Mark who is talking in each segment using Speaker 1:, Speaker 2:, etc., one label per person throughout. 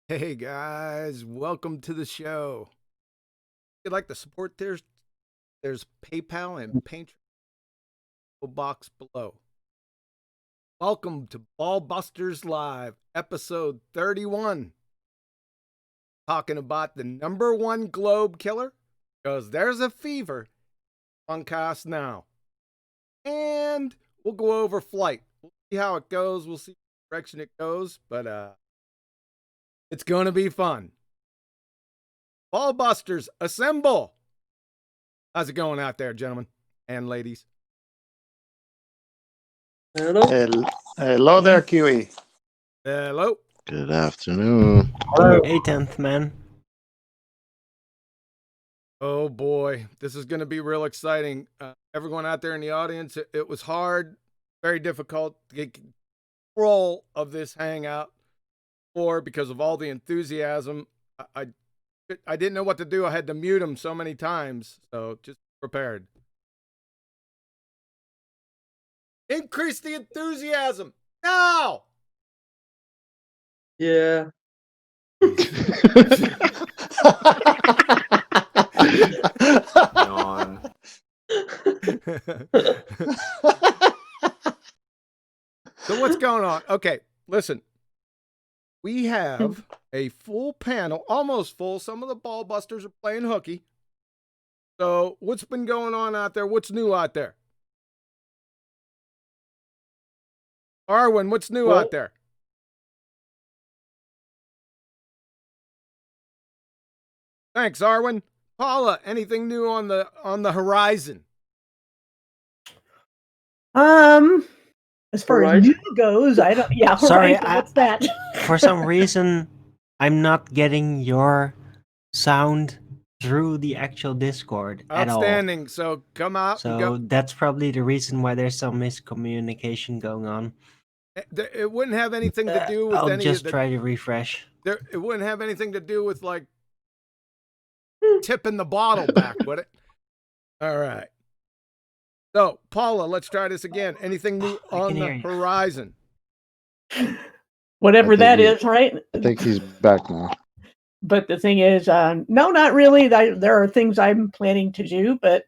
Speaker 1: Hey guys, welcome to the show. If you'd like to support there's PayPal and Patreon box below. Welcome to BALLBUSTERS Live, episode 31. Talking about the #1 globe killer, because there's a fever on cast now. And we'll go over Flight. We'll see how it goes. We'll see what direction it goes, but it's gonna be fun. BALLBUSTERS, assemble! How's it going out there, gentlemen and ladies?
Speaker 2: Hello there, Kiwi.
Speaker 1: Hello.
Speaker 3: Good afternoon.
Speaker 2: Hello.
Speaker 4: 10th man.
Speaker 1: Oh boy, this is going to be real exciting. Everyone out there in the audience, it was hard, very difficult to get control of this hangout because of all the enthusiasm. I didn't know what to do. I had to mute him so many times, so just prepared. Increase the enthusiasm now.
Speaker 2: Yeah.
Speaker 3: Yawn.
Speaker 1: So what's going on? Okay, listen. We have a full panel, almost full. Some of the BALLBUSTERS are playing hooky. So what's been going on out there? What's new out there? Arwen, what's new out there? Thanks, Arwen. Paula, anything new on the horizon?
Speaker 5: As far as new goes, I don't. Yeah,
Speaker 4: Sorry,
Speaker 5: Horizon, what's that?
Speaker 4: For some reason, I'm not getting your sound through the actual Discord at all.
Speaker 1: Outstanding. So come out.
Speaker 4: So that's probably the reason why there's some miscommunication going on.
Speaker 1: It wouldn't have anything to do with
Speaker 4: I'll
Speaker 1: any
Speaker 4: just
Speaker 1: of the,
Speaker 4: try to refresh.
Speaker 1: It wouldn't have anything to do with like tipping the bottle back, would it? All right. So, Paula, let's try this again. Anything new on the horizon?
Speaker 5: Whatever that is, right?
Speaker 2: I think he's back now.
Speaker 5: But the thing is, no, not really. There are things I'm planning to do, but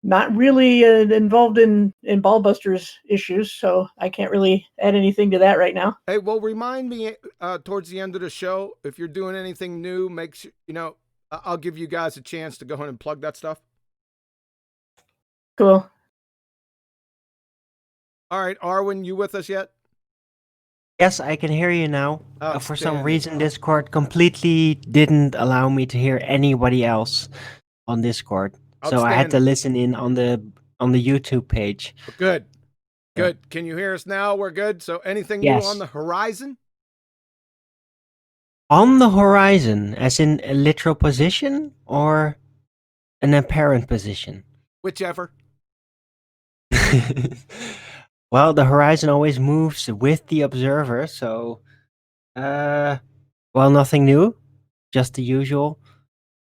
Speaker 5: not really involved in BALLBUSTERS issues, so I can't really add anything to that right now.
Speaker 1: Hey, well, remind me towards the end of the show, if you're doing anything new, make sure, I'll give you guys a chance to go ahead and plug that stuff.
Speaker 5: Cool.
Speaker 1: All right, Arwen, you with us yet?
Speaker 4: Yes, I can hear you now. For some reason, Discord completely didn't allow me to hear anybody else on Discord. So I had to listen in on the YouTube page.
Speaker 1: Good. Good. Yeah. Can you hear us now? We're good. So anything new on the horizon?
Speaker 4: On the horizon, as in a literal position or an apparent position?
Speaker 1: Whichever.
Speaker 4: Well, the horizon always moves with the observer, so well, nothing new, just the usual.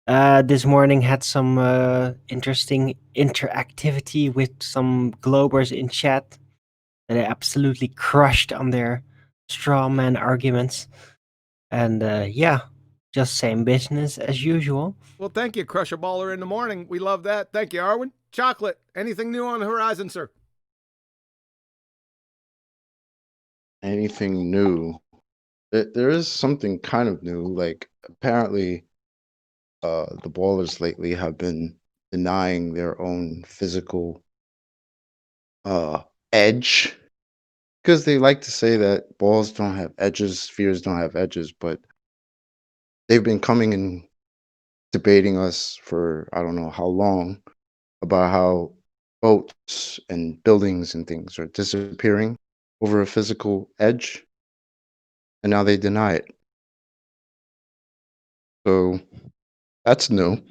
Speaker 4: This morning had some interesting interactivity with some globers in chat that I absolutely crushed on their straw man arguments. And yeah, just same business as usual.
Speaker 1: Well, thank you, Crusher Baller in the morning. We love that. Thank you, Arwen. Chocolate, anything new on the horizon, sir?
Speaker 2: Anything new? There is something kind of new. Like, apparently, the ballers lately have been denying their own physical edge, because they like to say that balls don't have edges, spheres don't have edges, but they've been coming and debating us for I don't know how long about how boats and buildings and things are disappearing over a physical edge, and now they deny it. So that's new.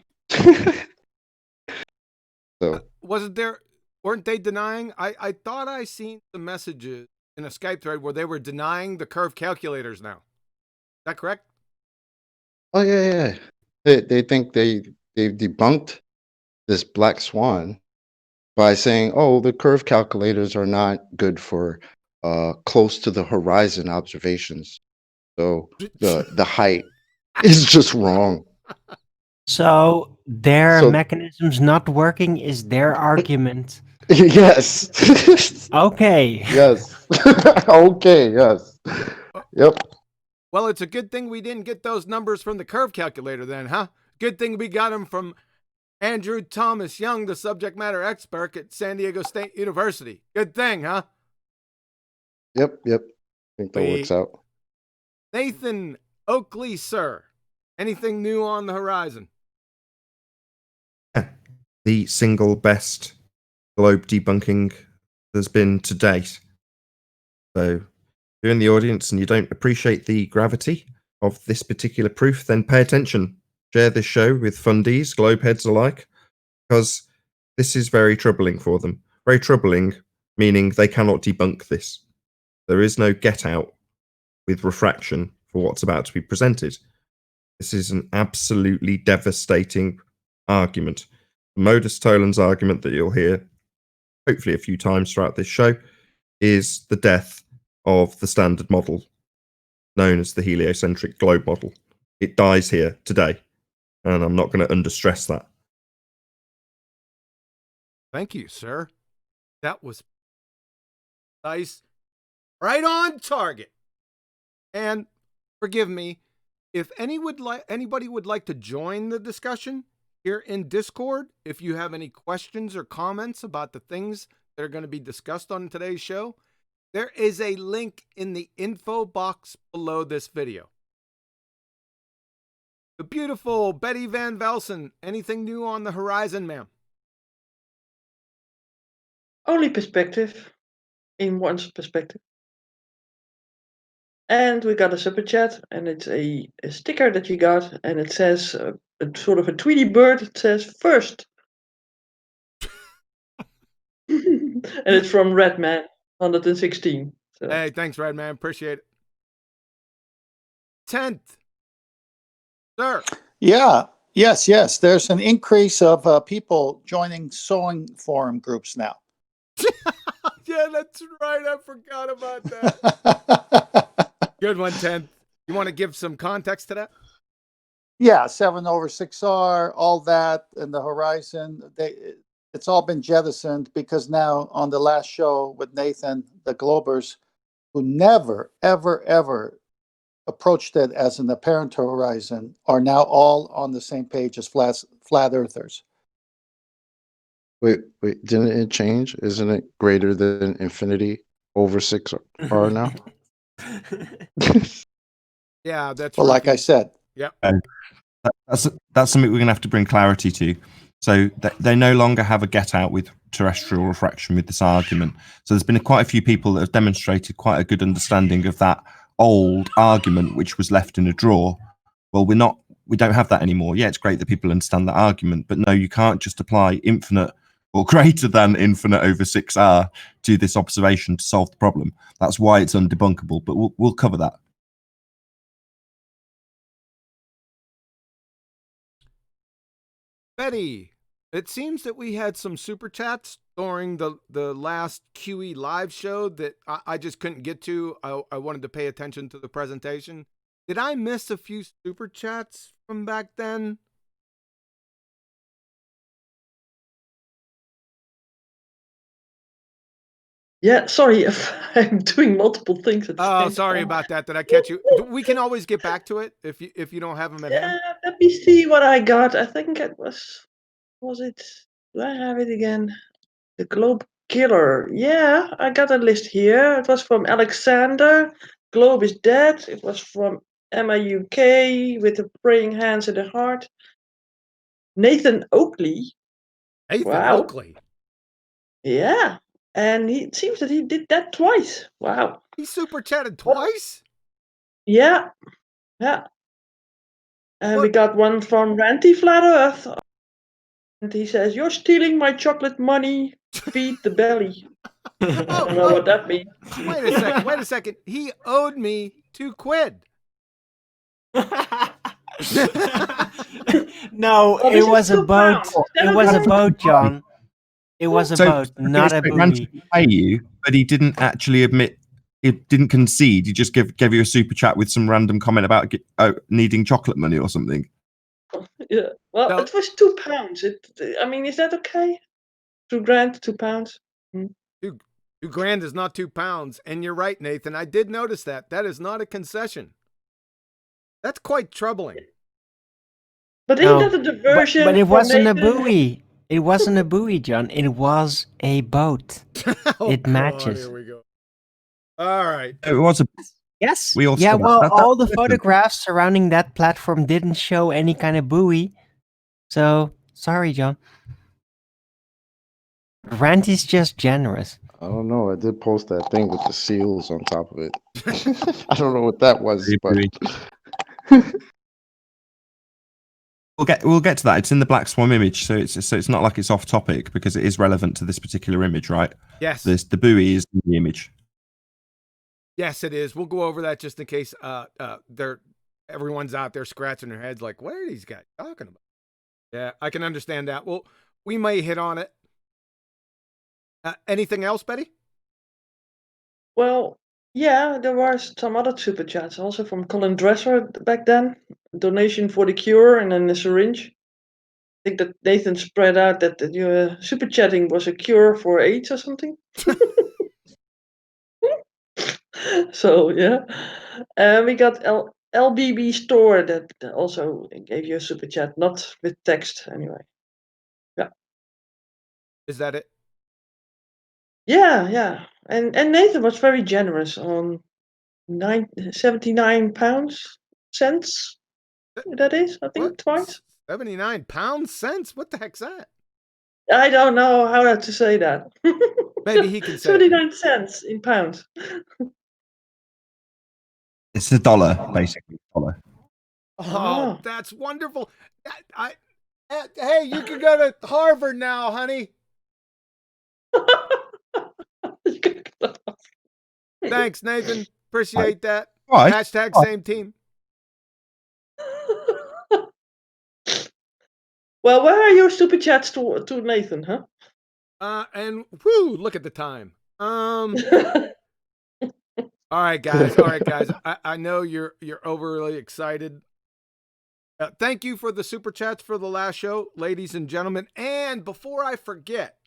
Speaker 2: So
Speaker 1: weren't they denying? I thought I seen the messages in a Skype thread where they were denying the curve calculators now. Is that correct?
Speaker 2: Oh yeah. They think they've debunked this black swan by saying, oh, the curve calculators are not good for close to the horizon observations. So the height is just wrong.
Speaker 4: So their
Speaker 2: So-
Speaker 4: mechanisms not working is their argument.
Speaker 2: Yes.
Speaker 4: Okay.
Speaker 2: Yes. Okay, yes. Yep.
Speaker 1: Well, it's a good thing we didn't get those numbers from the curve calculator then, huh? Good thing we got them from Andrew Thomas Young, the subject matter expert at San Diego State University. Good thing, huh?
Speaker 2: Yep. I think that works out.
Speaker 1: Nathan Oakley, sir. Anything new on the horizon?
Speaker 6: The single best globe debunking there's been to date. So, if you're in the audience and you don't appreciate the gravity of this particular proof, then pay attention. Share this show with fundies, globe heads alike, because this is very troubling for them. Very troubling, meaning they cannot debunk this. There is no get out with refraction for what's about to be presented. This is an absolutely devastating argument. The Modus Tollens argument that you'll hear hopefully a few times throughout this show is the death of the standard model known as the heliocentric globe model. It dies here today, and I'm not going to understress that.
Speaker 1: Thank you, sir. That was nice. Right on target. And forgive me, if anybody would like to join the discussion here in Discord, if you have any questions or comments about the things that are going to be discussed on today's show, there is a link in the info box below this video. The beautiful Betty Van Velsen, anything new on the horizon, ma'am?
Speaker 7: Only perspective, in one's perspective. And we got a super chat, and it's a sticker that you got, and it says a sort of a Tweety bird. It says first, and it's from Redman 116. So.
Speaker 1: Hey, thanks, Redman. Appreciate it. 10th, sir.
Speaker 8: Yeah. Yes. There's an increase of people joining sewing forum groups now.
Speaker 1: Yeah, that's right. I forgot about that. Good one, 10th. You want to give some context to that?
Speaker 8: Yeah, 7/6R, all that, and the horizon. It's all been jettisoned because now on the last show with Nathan, the Globers, who never, ever approached it as an apparent horizon, are now all on the same page as flat earthers.
Speaker 2: Wait, didn't it change? Isn't it greater than infinity over 6R now?
Speaker 1: Yeah, that's
Speaker 8: Well, like I said.
Speaker 1: Yeah.
Speaker 6: That's something we're going to have to bring clarity to. So they no longer have a get out with terrestrial refraction with this argument. So there's been quite a few people that have demonstrated quite a good understanding of that old argument, which was left in a drawer. Well, we don't have that anymore. Yeah, it's great that people understand that argument, but no, you can't just apply infinite or greater than infinite over 6R to this observation to solve the problem. That's why it's undebunkable, but we'll cover that.
Speaker 1: Betty, it seems that we had some super chats during the last QE live show that I just couldn't get to. I wanted to pay attention to the presentation. Did I miss a few super chats from back then?
Speaker 7: Yeah, sorry if I'm doing multiple things at the same time.
Speaker 1: Oh, sorry about that. Did I catch you? We can always get back to it if you don't have them at hand.
Speaker 7: Let me see what I got. I think it was it? Do I have it again? The Globe Killer. Yeah, I got a list here. It was from Alexander. Globe is dead. It was from Emma UK with the praying hands in the heart. Nathan Oakley.
Speaker 1: Nathan
Speaker 7: Wow.
Speaker 1: Oakley.
Speaker 7: Yeah. And it seems that he did that twice. Wow.
Speaker 1: He super chatted twice?
Speaker 7: Yeah. Yeah. And we
Speaker 1: What?
Speaker 7: got one from Ranty Flat Earth. And he says, "You're stealing my chocolate money. Feed the belly." I don't know what that means.
Speaker 1: Wait a second. He owed me $2.
Speaker 4: No,
Speaker 7: Oh,
Speaker 4: it
Speaker 7: this is
Speaker 4: was a
Speaker 7: £2.
Speaker 4: boat. It was a boat, John. It was a boat, not a
Speaker 6: Ransom
Speaker 4: booby.
Speaker 6: to pay you, but he didn't actually admit it didn't concede. He just gave you a super chat with some random comment about needing chocolate money or something.
Speaker 7: Yeah. Well,
Speaker 1: No.
Speaker 7: it was £2. I mean, is that okay? £2 £2.
Speaker 1: $2,000 is not £2. And you're right, Nathan. I did notice that. That is not a concession. That's quite troubling.
Speaker 7: But
Speaker 4: No,
Speaker 7: isn't that a diversion?
Speaker 4: but it
Speaker 7: for
Speaker 4: wasn't a
Speaker 7: Nathan?
Speaker 4: buoy. It wasn't a buoy, John. It was a boat.
Speaker 1: Oh,
Speaker 4: It
Speaker 1: God,
Speaker 4: matches.
Speaker 1: here we go. All right.
Speaker 6: It was a.
Speaker 4: Yes.
Speaker 6: We all
Speaker 4: Yeah,
Speaker 6: saw that.
Speaker 4: well,
Speaker 6: That's
Speaker 4: all the
Speaker 6: different.
Speaker 4: photographs surrounding that platform didn't show any kind of buoy. So, sorry, John. Ranty's just generous.
Speaker 2: I don't know. I did post that thing with the seals on top of it. I don't know what that was, but
Speaker 6: We'll get to that. It's in the Black Swan image, so it's not like it's off topic because it is relevant to this particular image, right?
Speaker 1: Yes.
Speaker 6: The buoy is in the image.
Speaker 1: Yes, it is. We'll go over that just in case everyone's out there scratching their heads like, what are these guys talking about? Yeah, I can understand that. Well, we may hit on it. Anything else, Betty?
Speaker 7: Well, yeah, there were some other super chats also from Colin Dresser back then. Donation for the cure and then a syringe. I think that Nathan spread out that super chatting was a cure for AIDS or something. So yeah, we got LBB Store that also gave you a super chat, not with text anyway. Yeah.
Speaker 1: Is that it?
Speaker 7: Yeah. And Nathan was very generous on 79 pounds cents. That is, I think,
Speaker 1: What?
Speaker 7: twice.
Speaker 1: 79 pounds cents? What the heck's that?
Speaker 7: I don't know how to say that.
Speaker 1: Maybe he can say
Speaker 7: 79 cents in pounds.
Speaker 6: It's a dollar, basically. $1.
Speaker 1: Oh, that's wonderful. Hey, you can go to Harvard now, honey. Thanks, Nathan. Appreciate that.
Speaker 6: All right.
Speaker 1: Hashtag same team.
Speaker 7: Well, where are your super chats to Nathan, huh?
Speaker 1: And whoo, look at the time. All right, guys. I know you're overly excited. Thank you for the super chats for the last show, ladies and gentlemen. And before I forget,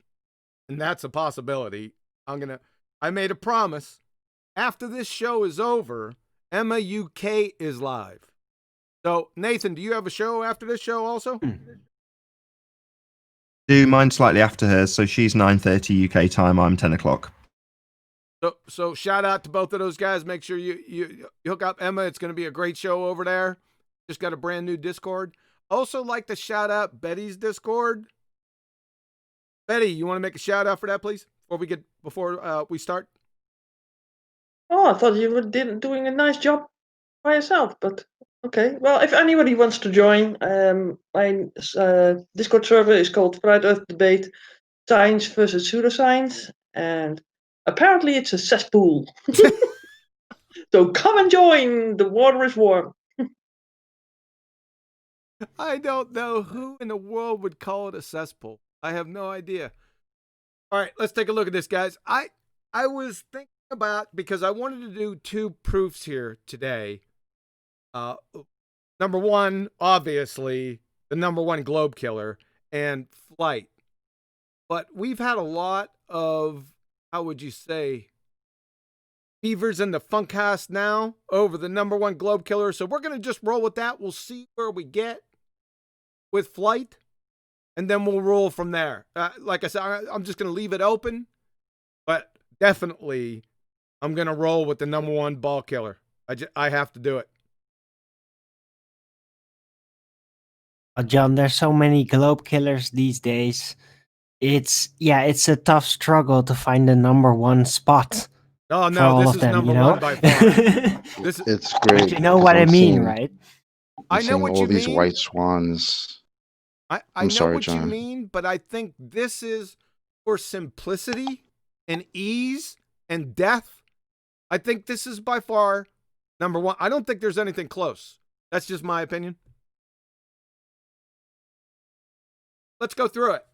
Speaker 1: and that's a possibility, I made a promise. After this show is over, Emma UK is live. So, Nathan, do you have a show after this show also?
Speaker 6: Do mine slightly after hers, so she's 9:30 UK time. I'm 10 o'clock.
Speaker 1: So shout out to both of those guys. Make sure you hook up Emma. It's going to be a great show over there. Just got a brand new Discord. Also like to shout out Betty's Discord. Betty, you want to make a shout out for that, please, before we start?
Speaker 7: Oh, I thought you were doing a nice job by yourself, but okay. Well, if anybody wants to join, my Discord server is called Flat Earth Debate, Science versus Pseudoscience, and apparently it's a cesspool. So come and join. The water is warm.
Speaker 1: I don't know who in the world would call it a cesspool. I have no idea. All right, let's take a look at this, guys. I was thinking about, because I wanted to do two proofs here today. Number one, obviously, the number one globe killer and flight. But we've had a lot of, how would you say, fevers in the funkcast now over the number one globe killer. So we're going to just roll with that. We'll see where we get with flight, and then we'll roll from there. Like I said, I'm just going to leave it open, but definitely I'm going to roll with the number one ball killer. I have to do it.
Speaker 4: John, there's so many globe killers these days. It's a tough struggle to find the number one spot.
Speaker 1: Oh
Speaker 4: for
Speaker 1: no,
Speaker 4: all
Speaker 1: this
Speaker 4: of
Speaker 1: is
Speaker 4: them,
Speaker 1: number
Speaker 4: you know?
Speaker 1: one by far.
Speaker 2: it's great.
Speaker 4: But you know
Speaker 2: because
Speaker 4: what I
Speaker 2: I'm
Speaker 4: mean,
Speaker 2: seeing-
Speaker 4: right?
Speaker 2: I'm
Speaker 1: I know
Speaker 2: seeing
Speaker 1: what
Speaker 2: all
Speaker 1: you
Speaker 2: these
Speaker 1: mean.
Speaker 2: white swans.
Speaker 1: I
Speaker 2: I'm
Speaker 1: know
Speaker 2: sorry,
Speaker 1: what you
Speaker 2: John.
Speaker 1: mean, but I think this is for simplicity and ease and depth. I think this is by far number one. I don't think there's anything close. That's just my opinion. Let's go through it.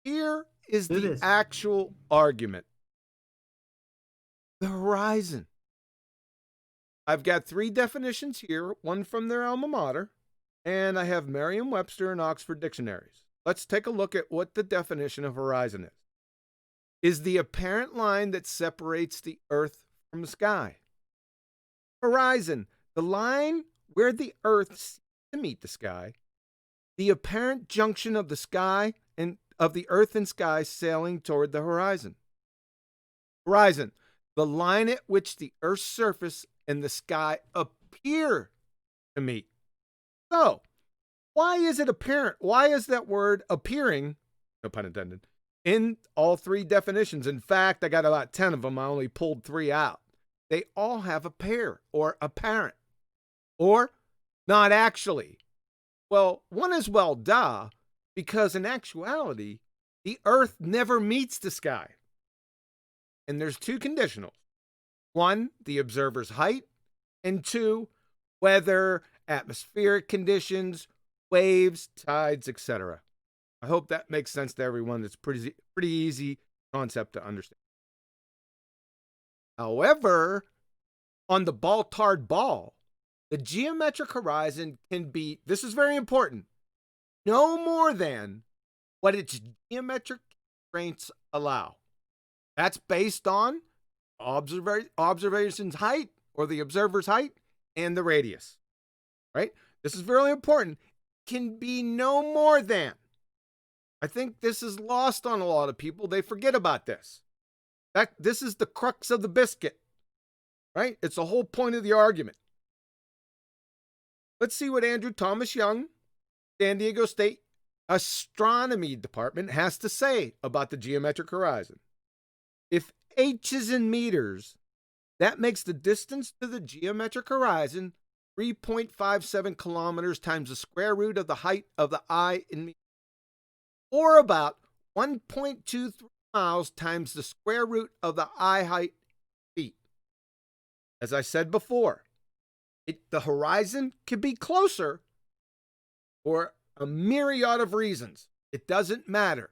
Speaker 1: Here is the actual argument. the horizon. I've got 3 definitions here, one from their alma mater, and I have Merriam-Webster and Oxford dictionaries. Let's take a look at what the definition of horizon is the apparent line that separates the earth from the sky. Horizon, the line where the earth seems to meet the sky, the apparent junction of the sky and of the earth and sky sailing toward the horizon. Horizon, the line at which the earth's surface and the sky appear to meet. So, why is it apparent? Why is that word appearing, no pun intended, in all 3 definitions? In fact, I got about 10 of them. I only pulled 3 out. They all have appear or apparent or not actually. Well, one is well, duh, because in actuality, the earth never meets the sky. And there's 2 conditionals. 1, the observer's height, and 2, weather, atmospheric conditions, waves, tides, etc. I hope that makes sense to everyone. It's pretty easy concept to understand. However, on the ball-tard ball, the geometric horizon can be, this is very important, no more than what its geometric constraints allow. That's based on observation's height, or the observer's height, and the radius, right? This is very important. Can be no more than. I think this is lost on a lot of people. They forget about this. This is the crux of the biscuit, right? It's the whole point of the argument. Let's see what Andrew Thomas Young, San Diego State Astronomy Department, has to say about the geometric horizon. If h is in meters, that makes the distance to the geometric horizon 3.57 kilometers times the square root of the height of the eye in meters, or about 1.23 miles times the square root of the eye height in feet. As I said before, the horizon could be closer for a myriad of reasons. It doesn't matter,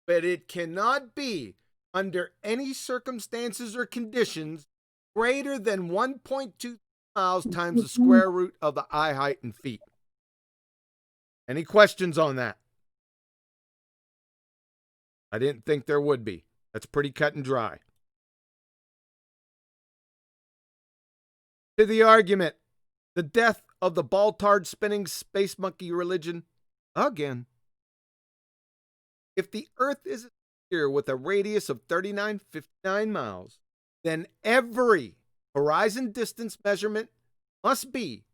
Speaker 1: but it cannot be under any circumstances or conditions greater than 1.2 miles times the square root of the eye height in feet. Any questions on that? I didn't think there would be. That's pretty cut and dry. To the argument, the death of the ball-tard spinning space monkey religion again. If the Earth is a sphere with a radius of 3959 miles, then every horizon distance measurement must be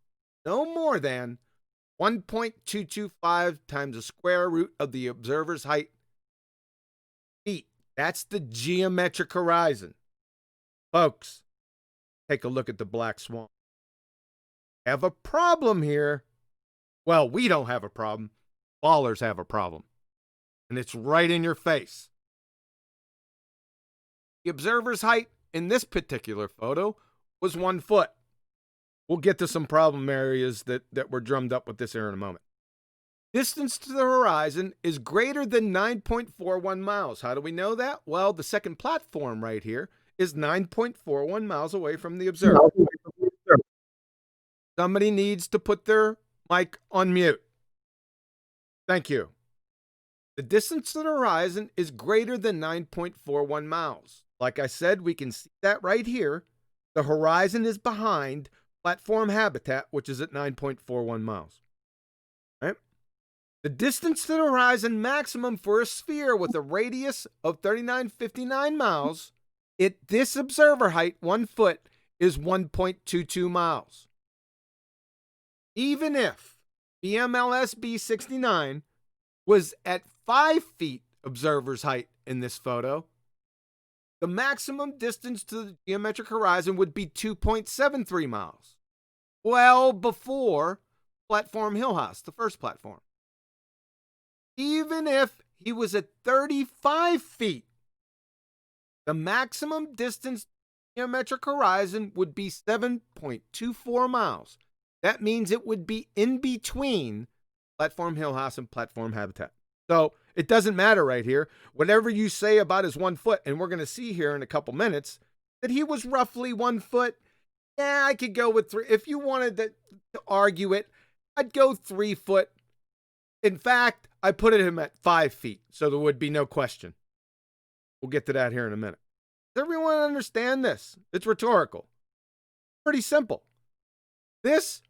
Speaker 1: no more than 1.225 times the square root of the observer's height feet. That's the geometric horizon. Folks, take a look at the black swan. Have a problem here. Well, we don't have a problem. Ballers have a problem. And it's right in your face. The observer's height in this particular photo was 1 foot. We'll get to some problem areas that were drummed up with this here in a moment. Distance to the horizon is greater than 9.41 miles. How do we know that? Well, the second platform right here is 9.41 miles away from the observer. Somebody needs to put their mic on mute. Thank you. The distance to the horizon is greater than 9.41 miles. Like I said, we can see that right here. The horizon is behind platform habitat, which is at 9.41 miles. Right? The distance to the horizon maximum for a sphere with a radius of 3959 miles at this observer height, 1 foot, is 1.22 miles. Even if BMLSB 69 was at 5 feet observer's height in this photo, the maximum distance to the geometric horizon would be 2.73 miles. Well before Platform Hill House, the first platform. Even if he was at 35 feet, the maximum distance to the geometric horizon would be 7.24 miles. That means it would be in between Platform Hill House and Platform Habitat. So it doesn't matter right here. Whatever you say about his 1 foot, and we're going to see here in a couple minutes, that he was roughly 1 foot, yeah, I could go with 3. If you wanted to argue it, I'd go 3 foot. In fact, I put him at 5 feet, so there would be no question. We'll get to that here in a minute. Does everyone understand this? It's rhetorical. Pretty simple. This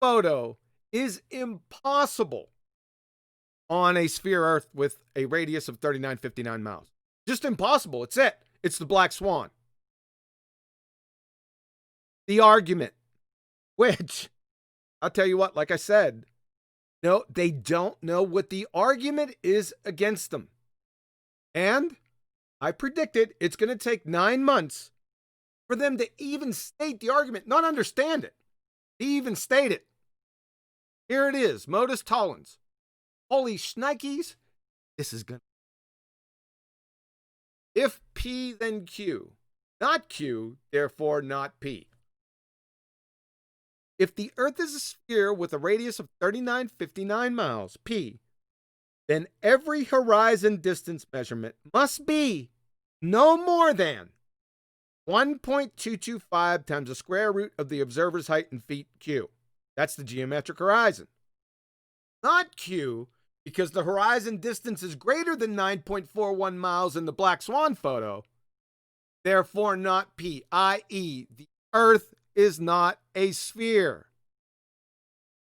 Speaker 1: photo is impossible on a sphere Earth with a radius of 3959 miles. Just impossible. It's it. It's the Black Swan. The argument, which I'll tell you what, like I said, no, they don't know what the argument is against them. And I predicted it's going to take 9 months for them to even state the argument, not understand it, to even state it. Here it is, Modus Tollens. Holy shnikes, this is going to... If P, then Q. Not Q, therefore not P. If the Earth is a sphere with a radius of 3959 miles, P, then every horizon distance measurement must be no more than 1.225 times the square root of the observer's height in feet, Q. That's the geometric horizon. Not Q, because the horizon distance is greater than 9.41 miles in the Black Swan photo. Therefore not P, i.e. the Earth is not a sphere.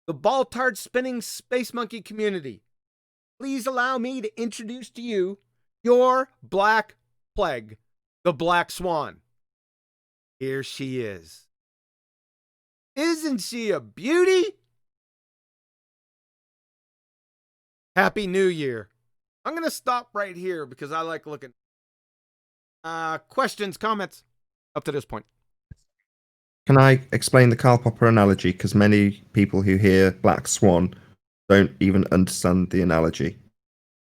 Speaker 1: The Baltard spinning space monkey community, please allow me to introduce to you your black plague, the Black Swan. Here she is. Isn't she a beauty? Happy New Year. I'm going to stop right here because I like looking. Questions, comments up to this point.
Speaker 6: Can I explain the Karl Popper analogy? Because many people who hear Black Swan don't even understand the analogy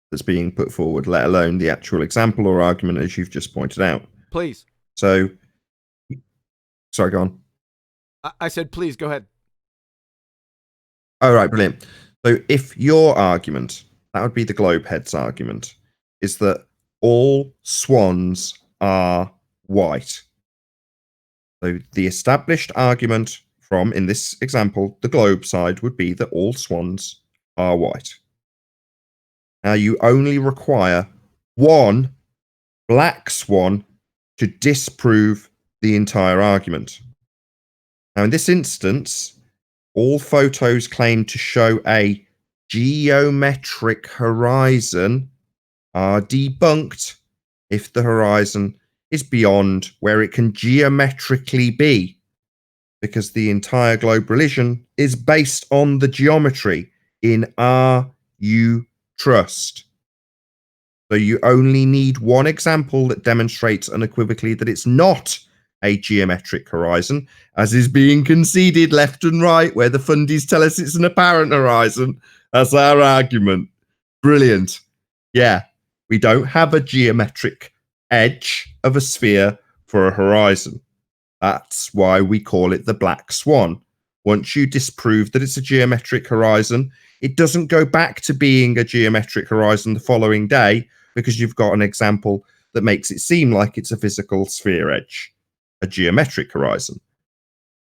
Speaker 6: that's being put forward, let alone the actual example or argument as you've just pointed out.
Speaker 1: Please.
Speaker 6: So, sorry, go on.
Speaker 1: I said, please, go ahead.
Speaker 6: All right, brilliant. So if your argument, that would be the Globehead's argument, is that all swans are white. So the established argument from, in this example, the globe side would be that all swans are white. Now you only require one black swan to disprove the entire argument. Now in this instance, all photos claim to show a geometric horizon are debunked if the horizon is beyond where it can geometrically be, because the entire globe religion is based on the geometry in R U trust. So you only need one example that demonstrates unequivocally that it's not a geometric horizon, as is being conceded left and right, where the fundies tell us it's an apparent horizon. That's our argument. Brilliant. Yeah, we don't have a geometric edge of a sphere for a horizon. That's why we call it the Black Swan. Once you disprove that it's a geometric horizon, it doesn't go back to being a geometric horizon the following day, because you've got an example that makes it seem like it's a physical sphere edge, a geometric horizon.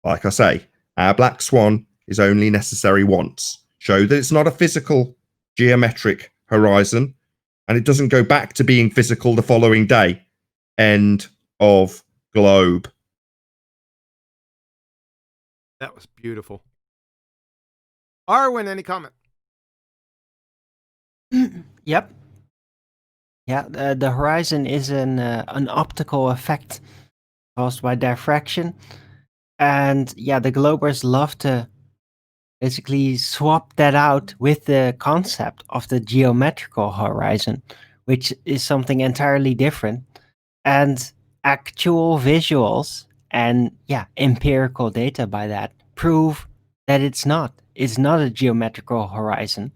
Speaker 6: Like I say, our Black Swan is only necessary once. Show that it's not a physical geometric horizon, and it doesn't go back to being physical the following day. End of globe.
Speaker 1: That was beautiful. Arwen, any comment?
Speaker 4: Yep. Yeah, the horizon is an optical effect caused by diffraction. And yeah, the globers love to basically swap that out with the concept of the geometrical horizon, which is something entirely different. And actual visuals and empirical data by that prove that it's not. It's not a geometrical horizon.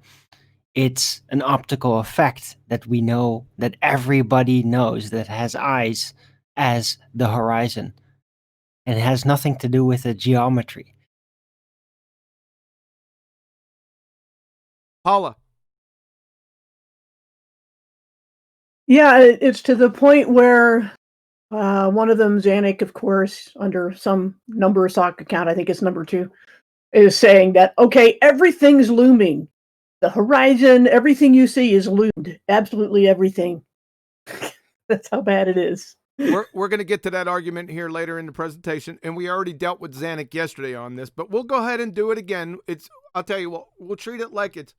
Speaker 4: It's an optical effect that we know, that everybody knows that has eyes, as the horizon. And it has nothing to do with the geometry.
Speaker 1: Paula.
Speaker 5: Yeah, it's to the point where One of them, Zanuck, of course, under some number sock account, I think it's number 2, is saying that, okay, everything's looming. The horizon, everything you see is loomed. Absolutely everything. That's how bad it is.
Speaker 1: We're going to get to that argument here later in the presentation, and we already dealt with Zanuck yesterday on this, but we'll go ahead and do it again. I'll tell you what, we'll treat it like it's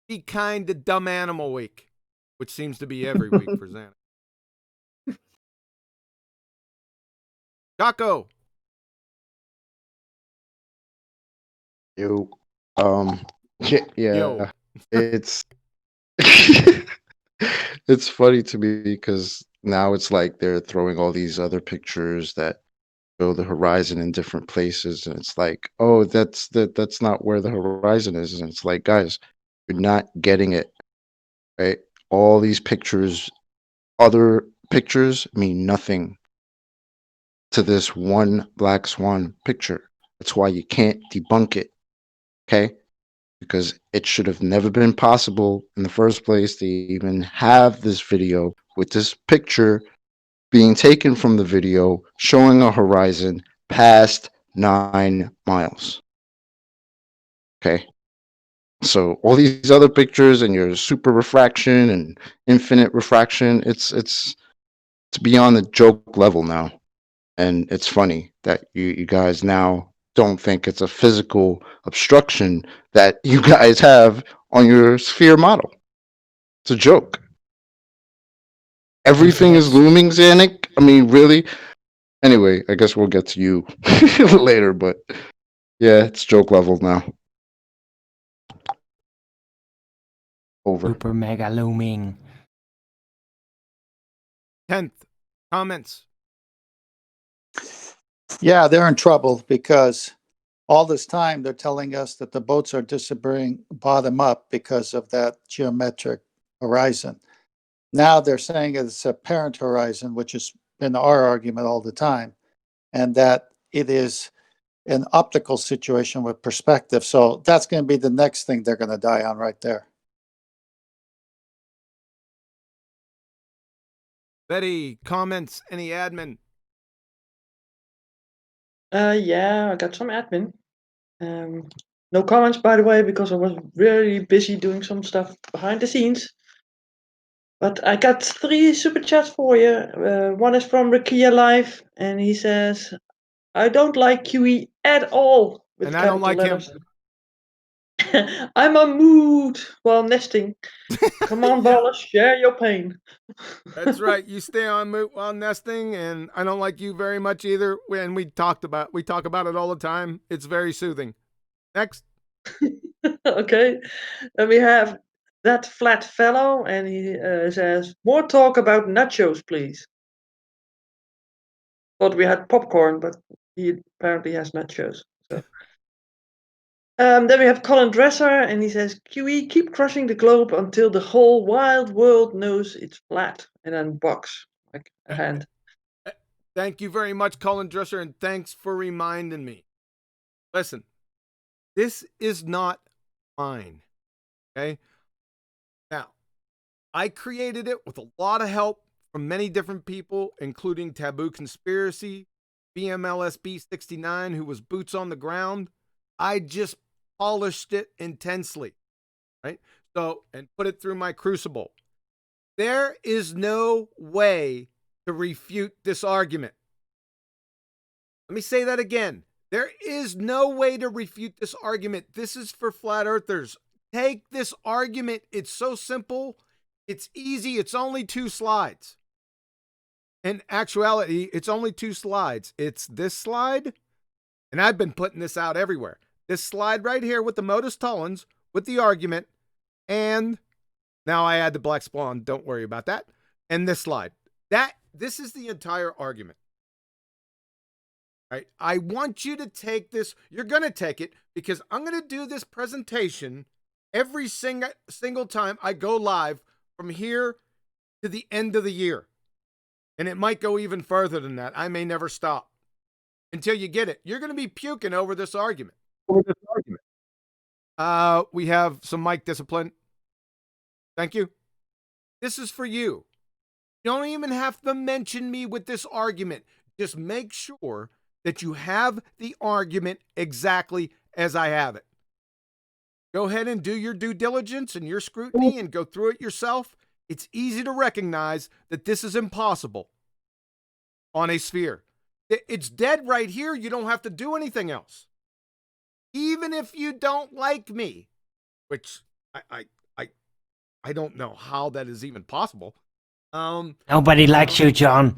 Speaker 1: Be Kind to Dumb Animal Week, which seems to be every week for Zanuck. Jocko.
Speaker 2: Yo, yeah,
Speaker 1: Yo.
Speaker 2: it's it's funny to me because now it's like they're throwing all these other pictures that show the horizon in different places, and it's like, oh, that's not where the horizon is, and it's like, guys, you're not getting it, right? All these pictures, other pictures mean nothing to this one black swan picture. That's why you can't debunk it, okay? Because it should have never been possible in the first place to even have this video with this picture being taken from the video showing a horizon past 9 miles. Okay. So all these other pictures and your super refraction and infinite refraction, it's beyond the joke level now. And it's funny that you guys now don't think it's a physical obstruction that you guys have on your sphere model. It's a joke. Everything is looming, Zanuck. I mean, really? Anyway, I guess we'll get to you later, but yeah, it's joke level now. Over.
Speaker 4: Super mega looming.
Speaker 1: 10th, comments.
Speaker 8: Yeah, they're in trouble because all this time they're telling us that the boats are disappearing bottom up because of that geometric horizon. Now they're saying it's a parent horizon, which has been our argument all the time, and that it is an optical situation with perspective. So that's going to be the next thing they're going to die on right there.
Speaker 1: Betty, comments, any admin?
Speaker 7: Yeah, I got some admin. No comments, by the way, because I was really busy doing some stuff behind the scenes. But I got 3 super chats for you. One is from Rakia Live, and he says, I don't like QE at all with
Speaker 1: And I don't
Speaker 7: capital
Speaker 1: like him.
Speaker 7: letters. I'm on mood while nesting. Come on, Ballers, share your pain.
Speaker 1: That's right. You stay on mute while nesting, and I don't like you very much either. And we talk about it all the time. It's very soothing. Next.
Speaker 7: Okay, then we have that flat fellow, and he says, more talk about nachos, please. Thought we had popcorn, but he apparently has nachos. So. Then we have Colin Dresser, and he says, QE, keep crushing the globe until the whole wild world knows it's flat. And then box, like a hand.
Speaker 1: Thank you very much, Colin Dresser, and thanks for reminding me. Listen, this is not mine, okay? Now, I created it with a lot of help from many different people, including Taboo Conspiracy, BMLSB69, who was boots on the ground. I just polished it intensely, right? So, and put it through my crucible. There is no way to refute this argument. Let me say that again. There is no way to refute this argument. This is for flat earthers. Take this argument. It's so simple. It's easy. It's only 2 slides. In actuality, it's only 2 slides. It's this slide, and I've been putting this out everywhere. This slide right here with the Modus Tollens, with the argument, and now I add the Black Swan. Don't worry about that. And this slide. This is the entire argument. Right? I want you to take this. You're going to take it because I'm going to do this presentation every single time I go live from here to the end of the year. And it might go even further than that. I may never stop until you get it. You're going to be puking over this argument. We have some mic discipline. Thank you. This is for you. You don't even have to mention me with this argument. Just make sure that you have the argument exactly as I have it. Go ahead and do your due diligence and your scrutiny and go through it yourself. It's easy to recognize that this is impossible on a sphere. It's dead right here. You don't have to do anything else. Even if you don't like me, which I don't know how that is even possible.
Speaker 4: Nobody likes you, John.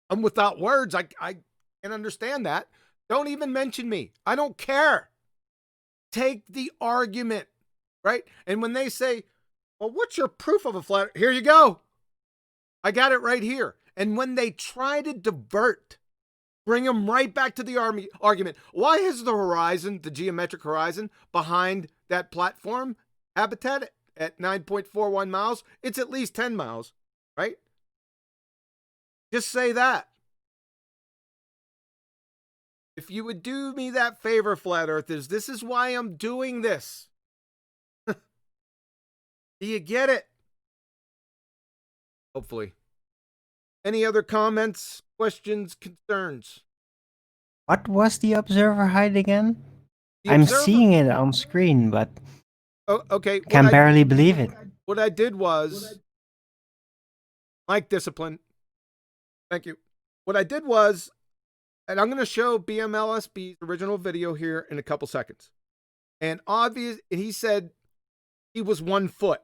Speaker 1: I'm without words. I can't understand that. Don't even mention me. I don't care. Take the argument, right? And when they say, well, what's your proof of a flat? Here you go. I got it right here. And when they try to divert, bring them right back to the argument. Why is the horizon, the geometric horizon, behind that platform habitat at 9.41 miles? It's at least 10 miles, right? Just say that. If you would do me that favor, flat earthers, this is why I'm doing this. Do you get it? Hopefully. Any other comments, questions, concerns?
Speaker 4: What was the observer height again? I'm seeing it on screen, but
Speaker 1: okay.
Speaker 4: Can barely believe it.
Speaker 1: What I did was, Mike Discipline. Thank you. What I did was, and I'm going to show BMLSB's original video here in a couple seconds. And he said he was 1 foot,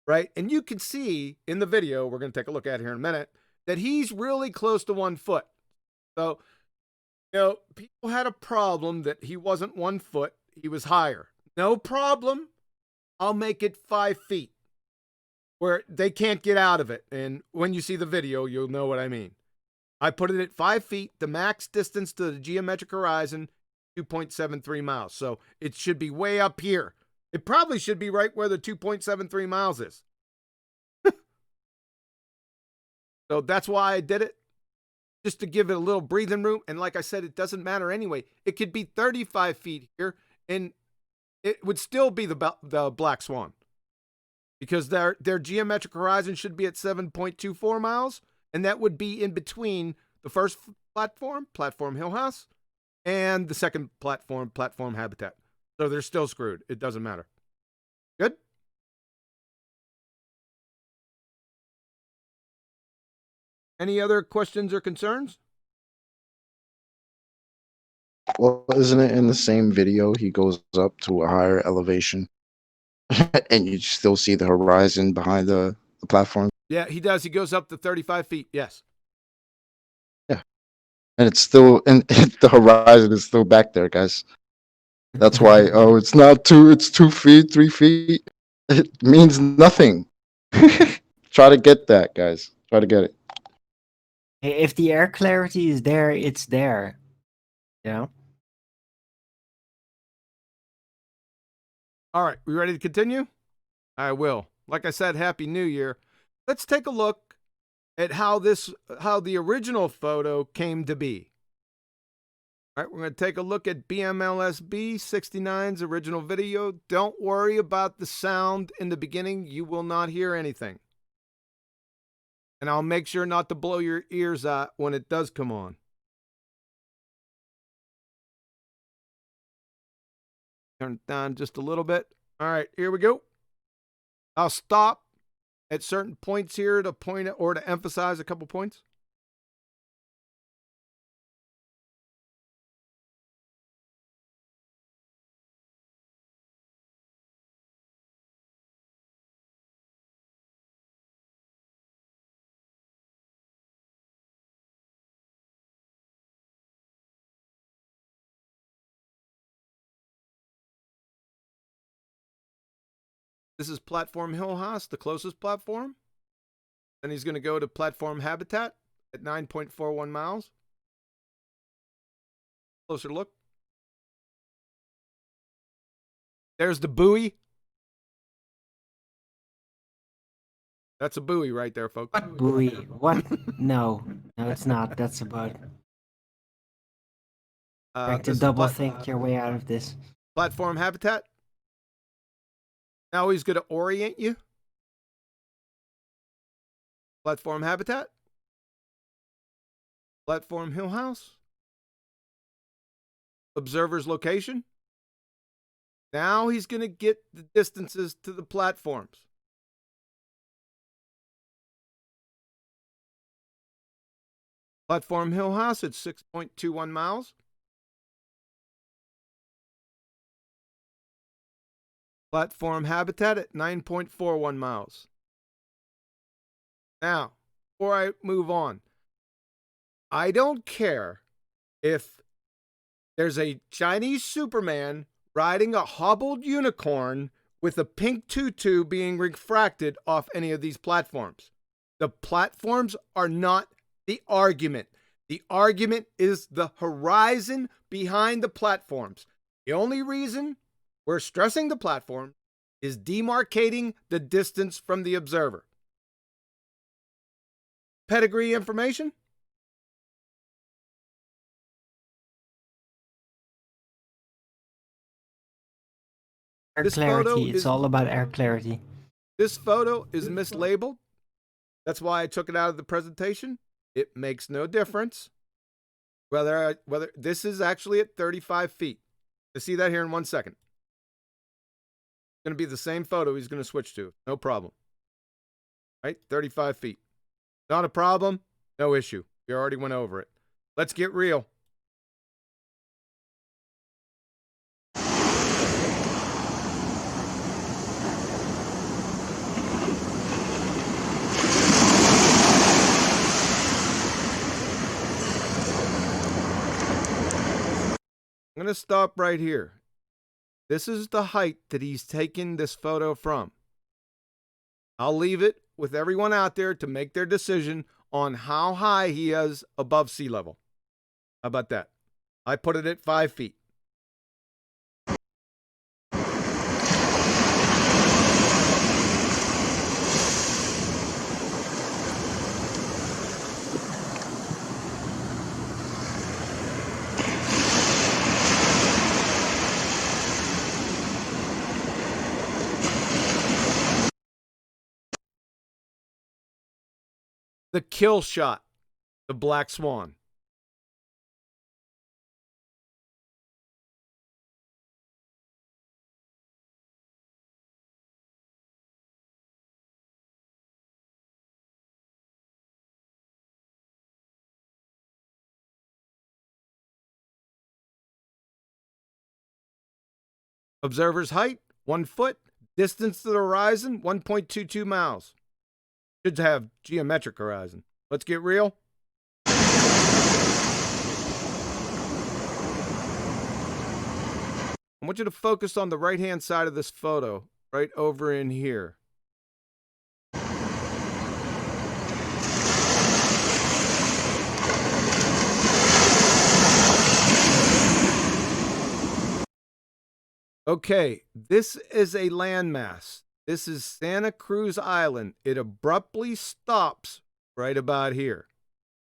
Speaker 1: right? And you can see in the video, we're going to take a look at here in a minute, that he's really close to 1 foot. So, people had a problem that he wasn't 1 foot. He was higher. No problem. I'll make it 5 feet where they can't get out of it. And when you see the video, you'll know what I mean. I put it at 5 feet. The max distance to the geometric horizon, 2.73 miles. So it should be way up here. It probably should be right where the 2.73 miles is. So that's why I did it. Just to give it a little breathing room. And like I said, it doesn't matter anyway. It could be 35 feet here, and it would still be the Black Swan. Because their geometric horizon should be at 7.24 miles. And that would be in between the first platform Hill House, and the second platform Habitat. So they're still screwed. It doesn't matter. Good? Any other questions or concerns?
Speaker 2: Well, isn't it in the same video he goes up to a higher elevation and you still see the horizon behind the platform?
Speaker 1: Yeah, he does. He goes up to 35 feet. Yes.
Speaker 2: Yeah. And it's still, and the horizon is still back there, guys. That's why, it's not it's 2 feet, 3 feet. It means nothing. Try to get that, guys. Try to get it.
Speaker 4: If the air clarity is there, it's there. Yeah.
Speaker 1: All right. We ready to continue? I will. Like I said, Happy New Year. Let's take a look at how the original photo came to be. All right, we're going to take a look at BMLSB 69's original video. Don't worry about the sound in the beginning. You will not hear anything. And I'll make sure not to blow your ears out when it does come on. Turn it down just a little bit. All right, here we go. I'll stop at certain points here to point or to emphasize a couple points. This is Platform Hill House, the closest platform. Then he's going to go to Platform Habitat at 9.41 miles. Closer look. There's the buoy. That's a buoy right there, folks.
Speaker 4: What buoy? What? No, it's not. That's a bug. Trying to double think your way out of this.
Speaker 1: Platform Habitat. Now he's going to orient you Platform habitat. Platform hill house. Observer's location. Now he's going to get the distances to the platforms. Platform hill house at 6.21 miles. Platform habitat at 9.41 miles. Now, before I move on, I don't care if there's a Chinese Superman riding a hobbled unicorn with a pink tutu being refracted off any of these platforms. The platforms are not the argument. The argument is the horizon behind the platforms. The only reason we're stressing the platform is demarcating the distance from the observer. Pedigree information.
Speaker 4: Air
Speaker 1: This photo
Speaker 4: clarity. It's
Speaker 1: is-
Speaker 4: all about air clarity.
Speaker 1: This photo is mislabeled. That's why I took it out of the presentation. It makes no difference whether this is actually at 35 feet. You'll see that here in 1 second. It's going to be the same photo he's going to switch to. No problem. Right? 35 feet. Not a problem. No issue. We already went over it. Let's get real. I'm going to stop right here. This is the height that he's taken this photo from. I'll leave it with everyone out there to make their decision on how high he is above sea level. How about that? I put it at 5 feet. The kill shot, the Black Swan. Observer's height, 1 foot. Distance to the horizon, 1.22 miles. Should have geometric horizon. Let's get real. I want you to focus on the right-hand side of this photo, right over in here. Okay, this is a landmass. This is Santa Cruz Island. It abruptly stops right about here,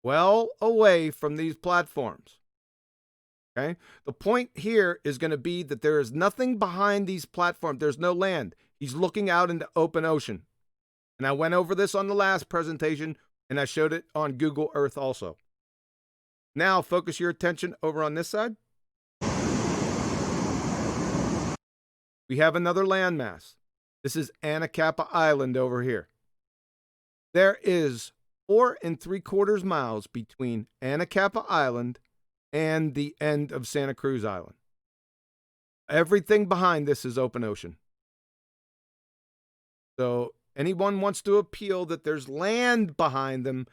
Speaker 1: well away from these platforms. Okay? The point here is going to be that there is nothing behind these platforms. There's no land. He's looking out into open ocean. And I went over this on the last presentation, and I showed it on Google Earth also. Now, focus your attention over on this side. We have another landmass. This is Anacapa Island over here. There is 4 3/4 miles between Anacapa Island and the end of Santa Cruz Island. Everything behind this is open ocean. So anyone wants to appeal that there's land behind them,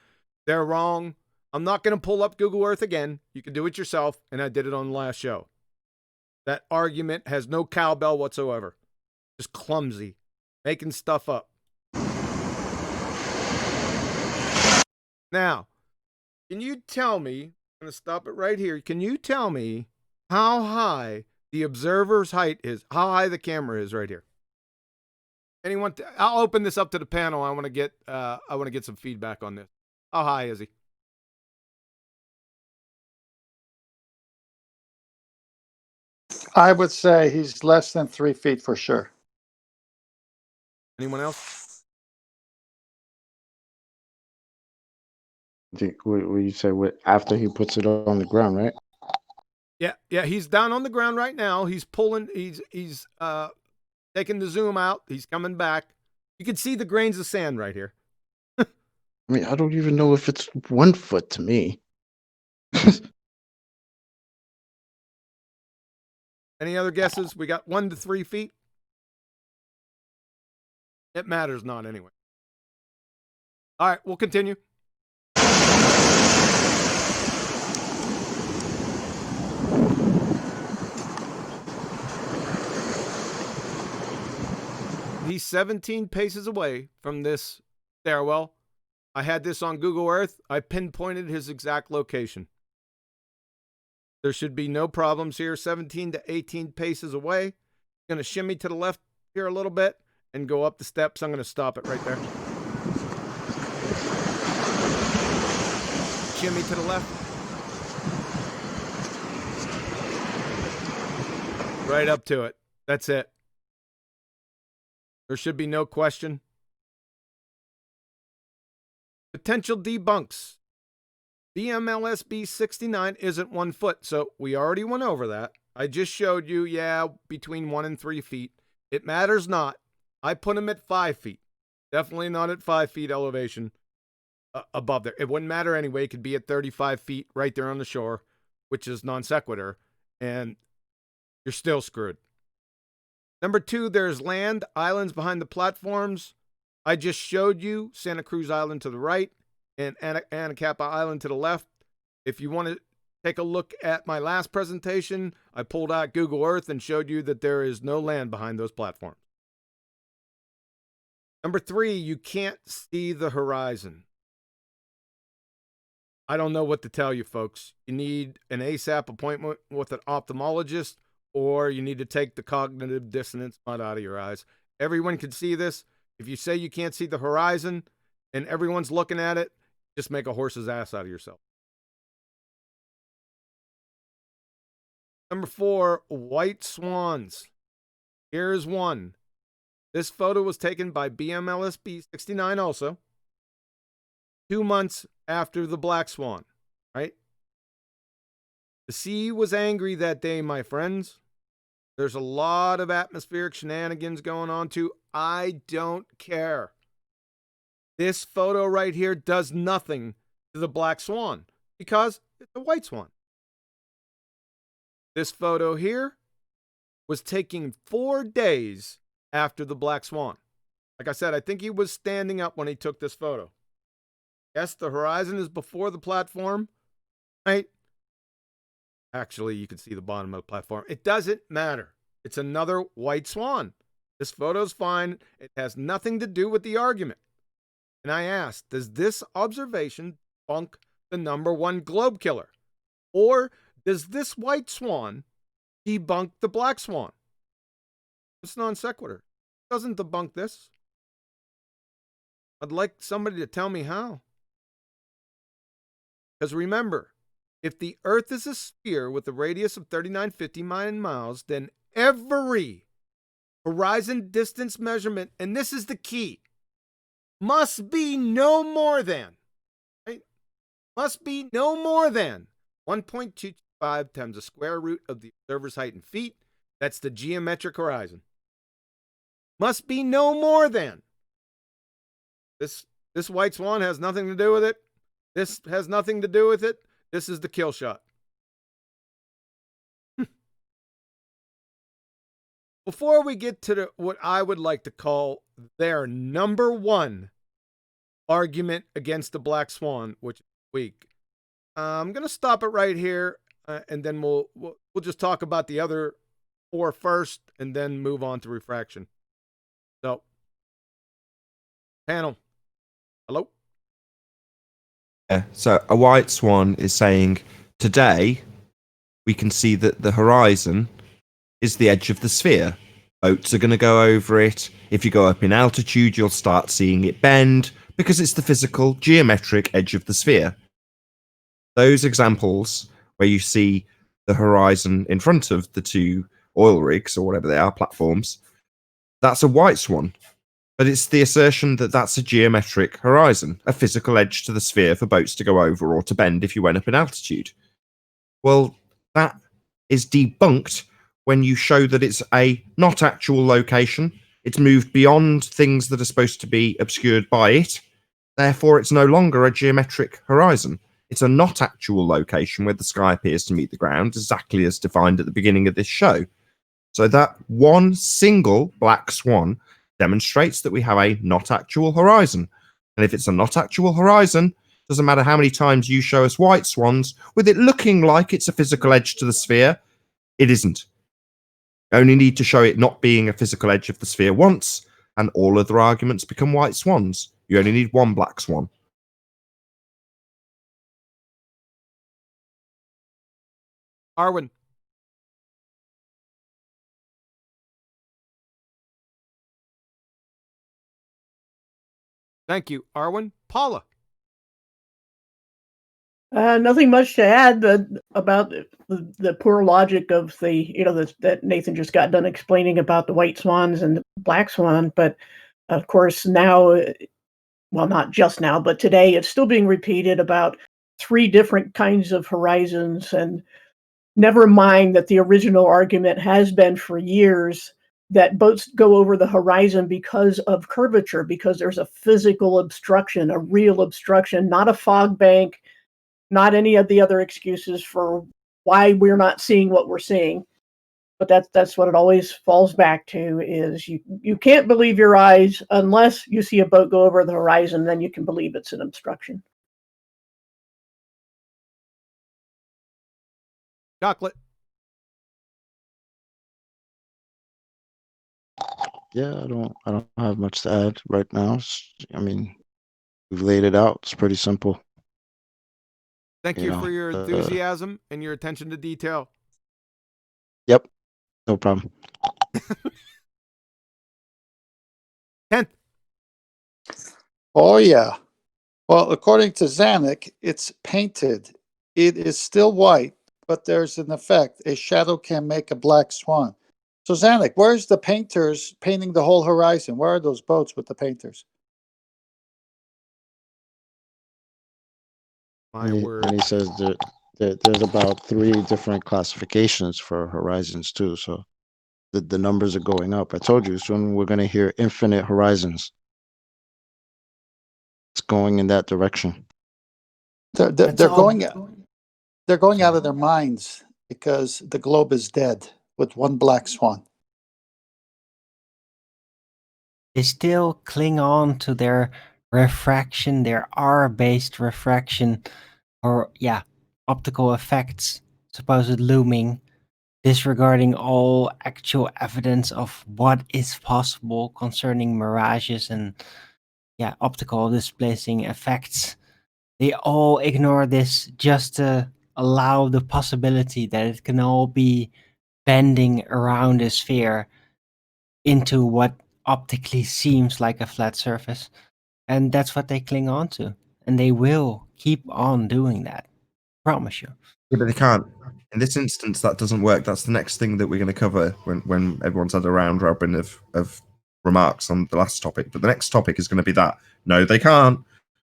Speaker 1: they're wrong. I'm not going to pull up Google Earth again. You can do it yourself, and I did it on the last show. That argument has no cowbell whatsoever. Just clumsy, making stuff up. Now, can you tell me, I'm going to stop it right here. Can you tell me how high the observer's height is, how high the camera is right here? Anyone? I'll open this up to the panel. I want to get some feedback on this. How high is he?
Speaker 8: I would say he's less than 3 feet for sure.
Speaker 1: Anyone else?
Speaker 2: What you say? What after he puts it on the ground, right?
Speaker 1: Yeah, he's down on the ground right now. He's pulling. He's taking the zoom out. He's coming back. You can see the grains of sand right here.
Speaker 2: I mean, I don't even know if it's 1 foot to me.
Speaker 1: Any other guesses? We got 1 to 3 feet. It matters not anyway. All right, we'll continue. He's 17 paces away from this stairwell. I had this on Google Earth. I pinpointed his exact location. There should be no problems here. 17 to 18 paces away. Going to shimmy to the left here a little bit and go up the steps. I'm going to stop it right there. Shimmy to the left. Right up to it. That's it. There should be no question. Potential debunks. BMLSB 69 isn't 1 foot, so we already went over that. I just showed you, between 1 and 3 feet. It matters not. I put him at 5 feet. Definitely not at 5 feet elevation above there. It wouldn't matter anyway. It could be at 35 feet right there on the shore, which is non sequitur, and you're still screwed. Number 2, there's land, islands behind the platforms. I just showed you Santa Cruz Island to the right and Anacapa Island to the left. If you want to take a look at my last presentation, I pulled out Google Earth and showed you that there is no land behind those platforms. Number 3, you can't see the horizon. I don't know what to tell you, folks. You need an ASAP appointment with an ophthalmologist, or you need to take the cognitive dissonance mud out of your eyes. Everyone can see this. If you say you can't see the horizon and everyone's looking at it, just make a horse's ass out of yourself. Number 4, white swans. Here's one. This photo was taken by BMLSB 69 also. 2 months after the black swan, right? The sea was angry that day, my friends. There's a lot of atmospheric shenanigans going on too. I don't care. This photo right here does nothing to the black swan because it's a white swan. This photo here was taken 4 days after the black swan. Like I said, I think he was standing up when he took this photo. Yes, the horizon is before the platform, right? Actually, you can see the bottom of the platform. It doesn't matter. It's another white swan. This photo's fine. It has nothing to do with the argument. And I asked, does this observation debunk the number 1 globe killer? Or does this white swan debunk the black swan? It's non sequitur. It doesn't debunk this. I'd like somebody to tell me how. Because remember, if the Earth is a sphere with a radius of 3959 miles, then every horizon distance measurement, and this is the key, must be no more than, right? Must be no more than 1.225 times the square root of the observer's height in feet. That's the geometric horizon. Must be no more than. This white swan has nothing to do with it. This has nothing to do with it. This is the kill shot. Before we get to what I would like to call their number 1 argument against the black swan, which is weak, I'm going to stop it right here, and then we'll just talk about the other 4 first, and then move on to refraction. So, panel, hello?
Speaker 6: Yeah, so a white swan is saying, today we can see that the horizon is the edge of the sphere. Boats are going to go over it. If you go up in altitude, you'll start seeing it bend because it's the physical, geometric edge of the sphere. Those examples where you see the horizon in front of the 2 oil rigs or whatever they are, platforms, that's a white swan. But it's the assertion that that's a geometric horizon, a physical edge to the sphere for boats to go over or to bend if you went up in altitude. Well, that is debunked when you show that it's a not actual location. It's moved beyond things that are supposed to be obscured by it. Therefore, it's no longer a geometric horizon. It's a not actual location where the sky appears to meet the ground, exactly as defined at the beginning of this show. So that one single black swan demonstrates that we have a not actual horizon. And if it's a not actual horizon, doesn't matter how many times you show us white swans, with it looking like it's a physical edge to the sphere, it isn't. You only need to show it not being a physical edge of the sphere once, and all other arguments become white swans. You only need one black swan.
Speaker 1: Arwen. Thank you, Arwen. Paula.
Speaker 5: Nothing much to add about the poor logic of that Nathan just got done explaining about the white swans and the black swan. But of course now, well, not just now, but today it's still being repeated about 3 different kinds of horizons. And never mind that the original argument has been for years that boats go over the horizon because of curvature, because there's a physical obstruction, a real obstruction, not a fog bank, not any of the other excuses for why we're not seeing what we're seeing. But that's what it always falls back to, is you can't believe your eyes unless you see a boat go over the horizon, then you can believe it's an obstruction.
Speaker 1: Chocolate.
Speaker 2: Yeah, I don't have much to add right now. I mean, we've laid it out. It's pretty simple.
Speaker 1: Thank you for your enthusiasm and your attention to detail.
Speaker 2: Yep, no problem.
Speaker 1: 10th.
Speaker 8: Oh, yeah. Well, according to Zanuck, it's painted. It is still white, but there's an effect. A shadow can make a black swan. So, Zanuck, where's the painters painting the whole horizon? Where are those boats with the painters?
Speaker 1: My
Speaker 2: And
Speaker 1: word.
Speaker 2: he says that there's about 3 different classifications for horizons too. So the numbers are going up. I told you soon we're going to hear infinite horizons. It's going in that direction.
Speaker 8: They're going out of their minds because the globe is dead with one black swan.
Speaker 4: They still cling on to their refraction, their R-based refraction, or optical effects, supposed looming, disregarding all actual evidence of what is possible concerning mirages and optical displacing effects. They all ignore this just to allow the possibility that it can all be bending around a sphere into what optically seems like a flat surface. And that's what they cling on to. And they will keep on doing that. Promise you.
Speaker 6: Yeah, but they can't. In this instance, that doesn't work. That's the next thing that we're going to cover when everyone's had a round robin of remarks on the last topic. But the next topic is going to be that. No, they can't.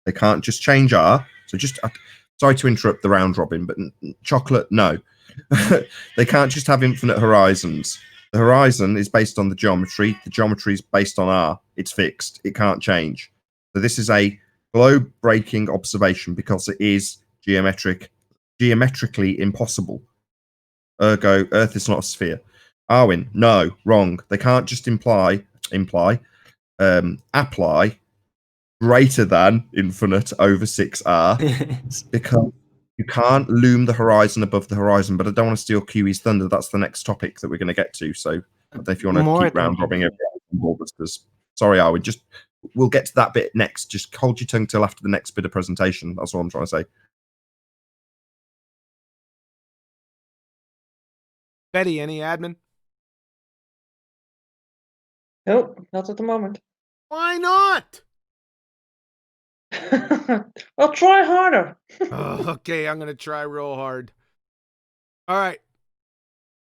Speaker 6: They can't just change R. So sorry to interrupt the round robin, but chocolate, no. They can't just have infinite horizons. The horizon is based on the geometry. The geometry is based on R. It's fixed. It can't change. So this is a globe-breaking observation because it is geometrically impossible. Ergo, Earth is not a sphere. Arwen, no, wrong. They can't just apply greater than infinite over 6R because you can't loom the horizon above the horizon. But I don't want to steal QE's thunder. That's the next topic that we're going to get to. So I don't know if you want to keep round robbing everyone. Sorry, Arwen. We'll get to that bit next. Just hold your tongue till after the next bit of presentation. That's all I'm trying to say.
Speaker 1: Betty, any admin?
Speaker 7: Nope, not at the moment.
Speaker 1: Why not?
Speaker 7: I'll try harder.
Speaker 1: Okay, I'm going to try real hard. All right.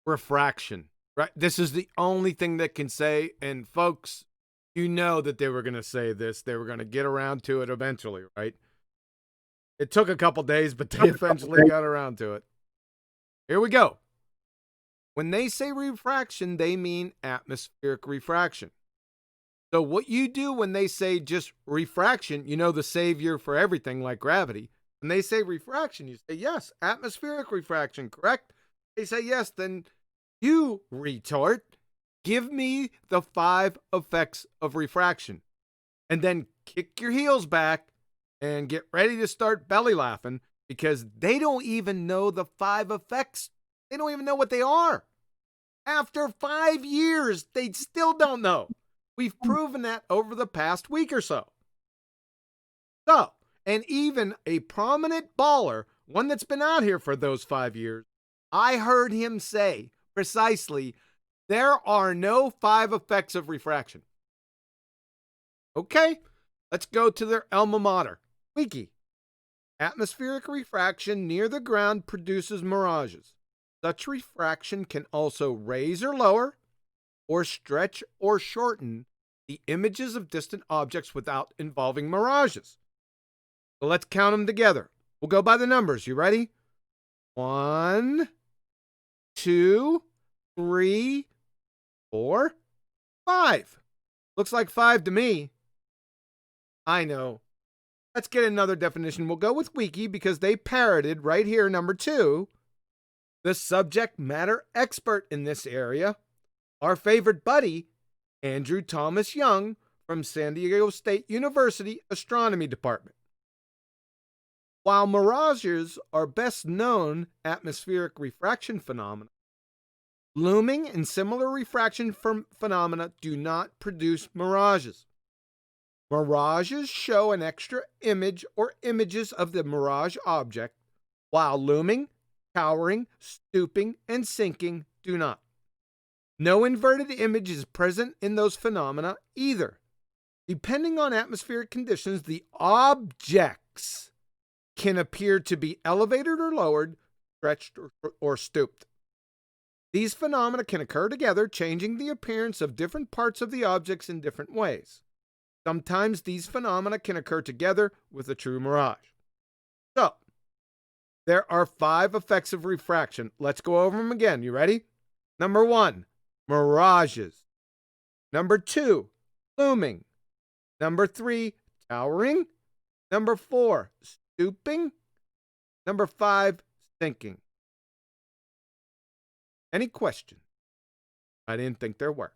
Speaker 1: Refraction. Right. This is the only thing that can say, and folks, You know that they were going to say this. They were going to get around to it eventually, right? It took a couple days, but they eventually got around to it. Here we go. When they say refraction, they mean atmospheric refraction. So what you do when they say just refraction, you know the savior for everything like gravity. When they say refraction, you say, yes, atmospheric refraction, correct? They say yes, then you retort, give me the 5 effects of refraction. And then kick your heels back and get ready to start belly laughing because they don't even know the 5 effects. They don't even know what they are. After 5 years, they still don't know. We've proven that over the past week or so. So, and even a prominent baller, one that's been out here for those 5 years, I heard him say precisely, there are no 5 effects of refraction. Okay, let's go to their alma mater, Wiki. Atmospheric refraction near the ground produces mirages. Such refraction can also raise or lower, or stretch or shorten the images of distant objects without involving mirages. So let's count them together. We'll go by the numbers. You ready? 1, 2, 3, 4, 5. Looks like 5 to me. I know. Let's get another definition. We'll go with Wiki because they parroted right here, number 2. The subject matter expert in this area, our favorite buddy, Andrew Thomas Young from San Diego State University Astronomy Department. While mirages are best known atmospheric refraction phenomena, looming and similar refraction phenomena do not produce mirages. Mirages show an extra image or images of the mirage object, while looming, towering, stooping, and sinking do not. No inverted image is present in those phenomena either. Depending on atmospheric conditions, the objects can appear to be elevated or lowered, stretched or stooped. These phenomena can occur together, changing the appearance of different parts of the objects in different ways. Sometimes these phenomena can occur together with a true mirage. So, there are 5 effects of refraction. Let's go over them again. You ready? Number 1, mirages. Number 2, looming. Number 3, towering. Number 4, stooping. Number 5, sinking. Any questions? I didn't think there were.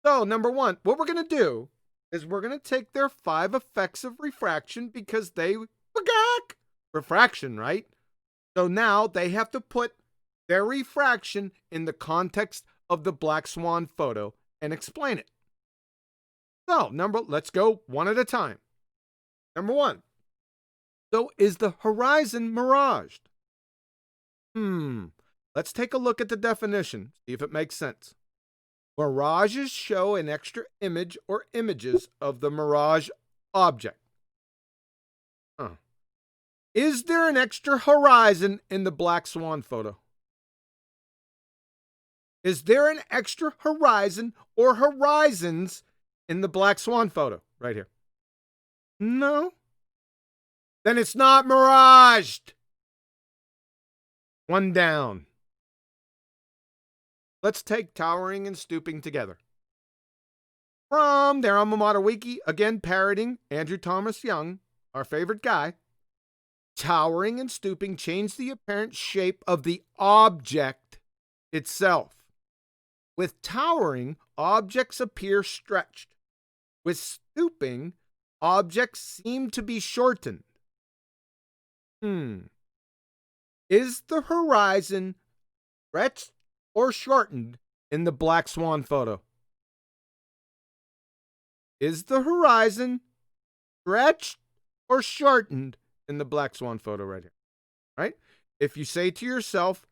Speaker 1: So, number 1, what we're going to do is we're going to take their 5 effects of refraction because they refraction, right? So now they have to put their refraction in the context of the black swan photo and explain it. So, let's go one at a time. Number 1. So is the horizon miraged? Let's take a look at the definition, see if it makes sense. Mirages show an extra image or images of the mirage object. Is there an extra horizon in the black swan photo? Is there an extra horizon or horizons in the black swan photo right here? No. Then it's not miraged. 1 down. Let's take towering and stooping together. From their alma mater wiki, again parroting Andrew Thomas Young, our favorite guy. Towering and stooping change the apparent shape of the object itself. With towering, objects appear stretched. With stooping, objects seem to be shortened. Is the horizon stretched or shortened in the black swan photo? Is the horizon stretched or shortened in the black swan photo right here? Right? If you say to yourself,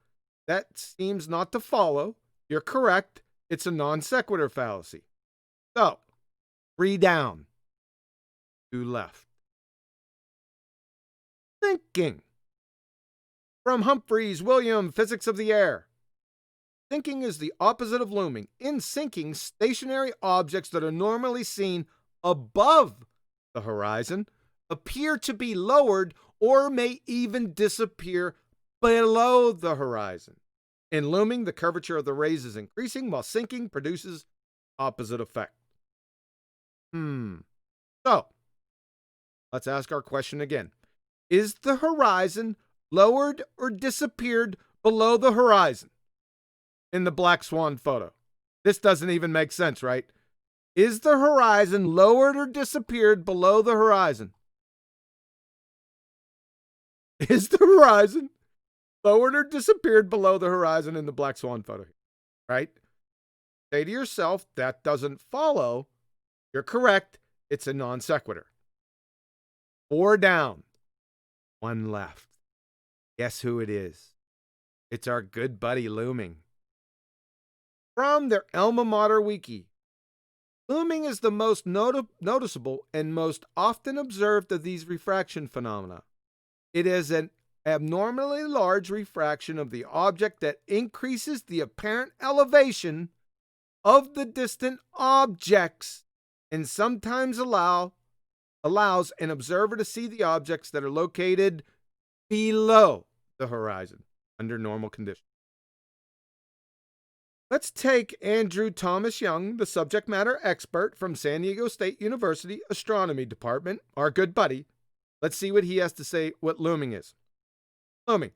Speaker 1: that seems not to follow, you're correct. It's a non sequitur fallacy. So, 3 down, 2 left. Thinking. From Humphreys, William, Physics of the Air. Sinking is the opposite of looming. In sinking, stationary objects that are normally seen above the horizon appear to be lowered or may even disappear below the horizon. In looming, the curvature of the rays is increasing, while sinking produces opposite effect. So, let's ask our question again. Is the horizon lowered or disappeared below the horizon in the Black Swan photo? This doesn't even make sense, right? Is the horizon lowered or disappeared below the horizon? Is the horizon lowered or disappeared below the horizon in the Black Swan photo? Right? Say to yourself, that doesn't follow. You're correct. It's a non sequitur. 4 down. 1 left. Guess who it is? It's our good buddy Looming. From their alma mater wiki, looming is the most noticeable and most often observed of these refraction phenomena. It is an abnormally large refraction of the object that increases the apparent elevation of the distant objects and sometimes allows an observer to see the objects that are located below the horizon under normal conditions. Let's take Andrew Thomas Young, the subject matter expert from San Diego State University Astronomy Department, our good buddy. Let's see what he has to say what looming is. Looming,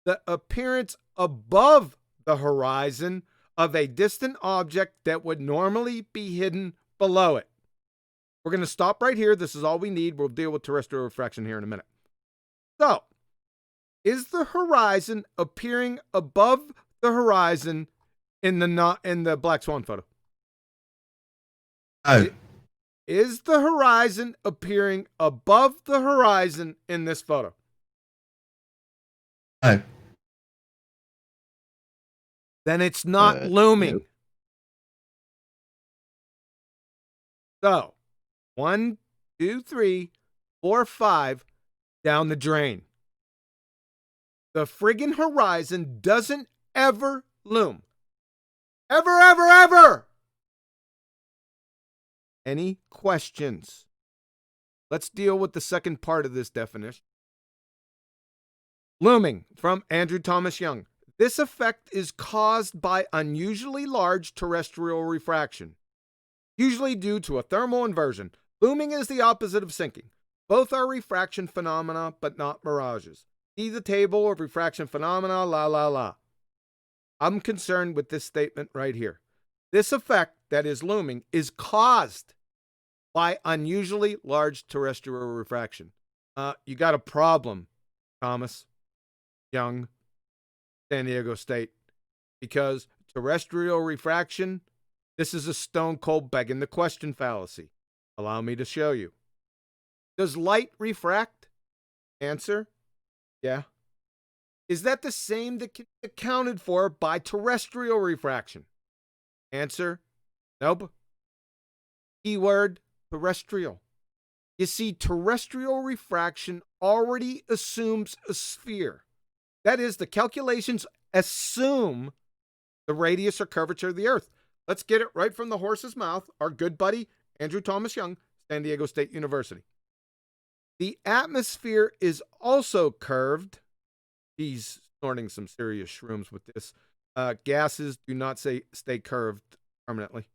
Speaker 1: the appearance above the horizon of a distant object that would normally be hidden below it. We're going to stop right here. This is all we need. We'll deal with terrestrial refraction here in a minute. So, is the horizon appearing above the horizon in the Black Swan photo?
Speaker 6: Oh.
Speaker 1: Is the horizon appearing above the horizon in this photo?
Speaker 6: Oh.
Speaker 1: Then it's not looming. So, 1, 2, 3, 4, 5 down the drain. The friggin' horizon doesn't ever loom. Ever, ever, ever! Any questions? Let's deal with the second part of this definition. Looming, from Andrew Thomas Young. This effect is caused by unusually large terrestrial refraction, usually due to a thermal inversion. Looming is the opposite of sinking. Both are refraction phenomena, but not mirages. See the table of refraction phenomena, la la la. I'm concerned with this statement right here. This effect, that is looming, is caused by unusually large terrestrial refraction. You got a problem, Thomas Young, San Diego State, because terrestrial refraction, this is a stone cold begging the question fallacy. Allow me to show you. Does light refract? Answer, yeah. Is that the same that can be accounted for by terrestrial refraction? Answer, nope. Keyword, terrestrial. You see, terrestrial refraction already assumes a sphere. That is, the calculations assume the radius or curvature of the Earth. Let's get it right from the horse's mouth. Our good buddy, Andrew Thomas Young, San Diego State University. The atmosphere is also curved. He's snorting some serious shrooms with this. Gases do not stay curved permanently.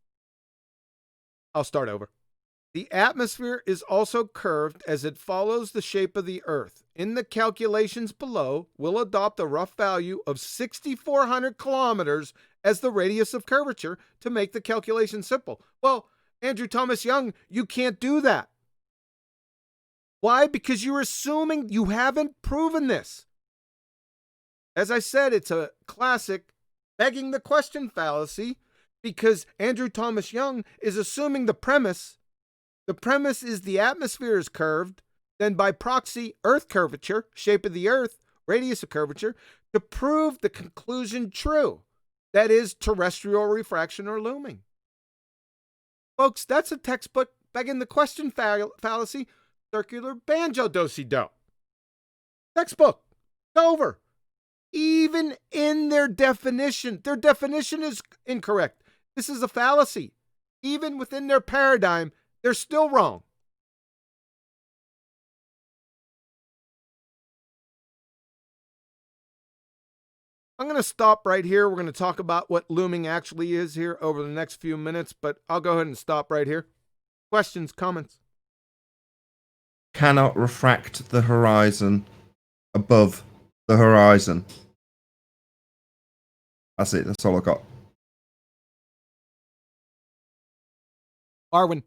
Speaker 1: I'll start over. The atmosphere is also curved as it follows the shape of the Earth. In the calculations below, we'll adopt a rough value of 6,400 kilometers as the radius of curvature to make the calculation simple. Well, Andrew Thomas Young, you can't do that. Why? Because you're assuming you haven't proven this. As I said, it's a classic begging the question fallacy because Andrew Thomas Young is assuming the premise. The premise is the atmosphere is curved, then by proxy, Earth curvature, shape of the Earth, radius of curvature, to prove the conclusion true. That is terrestrial refraction or looming. Folks, that's a textbook begging the question fallacy, circular banjo do-si-do. Textbook. Over. Even in their definition is incorrect. This is a fallacy. Even within their paradigm, they're still wrong. I'm going to stop right here. We're going to talk about what looming actually is here over the next few minutes, but I'll go ahead and stop right here. Questions, comments?
Speaker 6: Cannot refract the horizon above the horizon. That's it. That's all I got.
Speaker 1: Arwin.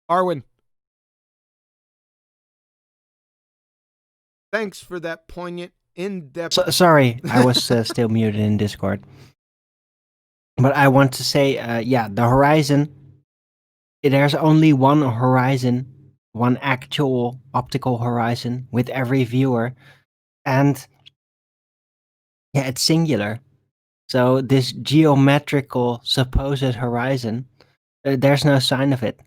Speaker 1: Arwin. Thanks for that poignant, in-depth...
Speaker 4: Sorry, I was still muted in Discord. But I want to say, yeah, the horizon, there's only one horizon, one actual optical horizon with every viewer. And yeah, it's singular. So this geometrical supposed horizon, there's no sign of it.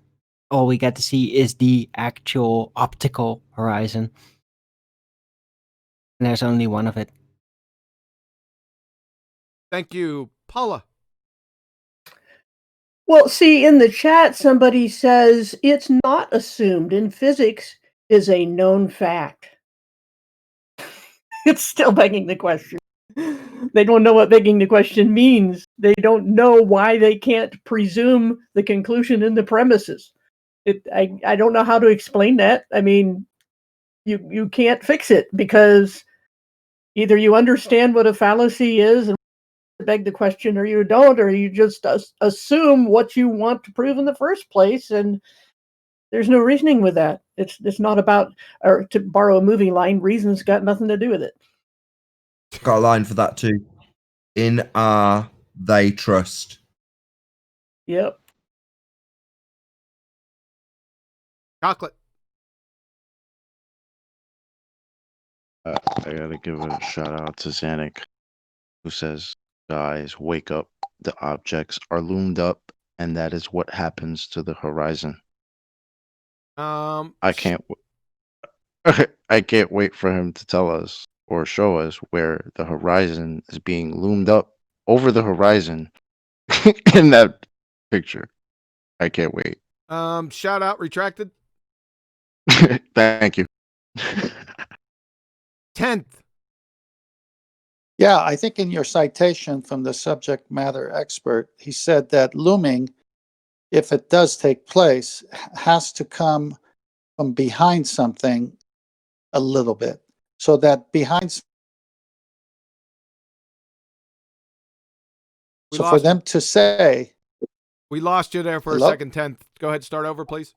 Speaker 4: All we get to see is the actual optical horizon. And there's only one of it.
Speaker 1: Thank you. Paula.
Speaker 5: Well, see, in the chat, somebody says it's not assumed in physics is a known fact. It's still begging the question. They don't know what begging the question means. They don't know why they can't presume the conclusion in the premises. I don't know how to explain that. I mean, you can't fix it because either you understand what a fallacy is and beg the question, or you don't, or you just assume what you want to prove in the first place, and there's no reasoning with that. It's not about, or to borrow a movie line, reason's got nothing to do with it.
Speaker 6: Got a line for that too. In R they trust.
Speaker 5: Yep.
Speaker 1: Chocolate.
Speaker 3: I gotta give a shout out to Zanuck, who says, "Guys, wake up! The objects are loomed up, and that is what happens to the horizon." I can't. I can't wait for him to tell us or show us where the horizon is being loomed up over the horizon in that picture. I can't wait.
Speaker 1: Shout out retracted.
Speaker 3: Thank you.
Speaker 1: 10th.
Speaker 8: Yeah, I think in your citation from the subject matter expert, he said that looming, if it does take place, has to come from behind something a little bit. So that behind. So for them to say.
Speaker 1: We lost you there for
Speaker 8: Hello?
Speaker 1: a second, 10th. Go ahead, start over, please.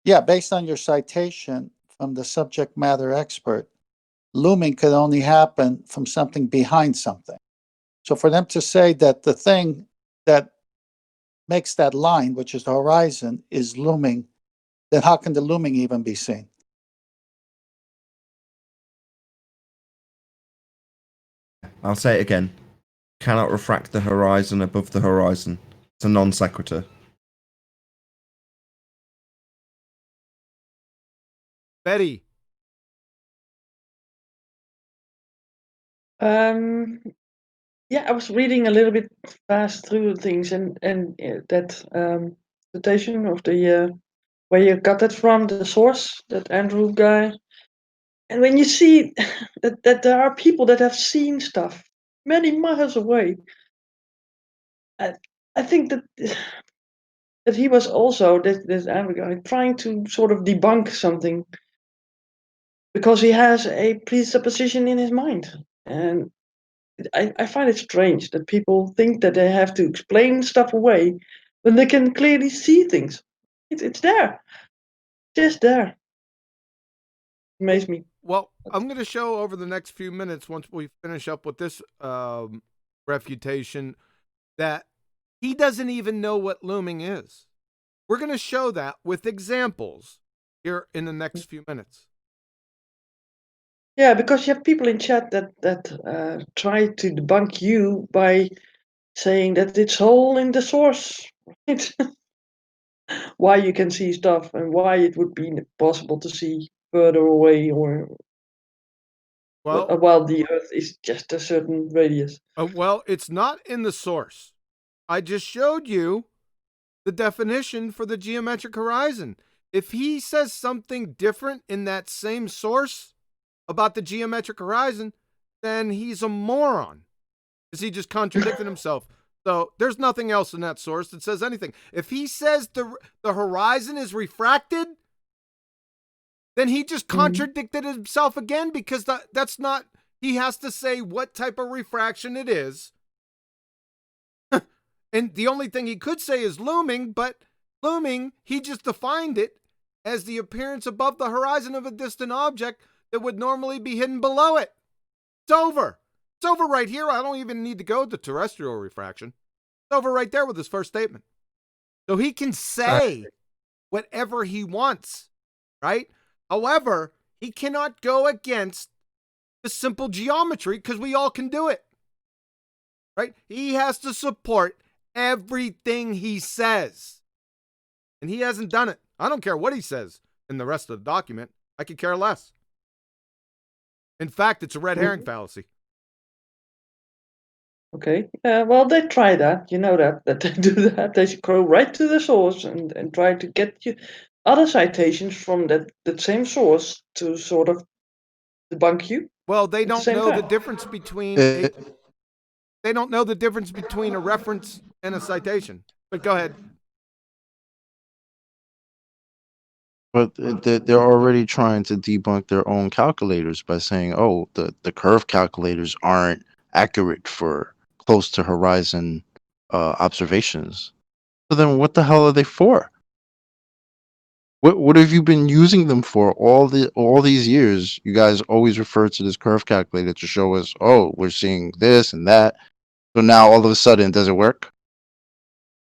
Speaker 8: Yeah, based on your citation from the subject matter expert, looming could only happen from something behind something. So for them to say that the thing that makes that line, which is the horizon, is looming, then how can the looming even be seen?
Speaker 6: I'll say it again. Cannot refract the horizon above the horizon. It's a non sequitur.
Speaker 1: Betty.
Speaker 7: Yeah, I was reading a little bit fast through things, and that citation of the where you got that from, the source, that Andrew guy. And when you see that there are people that have seen stuff many miles away, I think that that he was also this Andrew guy trying to sort of debunk something because he has a presupposition in his mind, and I find it strange that people think that they have to explain stuff away when they can clearly see things. It's there, just there. Amazes me.
Speaker 1: Well, I'm going to show over the next few minutes, once we finish up with this refutation, that he doesn't even know what looming is. We're going to show that with examples here in the next few minutes.
Speaker 7: Yeah, because you have people in chat that try to debunk you by saying that it's all in the source. Right? why you can see stuff and why it would be possible to see further away, or
Speaker 1: Well,
Speaker 7: while the Earth is just a certain radius.
Speaker 1: well, it's not in the source. I just showed you the definition for the geometric horizon. If he says something different in that same source about the geometric horizon, then he's a moron. Is he just contradicting himself? So there's nothing else in that source that says anything. If he says the horizon is refracted, then he just contradicted himself again, because that's not, he has to say what type of refraction it is. And the only thing he could say is looming, but looming, he just defined it as the appearance above the horizon of a distant object that would normally be hidden below it. It's over. It's over right here. I don't even need to go to terrestrial refraction. It's over right there with his first statement. So he can say whatever he wants, right? However, he cannot go against the simple geometry, because we all can do it, right? He has to support everything he says. And he hasn't done it. I don't care what he says in the rest of the document. I could care less. In fact, it's a red herring fallacy.
Speaker 7: Okay. Well, they try that. You know that they do that. They go right to the source and try to get you other citations from that same source to sort of debunk you.
Speaker 1: Well, they
Speaker 7: at the
Speaker 1: don't
Speaker 7: same
Speaker 1: know
Speaker 7: time.
Speaker 1: the difference between they don't know the difference between a reference and a citation. But go ahead.
Speaker 3: But they're already trying to debunk their own calculators by saying, oh, the curve calculators aren't accurate for close to horizon observations. So then what the hell are they for? What have you been using them for all these years? You guys always refer to this curve calculator to show us, oh, we're seeing this and that. So now all of a sudden, does it work?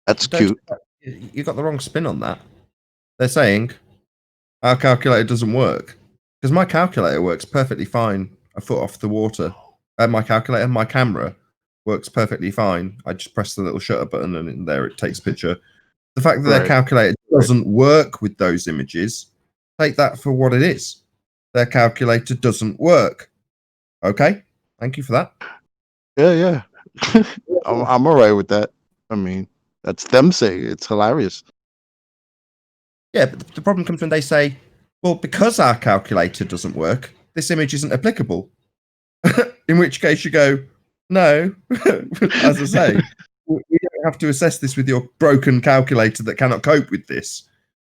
Speaker 3: That's cute.
Speaker 6: You got the wrong spin on that. They're saying our calculator doesn't work, because my calculator works perfectly fine a foot off the water. My camera works perfectly fine. I just press the little shutter button and in there it takes a picture. The fact that their calculator doesn't work with those images, take that for what it is. Their calculator doesn't work. Okay, thank you for that.
Speaker 3: Yeah. I'm all right with that. I mean, that's them saying it's hilarious.
Speaker 6: Yeah, but the problem comes when they say, well, because our calculator doesn't work, this image isn't applicable. In which case you go, no, as I say, we don't have to assess this with your broken calculator that cannot cope with this.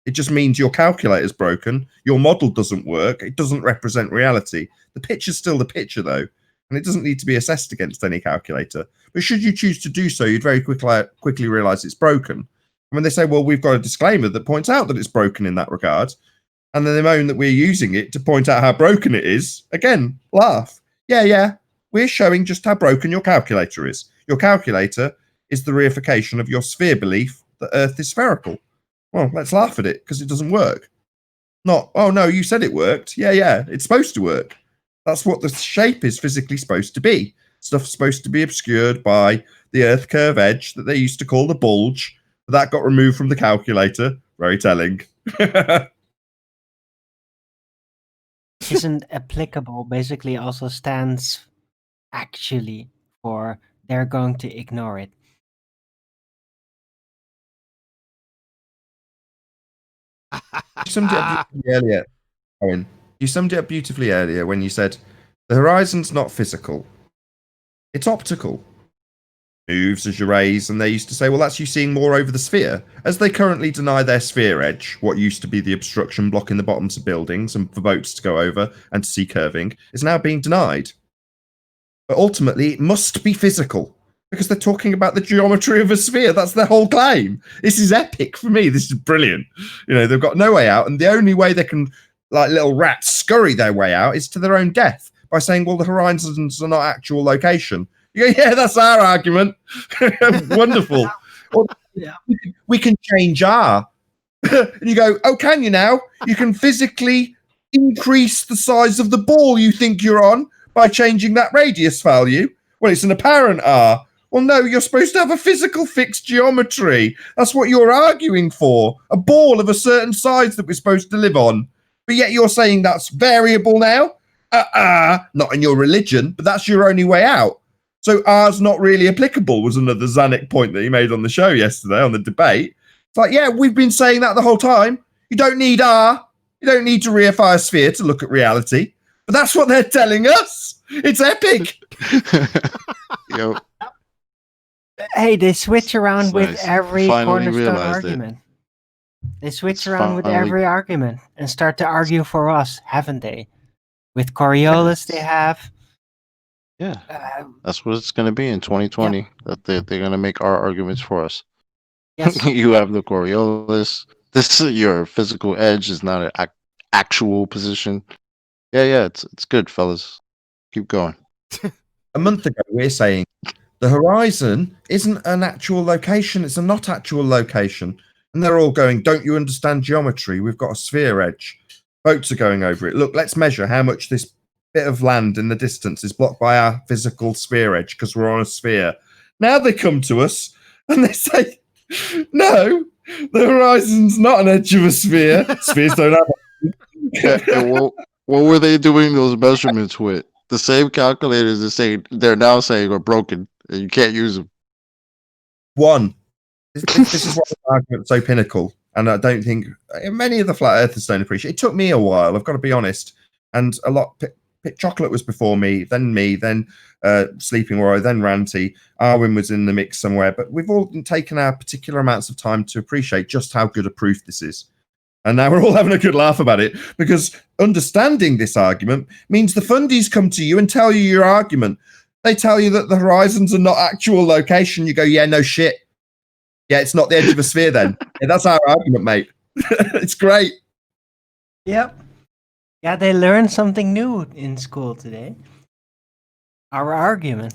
Speaker 6: It just means your calculator's broken, your model doesn't work, it doesn't represent reality. The picture's still the picture, though, and it doesn't need to be assessed against any calculator. But should you choose to do so, you'd very quickly realize it's broken. And when they say, well, we've got a disclaimer that points out that it's broken in that regard, and then they moan that we're using it to point out how broken it is, again, laugh. Yeah, we're showing just how broken your calculator is. Your calculator is the reification of your sphere belief that Earth is spherical. Well, let's laugh at it because it doesn't work. Not, oh no, you said it worked. Yeah, it's supposed to work. That's what the shape is physically supposed to be. Stuff's supposed to be obscured by the Earth curve edge that they used to call the bulge. That got removed from the calculator. Very telling.
Speaker 4: Isn't applicable basically also stands actually for they're going to ignore it.
Speaker 6: You summed it up beautifully earlier, Owen. You summed it up beautifully earlier when you said the horizon's not physical, it's optical. Moves as you raise, and they used to say, well, that's you seeing more over the sphere. As they currently deny their sphere edge, what used to be the obstruction blocking the bottoms of buildings and for boats to go over and to see curving, is now being denied. But ultimately, it must be physical, because they're talking about the geometry of a sphere. That's their whole claim. This is epic for me. This is brilliant. You know, they've got no way out, and the only way they can, like little rats, scurry their way out is to their own death by saying, well, the horizons are not actual location. You go, yeah, that's our argument. Wonderful.
Speaker 4: Yeah.
Speaker 6: We can change R. And you go, oh, can you now? You can physically increase the size of the ball you think you're on by changing that radius value. Well, it's an apparent R. Well, no, you're supposed to have a physical fixed geometry. That's what you're arguing for. A ball of a certain size that we're supposed to live on. But yet you're saying that's variable now? Not in your religion, but that's your only way out. So R's not really applicable was another Zanuck point that he made on the show yesterday on the debate. It's like, yeah, we've been saying that the whole time. You don't need R. You don't need to reify a sphere to look at reality. But that's what they're telling us. It's epic.
Speaker 3: Yo,
Speaker 4: Hey, they switch around
Speaker 3: That's
Speaker 4: with
Speaker 3: nice.
Speaker 4: every
Speaker 3: Finally
Speaker 4: cornerstone
Speaker 3: realized it.
Speaker 4: argument. They switch
Speaker 3: It's
Speaker 4: around with
Speaker 3: finally-
Speaker 4: every argument and start to argue for us, haven't they? With Coriolis, they have.
Speaker 3: Yeah,
Speaker 4: Uh,
Speaker 3: that's what it's going to be in 2020. That they're going to make our arguments for us.
Speaker 4: yes.
Speaker 3: You have the Coriolis. This is your physical edge is not an actual position. Yeah, it's good, fellas. Keep going.
Speaker 6: A month ago, we're saying the horizon isn't an actual location. It's a not actual location. And they're all going, don't you understand geometry? We've got a sphere edge. Boats are going over it. Look, let's measure how much this bit of land in the distance is blocked by our physical sphere edge because we're on a sphere. Now they come to us and they say, no, the horizon's not an edge of a sphere. Spheres don't have
Speaker 3: And what were they doing those measurements with? The same calculators they're now saying are broken and you can't use them.
Speaker 6: one. This is why the argument's so pinnacle. And I don't think many of the flat earthers don't appreciate it. It took me a while, I've got to be honest. And a lot, Chocolate was before me, then Sleeping Warrior, then Ranty. Arwin was in the mix somewhere. But we've all taken our particular amounts of time to appreciate just how good a proof this is. And now we're all having a good laugh about it because understanding this argument means the fundies come to you and tell you your argument. They tell you that the horizons are not actual location. You go, yeah, no shit. Yeah, it's not the edge of a sphere then. Yeah, that's our argument, mate. It's great.
Speaker 4: Yep. Yeah, they learned something new in school today. Our argument.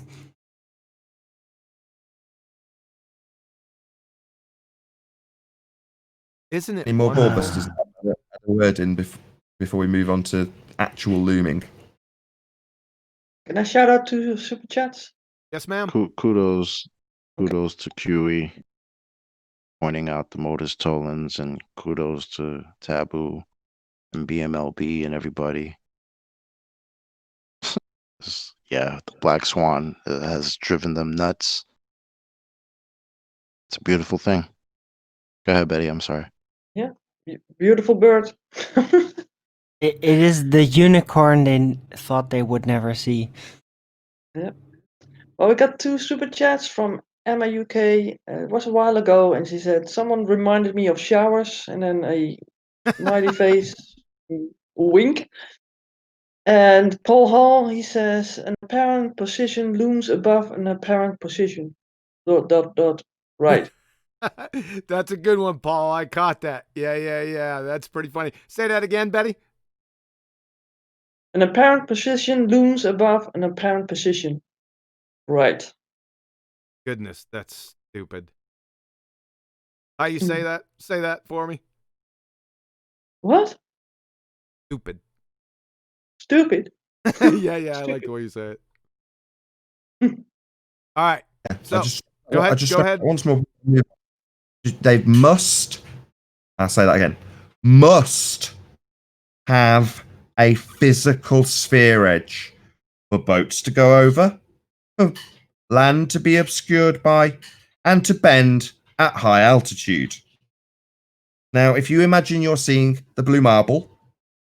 Speaker 1: Isn't it?
Speaker 6: Any more
Speaker 1: wonderful?
Speaker 6: ballbusters? Add a word in before we move on to actual looming.
Speaker 7: Can I shout out to Super Chats?
Speaker 1: Yes, ma'am.
Speaker 3: Kudos to QE pointing out the Modus Tollens, and kudos to Taboo and BMLB and everybody. Yeah, the Black Swan has driven them nuts. It's a beautiful thing. Go ahead, Betty. I'm sorry.
Speaker 7: Beautiful bird.
Speaker 4: It is the unicorn they thought they would never see.
Speaker 7: Well, we got 2 super chats from Emma UK. It was a while ago, and she said, someone reminded me of showers, and then a smiley face, wink. And Paul Hall, he says, an apparent position looms above an apparent position. ... Right.
Speaker 1: That's a good one, Paul. I caught that. Yeah. That's pretty funny. Say that again, Betty.
Speaker 7: An apparent position looms above an apparent position. Right.
Speaker 1: Goodness, that's stupid. How you say that? Say that for me.
Speaker 7: What?
Speaker 1: Stupid.
Speaker 7: Stupid.
Speaker 1: Yeah. I like the way you say it. All right. So go ahead.
Speaker 6: Once more. They must, I'll say that again, must have a physical sphere edge for boats to go over, for land to be obscured by, and to bend at high altitude. Now, if you imagine you're seeing the blue marble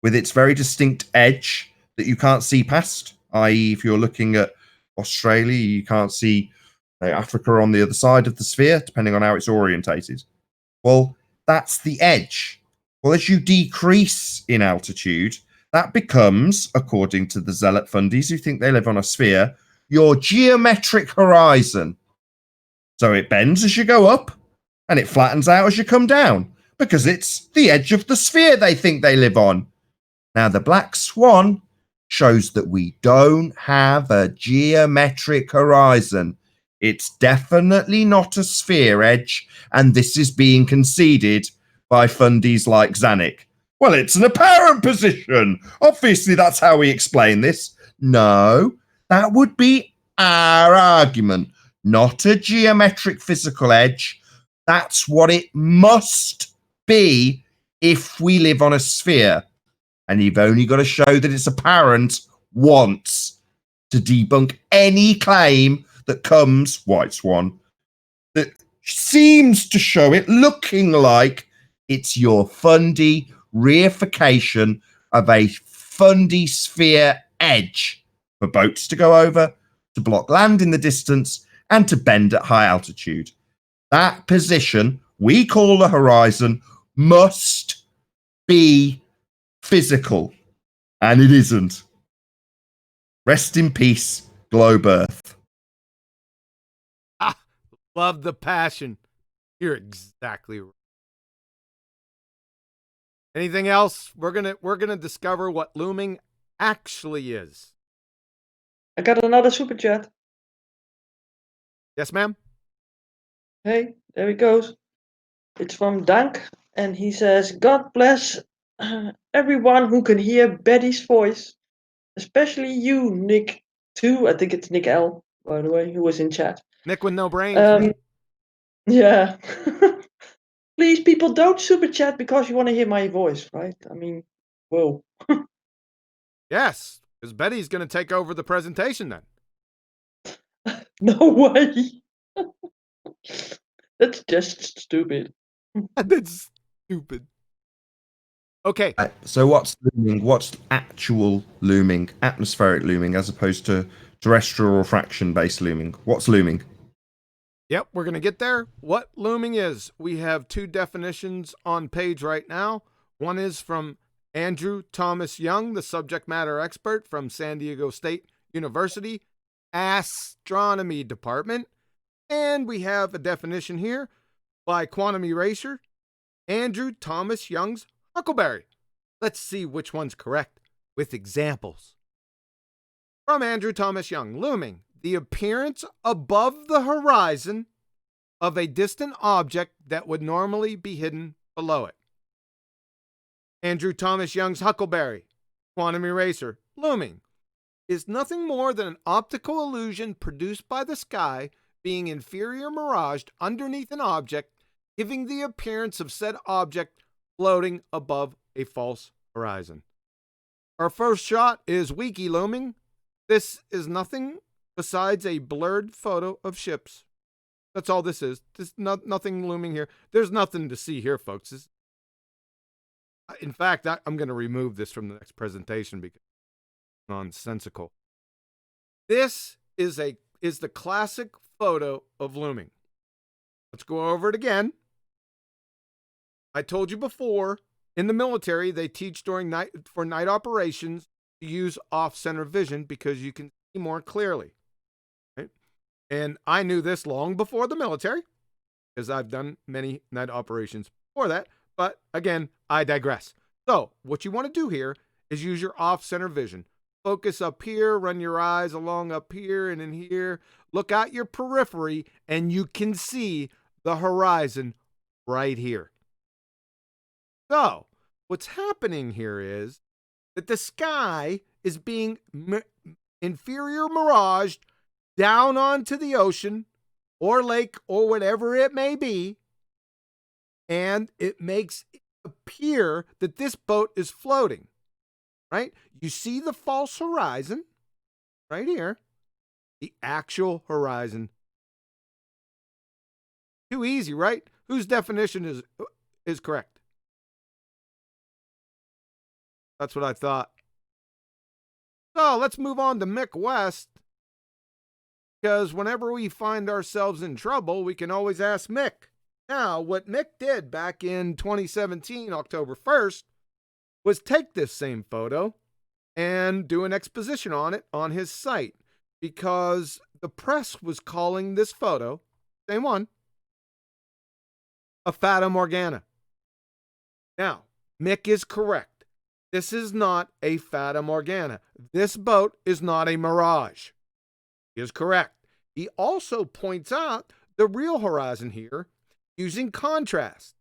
Speaker 6: with its very distinct edge that you can't see past, i.e. if you're looking at Australia, you can't see Africa on the other side of the sphere, depending on how it's orientated. Well, that's the edge. Well, as you decrease in altitude, that becomes, according to the zealot fundies who think they live on a sphere, your geometric horizon. So it bends as you go up, and it flattens out as you come down, because it's the edge of the sphere they think they live on. Now, the Black Swan shows that we don't have a geometric horizon. It's definitely not a sphere edge, and this is being conceded by fundies like Zanuck. Well, it's an apparent position. Obviously, that's how we explain this. No, that would be our argument, not a geometric physical edge. That's what it must be if we live on a sphere. And you've only got to show that it's apparent once to debunk any claim that comes, White Swan, that seems to show it looking like it's your fundy reification of a fundy sphere edge for boats to go over, to block land in the distance, and to bend at high altitude. That position we call the horizon must be physical, and it isn't. Rest in peace, Globe Earth.
Speaker 1: Ah, love the passion. You're exactly right. Anything else? We're gonna discover what looming actually is.
Speaker 7: I got another super chat.
Speaker 1: Yes, ma'am.
Speaker 7: Hey, there he goes. It's from Dank, and he says, God bless everyone who can hear Betty's voice, especially you, Nick, too. I think it's Nick L, by the way, who was in chat.
Speaker 1: Nick with no brains.
Speaker 7: Yeah. Please, people, don't super chat because you want to hear my voice, right? I mean, whoa.
Speaker 1: Yes, because Betty's going to take over the presentation then.
Speaker 7: No way. That's just stupid.
Speaker 1: That's stupid. Okay.
Speaker 6: So what's looming? What's actual looming? Atmospheric looming as opposed to terrestrial refraction-based looming. What's looming?
Speaker 1: Yep, we're going to get there. What looming is, we have two definitions on page right now. One is from Andrew Thomas Young, the subject matter expert from San Diego State University, Astronomy Department. And we have a definition here by Quantum Eraser, Andrew Thomas Young's Huckleberry. Let's see which one's correct with examples. From Andrew Thomas Young, looming, the appearance above the horizon of a distant object that would normally be hidden below it. Andrew Thomas Young's Huckleberry, Quantum Eraser, looming, is nothing more than an optical illusion produced by the sky being inferior miraged underneath an object, giving the appearance of said object floating above a false horizon. Our first shot is Wiki looming. This is nothing besides a blurred photo of ships. That's all this is. There's nothing looming here. There's nothing to see here, folks. In fact, I'm going to remove this from the next presentation because it's nonsensical. This is the classic photo of looming. Let's go over it again. I told you before, in the military, they teach during night operations to use off-center vision because you can see more clearly. Right? And I knew this long before the military because I've done many night operations before that. But again, I digress. So what you want to do here is use your off-center vision. Focus up here, run your eyes along up here and in here. Look out your periphery, and you can see the horizon right here. So what's happening here is that the sky is being inferior miraged down onto the ocean or lake or whatever it may be, and it makes it appear that this boat is floating, right? You see the false horizon right here, the actual horizon. Too easy, right? Whose definition is correct? That's what I thought. So let's move on to Mick West, because whenever we find ourselves in trouble, we can always ask Mick. Now, what Mick did back in 2017, October 1st, was take this same photo and do an exposition on it on his site, because the press was calling this photo, same one, a Fata Morgana. Now, Mick is correct. This is not a Fata Morgana. This boat is not a mirage. He is correct. He also points out the real horizon here using contrast,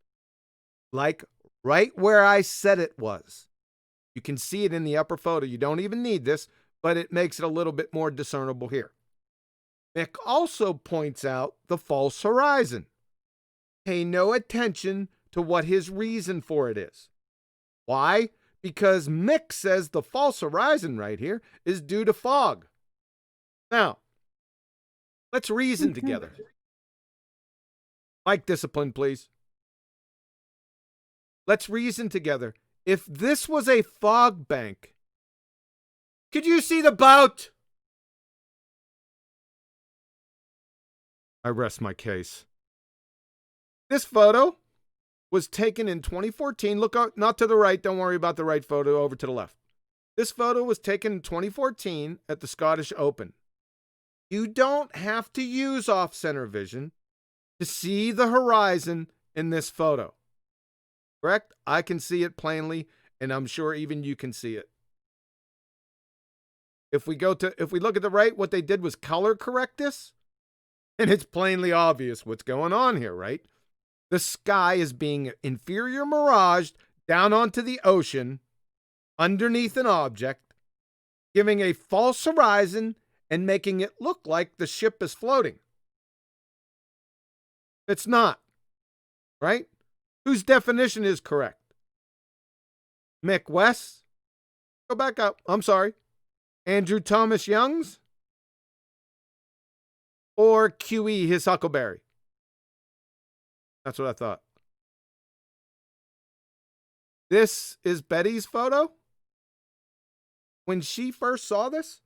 Speaker 1: like right where I said it was. You can see it in the upper photo. You don't even need this, but it makes it a little bit more discernible here. Mick also points out the false horizon. Pay no attention to what his reason for it is. Why? Because Mick says the false horizon right here is due to fog. Now, let's reason together. Mic discipline, please. Let's reason together. If this was a fog bank, could you see the boat? I rest my case. This photo was taken in 2014. Look out, not to the right. Don't worry about the right photo. Over to the left. This photo was taken in 2014 at the Scottish Open. You don't have to use off-center vision to see the horizon in this photo. Correct? I can see it plainly, and I'm sure even you can see it. If we look at the right, what they did was color correct this, and it's plainly obvious what's going on here, right? The sky is being inferior miraged down onto the ocean underneath an object, giving a false horizon and making it look like the ship is floating. It's not, right? Whose definition is correct? Mick West? Go back up. I'm sorry. Andrew Thomas Young's? Or QE, his Huckleberry? That's what I thought. This is Betty's photo. When she first saw this,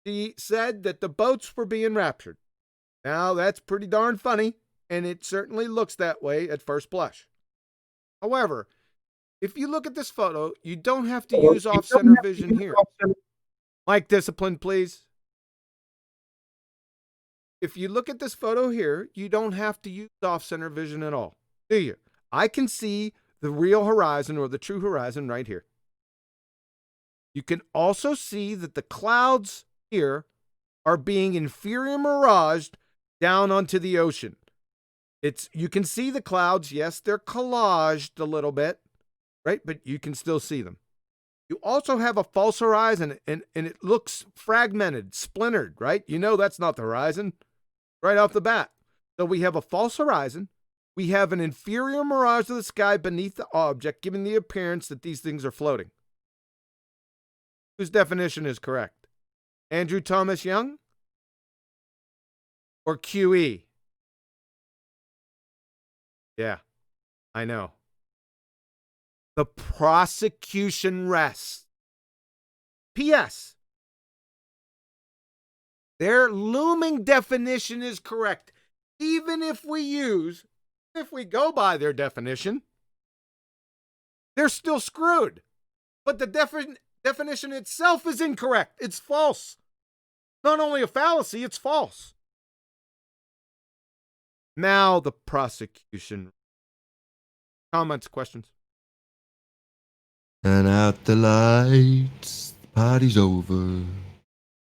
Speaker 1: she said that the boats were being raptured. Now, that's pretty darn funny, and it certainly looks that way at first blush. However, if you look at this photo, you don't have to use off-center vision here. Mic discipline, please. If you look at this photo here, you don't have to use off-center vision at all, do you? I can see the real horizon or the true horizon right here. You can also see that the clouds here are being inferior miraged down onto the ocean. You can see the clouds. Yes, they're collaged a little bit, right? But you can still see them. You also have a false horizon, and it looks fragmented, splintered, right? You know that's not the horizon right off the bat. So we have a false horizon. We have an inferior mirage of the sky beneath the object, giving the appearance that these things are floating. Whose definition is correct? Andrew Thomas Young or QE? Yeah, I know. The prosecution rests. P.S. Their looming definition is correct. Even if we go by their definition, they're still screwed. But the definition itself is incorrect. It's false. Not only a fallacy, it's false. Now the prosecution. Comments, questions?
Speaker 6: Turn out the lights, the party's over.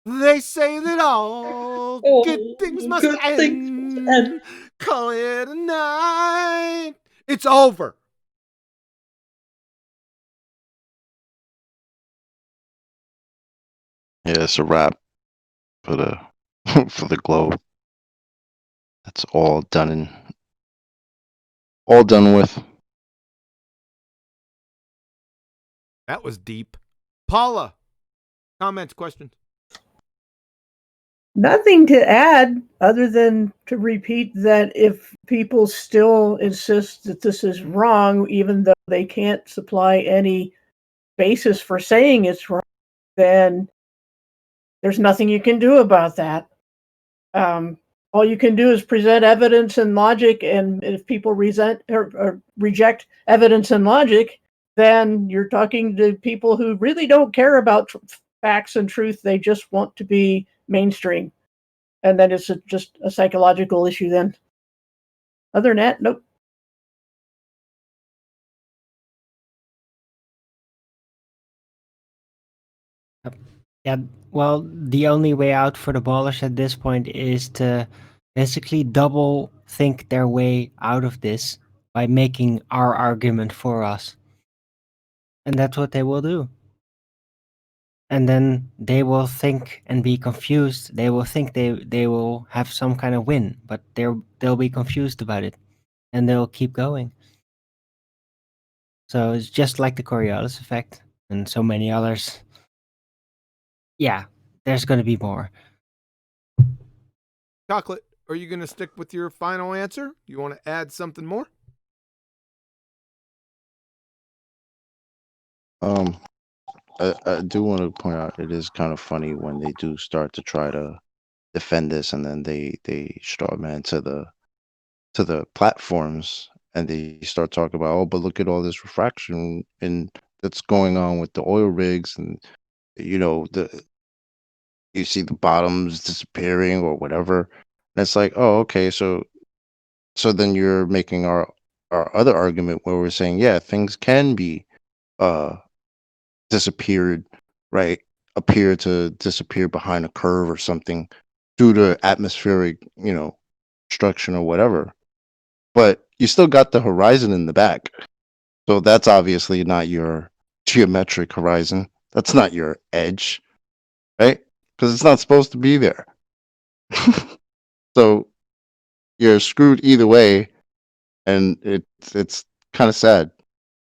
Speaker 1: They say that all
Speaker 7: Oh,
Speaker 1: good things must
Speaker 7: good things
Speaker 1: end.
Speaker 7: must end.
Speaker 1: Call it a night. It's over.
Speaker 3: Yeah, it's a wrap for the for the globe. That's all done with.
Speaker 1: That was deep. Paula, comments, questions?
Speaker 5: Nothing to add other than to repeat that if people still insist that this is wrong, even though they can't supply any basis for saying it's wrong, then there's nothing you can do about that. All you can do is present evidence and logic, and if people or reject evidence and logic, then you're talking to people who really don't care about facts and truth. They just want to be mainstream. And then it's just a psychological issue then. Other than that, nope.
Speaker 4: Yeah, well, the only way out for the ballers at this point is to basically double think their way out of this by making our argument for us. And that's what they will do. and then they will think and be confused. They will think they will have some kind of win, but they'll be confused about it, and they'll keep going. So it's just like the Coriolis effect and so many others. Yeah, there's going to be more.
Speaker 1: Chocolate, are you going to stick with your final answer? You want to add something more?
Speaker 3: I do want to point out it is kind of funny when they do start to try to defend this, and then they straw man to the platforms, and they start talking about, oh, but look at all this refraction and that's going on with the oil rigs, and you see the bottoms disappearing or whatever. And it's like, oh, okay, so then you're making our other argument where we're saying, yeah, things can be uh disappeared, right? Appear to disappear behind a curve or something due to atmospheric, obstruction or whatever. But you still got the horizon in the back. So that's obviously not your geometric horizon. That's not your edge, right? Because it's not supposed to be there. So you're screwed either way, and it's kind of sad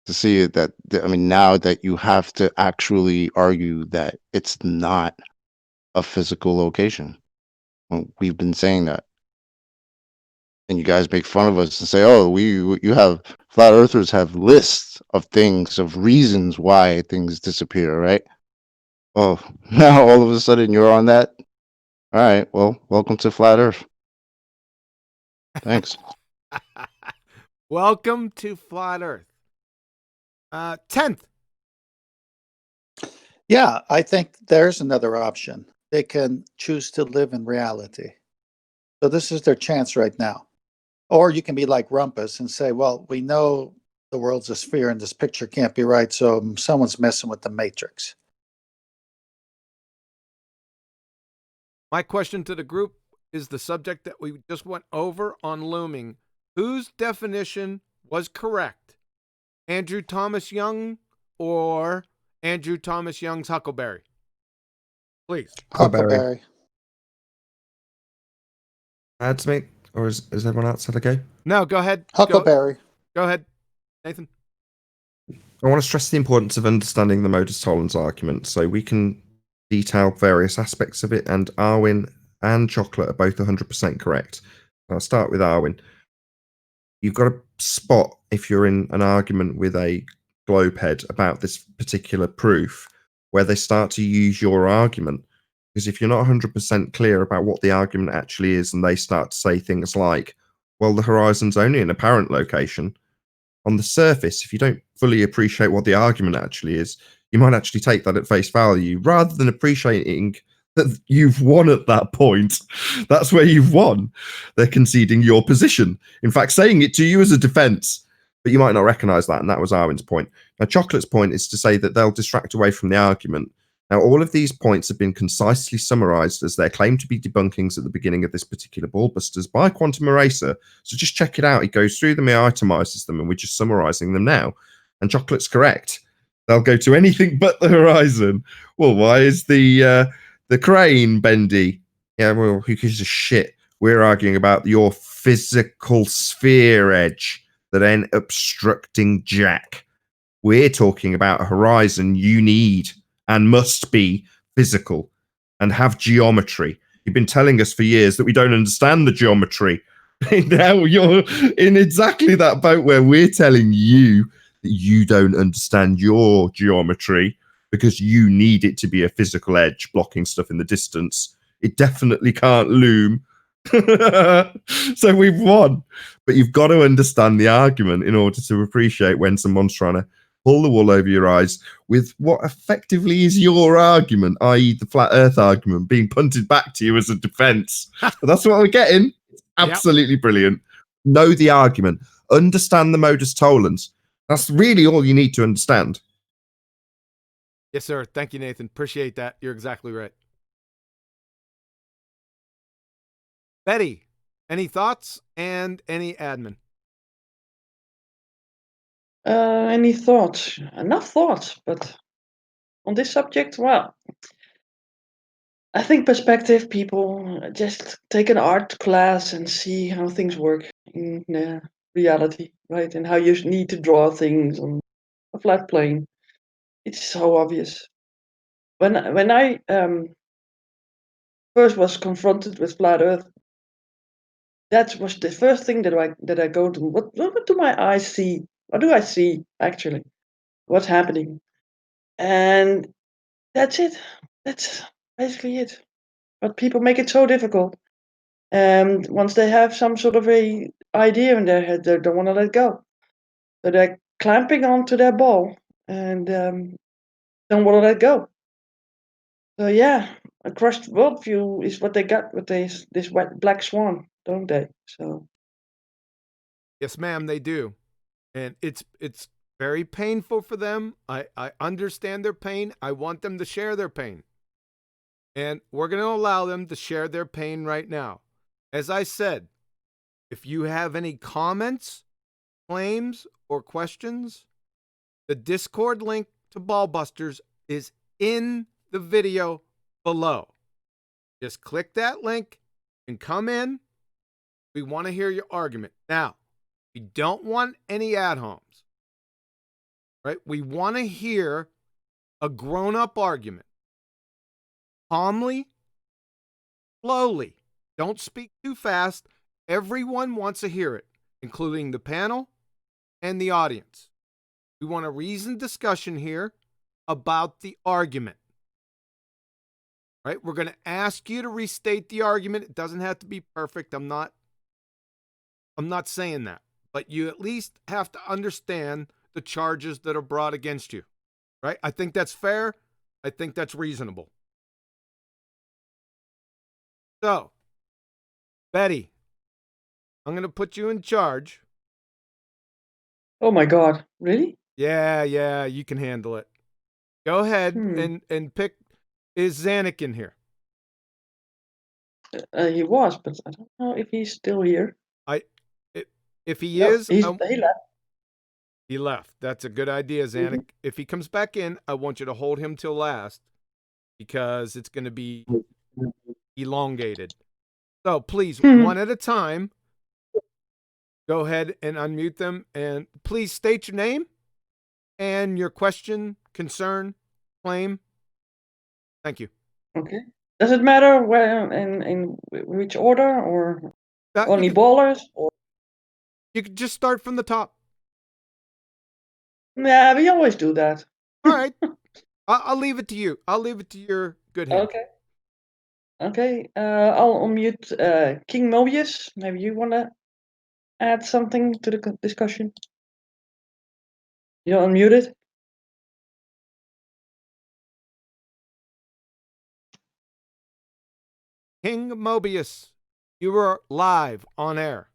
Speaker 3: to see it that now that you have to actually argue that it's not a physical location. Well, we've been saying that, and you guys make fun of us and say, "Oh, you have flat earthers have lists of things, of reasons why things disappear, right?" Oh, now all of a sudden you're on that. All right, well, welcome to flat Earth. Thanks.
Speaker 1: Welcome to Flat Earth. 10th.
Speaker 8: Yeah, I think there's another option. They can choose to live in reality. So this is their chance right now. Or you can be like Rumpus and say, well, we know the world's a sphere and this picture can't be right, so someone's messing with the matrix.
Speaker 1: My question to the group is the subject that we just went over on Looming. Whose definition was correct? Andrew Thomas Young or Andrew Thomas Young's Huckleberry? Please.
Speaker 8: Huckleberry.
Speaker 6: Add to me, or is everyone else had a go?
Speaker 1: No, go ahead.
Speaker 8: Huckleberry.
Speaker 1: Go ahead, Nathan.
Speaker 6: I want to stress the importance of understanding the Modus Tollens argument, so we can detail various aspects of it, and Arwin and Chocolate are both 100% correct. I'll start with Arwin. You've got to spot if you're in an argument with a globe head about this particular proof, where they start to use your argument. Because if you're not 100% clear about what the argument actually is, and they start to say things like, well, the horizon's only an apparent location, on the surface, if you don't fully appreciate what the argument actually is, you might actually take that at face value rather than appreciating that you've won at that point. That's where you've won. They're conceding your position. In fact, saying it to you as a defense, but you might not recognize that. And that was Arwen's point. Now, Chocolate's point is to say that they'll distract away from the argument. Now, all of these points have been concisely summarized as their claim to be debunkings at the beginning of this particular BALLBUSTERS by Quantum Eraser. So just check it out. He goes through them, he itemizes them, and we're just summarizing them now. And Chocolate's correct. They'll go to anything but the horizon. Well, why is the crane bendy? Yeah, well, who gives a shit? We're arguing about your physical sphere edge that ain't obstructing jack. We're talking about a horizon you need and must be physical and have geometry. You've been telling us for years that we don't understand the geometry. Now you're in exactly that boat where we're telling you that you don't understand your geometry because you need it to be a physical edge blocking stuff in the distance. It definitely can't loom. So we've won. But you've got to understand the argument in order to appreciate when someone's trying to pull the wool over your eyes with what effectively is your argument, i.e. the flat earth argument, being punted back to you as a defense. That's what we're getting. It's absolutely brilliant. Know the argument. Understand the Modus Tollens. That's really all you need to understand.
Speaker 1: Yes, sir. Thank you, Nathan. Appreciate that. You're exactly right. Betty, any thoughts and any admin?
Speaker 7: Any thoughts? Enough thoughts, but on this subject, well, I think perspective people just take an art class and see how things work in reality, right? And how you need to draw things on a flat plane. It's so obvious. When I first was confronted with flat Earth, that was the first thing that I go to. What do my eyes see? What do I see actually? What's happening? And that's it. That's basically it. But people make it so difficult. And once they have some sort of a idea in their head, they don't want to let go. So they're clamping onto their ball and don't want to let go. So yeah, a crushed worldview is what they got with this white black swan, don't they? So
Speaker 1: Yes, ma'am, they do. And it's very painful for them. I understand their pain. I want them to share their pain. And we're going to allow them to share their pain right now. As I said, if you have any comments, claims, or questions, the Discord link to BALLBUSTERS is in the video below. Just click that link and come in. We want to hear your argument. Now, we don't want any ad homs, right? We want to hear a grown-up argument. Calmly, slowly. Don't speak too fast. Everyone wants to hear it, including the panel and the audience. We want a reasoned discussion here about the argument. Right? We're going to ask you to restate the argument. It doesn't have to be perfect. I'm not saying that. But you at least have to understand the charges that are brought against you. Right? I think that's fair. I think that's reasonable. So, Betty, I'm going to put you in charge.
Speaker 7: oh my God, really?
Speaker 1: Yeah, you can handle it. Go ahead and pick. Is Zanuck in here?
Speaker 7: He was, but I don't know if he's still here.
Speaker 1: If he
Speaker 7: No,
Speaker 1: is,
Speaker 7: he left.
Speaker 1: He left. That's a good idea, Zanuck. If he comes back in, I want you to hold him till last because it's going to be elongated. So please, one at a time, go ahead and unmute them. And please state your name and your question, concern, claim. Thank you.
Speaker 7: Okay. Does it matter where in which order or only ballers? Or
Speaker 1: you could just start from the top.
Speaker 7: yeah, we always do that.
Speaker 1: All right. I'll leave it to you. I'll leave it to your good hand.
Speaker 7: Okay. Okay. I'll unmute King Mobius. Maybe you want to add something to the discussion. You're unmuted.
Speaker 1: King Mobius, you are live on air.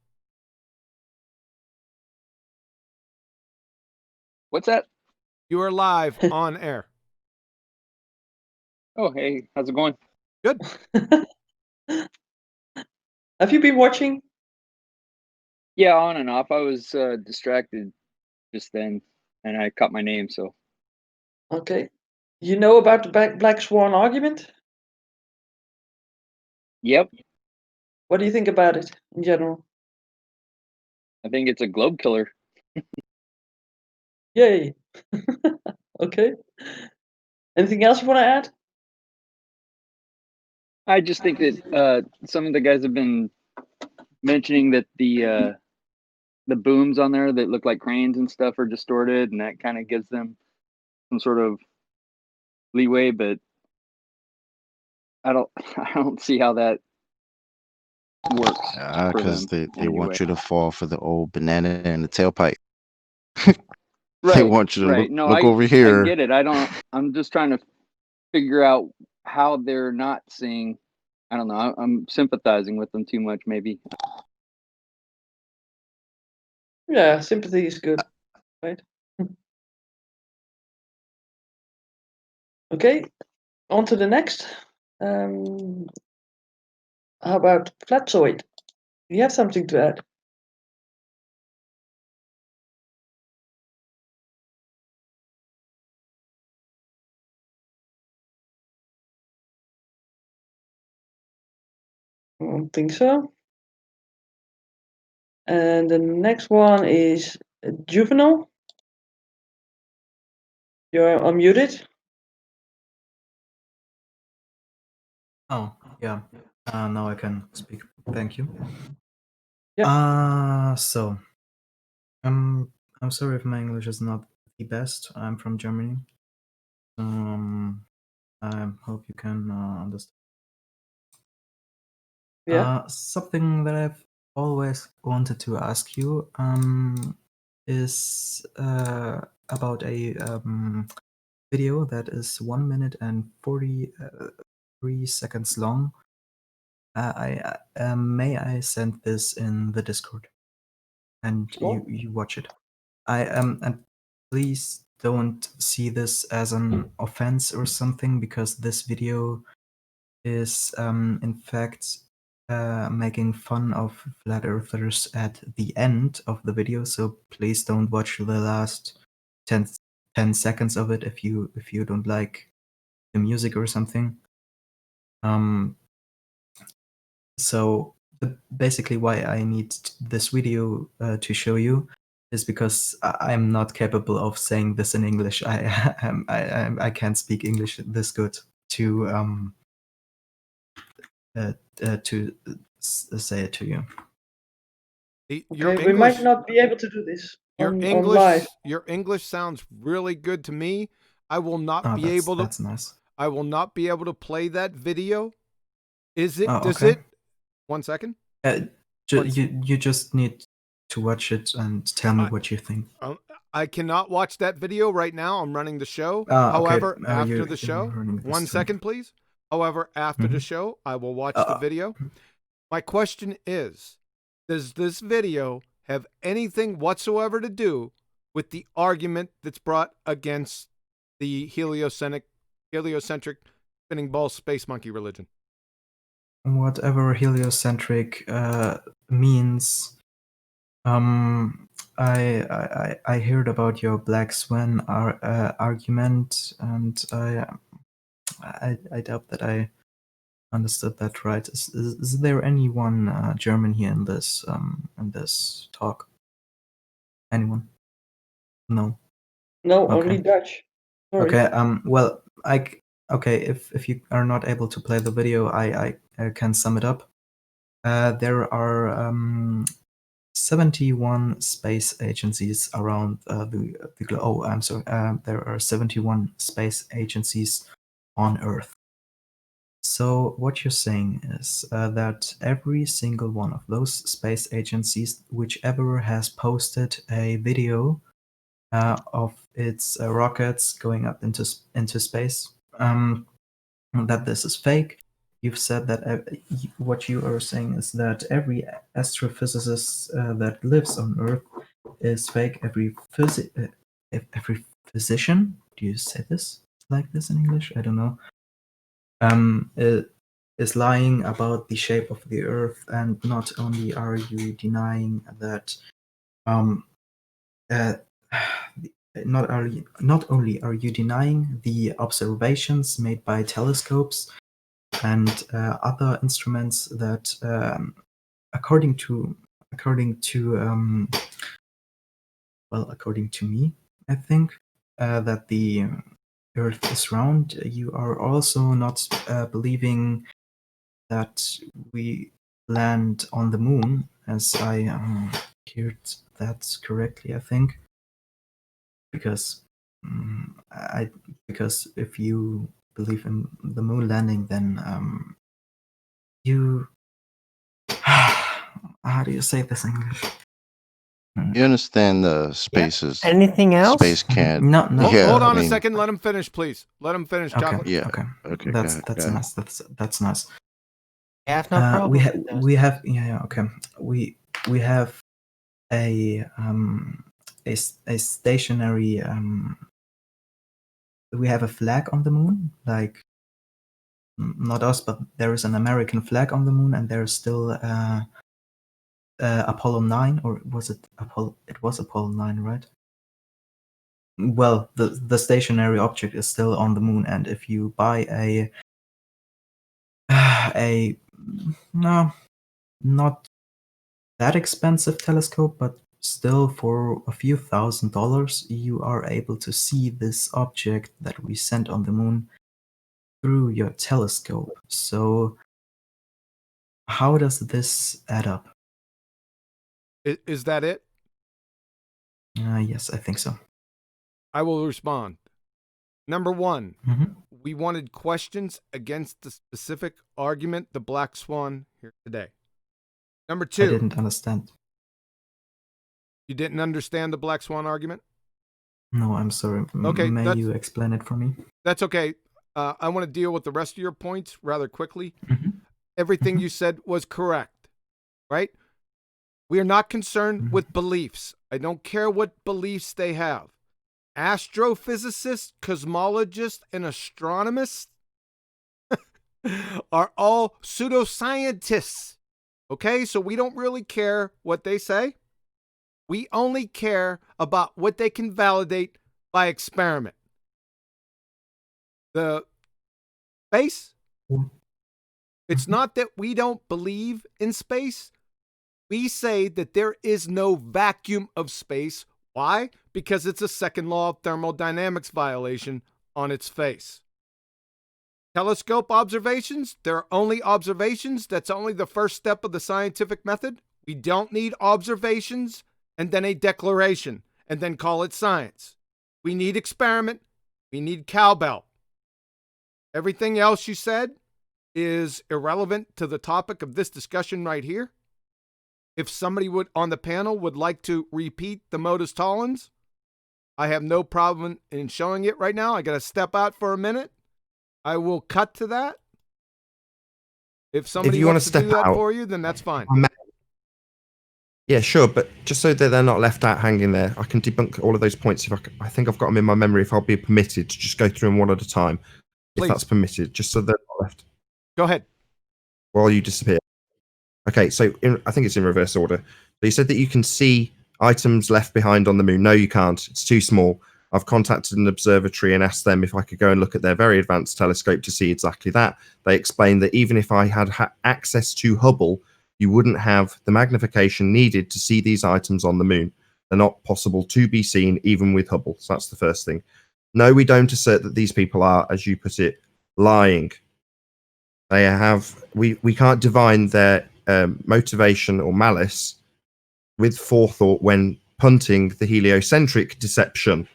Speaker 9: What's that?
Speaker 1: You are live on air.
Speaker 9: Oh, hey, how's it going?
Speaker 1: Good.
Speaker 7: Have you been watching?
Speaker 9: Yeah, on and off. I was distracted just then, and I caught my name, so.
Speaker 7: Okay. You know about the Black Swan argument?
Speaker 9: Yep,
Speaker 7: What do you think about it in general?
Speaker 9: I think it's a globe killer.
Speaker 7: Yay. Okay. Anything else you want to add?
Speaker 9: I just think that some of the guys have been mentioning that the booms on there that look like cranes and stuff are distorted, and that kind of gives them some sort of leeway, but I don't see how that works for
Speaker 3: Because
Speaker 9: them
Speaker 3: they want
Speaker 9: anyway.
Speaker 3: you to fall for the old banana in the tailpipe.
Speaker 9: Right.
Speaker 3: They want you to
Speaker 9: right. No,
Speaker 3: look over
Speaker 9: I
Speaker 3: here.
Speaker 9: get it. I'm just trying to figure out how they're not seeing. I don't know. I'm sympathizing with them too much, maybe.
Speaker 7: Yeah, sympathy is good, right? Okay, on to the next. How about Flatzoid? Do you have something to add? I don't think so. And the next one is Juvenile. You're unmuted.
Speaker 10: Oh, yeah. Now I can speak. Thank you.
Speaker 7: Yeah.
Speaker 10: So, I'm sorry if my English is not the best. I'm from Germany. I hope you can understand.
Speaker 7: Yeah.
Speaker 10: Something that I've always wanted to ask you is about a video that is 1 minute and 43 seconds long. May I send this in the Discord and
Speaker 7: Sure.
Speaker 10: you watch it? And please don't see this as an offense or something, because this video is in fact making fun of flat earthers at the end of the video. So please don't watch the last 10 seconds of it if you don't like the music or something. So basically, why I need this video to show you is because I'm not capable of saying this in English. I can't speak English this good to say it to you.
Speaker 1: Your
Speaker 7: Okay, we might
Speaker 1: English,
Speaker 7: not be able to do this on live.
Speaker 1: your English sounds really good to me. I will not
Speaker 10: Oh,
Speaker 1: be able to.
Speaker 10: that's nice.
Speaker 1: I will not be able to play that video. Is it?
Speaker 10: Oh,
Speaker 1: Does
Speaker 10: okay.
Speaker 1: it? 1 second.
Speaker 10: You just need to watch it and tell me what you think.
Speaker 1: I cannot watch that video right now. I'm running the show.
Speaker 10: Okay.
Speaker 1: However, after
Speaker 10: You're
Speaker 1: the show,
Speaker 10: running the
Speaker 1: 1
Speaker 10: stream.
Speaker 1: second, please. However, after the show, I will watch the video. My question is, does this video have anything whatsoever to do with the argument that's brought against the heliocentric spinning ball space monkey religion?
Speaker 10: Whatever heliocentric means. I heard about your Black Swan argument, and I doubt that I understood that right. Is there anyone German here in this talk? Anyone? No.
Speaker 7: No,
Speaker 10: Okay.
Speaker 7: only Dutch. Sorry.
Speaker 10: Okay. Well, okay. If you are not able to play the video, I can sum it up. There are 71 space agencies around the globe. Oh, I'm sorry. There are 71 space agencies on Earth. So what you're saying is that every single one of those space agencies, whichever has posted a video of its rockets going up into space, that this is fake. You've said that what you are saying is that every astrophysicist that lives on Earth is fake. Every physician, do you say this like this in English? I don't know. Is lying about the shape of the Earth, and not only are you denying that, not only are you denying the observations made by telescopes and other instruments that, according to me, I think that the Earth is round. You are also not believing that we land on the moon, as I heard that correctly, I think, because because if you believe in the moon landing, then you how do you say this in English?
Speaker 3: You understand the spaces.
Speaker 4: Anything else?
Speaker 3: Space can't.
Speaker 10: No.
Speaker 3: Yeah,
Speaker 1: Hold on
Speaker 3: I
Speaker 1: a
Speaker 3: mean,
Speaker 1: second. Let him finish, please. Let him finish,
Speaker 10: Okay.
Speaker 1: Chocolate.
Speaker 3: Yeah.
Speaker 10: Okay.
Speaker 3: Okay.
Speaker 10: That's
Speaker 3: go ahead.
Speaker 10: nice. That's nice.
Speaker 4: I have no problem.
Speaker 10: We have okay. We have a stationary we have a flag on the moon, like not us, but there is an American flag on the moon, and there is still Apollo 9, or was it Apollo? It was Apollo 9, right? Well, the stationary object is still on the moon, and if you buy a No, not that expensive telescope, but still for a few $1,000s, you are able to see this object that we sent on the moon through your telescope. So how does this add up?
Speaker 1: Is that it?
Speaker 10: Yes, I think so.
Speaker 1: I will respond. Number one,
Speaker 10: Mhm.
Speaker 1: we wanted questions against the specific argument, the Black Swan, here today. Number
Speaker 10: I
Speaker 1: two,
Speaker 10: didn't understand.
Speaker 1: you didn't understand the Black Swan argument?
Speaker 10: No, I'm sorry.
Speaker 1: Okay,
Speaker 10: May you explain it for me?
Speaker 1: That's okay. I want to deal with the rest of your points rather quickly.
Speaker 10: Mhm.
Speaker 1: Everything you said was correct, right? We are not concerned with beliefs. I don't care what beliefs they have. Astrophysicists, cosmologists, and astronomers are all pseudoscientists. Okay, so we don't really care what they say. We only care about what they can validate by experiment. The space, it's not that we don't believe in space. We say that there is no vacuum of space. Why? Because it's a second law of thermodynamics violation on its face. Telescope observations, they're only observations. That's only the first step of the scientific method. We don't need observations and then a declaration and then call it science. We need experiment. We need cowbell. Everything else you said is irrelevant to the topic of this discussion right here. If somebody would on the panel would like to repeat the Modus Tollens, I have no problem in showing it right now. I got to step out for a minute. I will cut to that. If somebody
Speaker 6: you wanna
Speaker 1: wants to do
Speaker 6: step
Speaker 1: that
Speaker 6: out-
Speaker 1: for you, then that's fine.
Speaker 6: Yeah, sure, but just so that they're not left out hanging there, I can debunk all of those points. If I think I've got them in my memory. If I'll be permitted to just go through them one at a time,
Speaker 1: Please.
Speaker 6: if that's permitted, just so they're not left
Speaker 1: Go ahead.
Speaker 6: while you disappear. Okay, so I think it's in reverse order. So you said that you can see items left behind on the moon. No, you can't. It's too small. I've contacted an observatory and asked them if I could go and look at their very advanced telescope to see exactly that. They explained that even if I had access to Hubble, you wouldn't have the magnification needed to see these items on the moon. They're not possible to be seen even with Hubble. So that's the first thing. No, we don't assert that these people are, as you put it, lying. They have, we can't divine their motivation or malice with forethought when punting the heliocentric deception.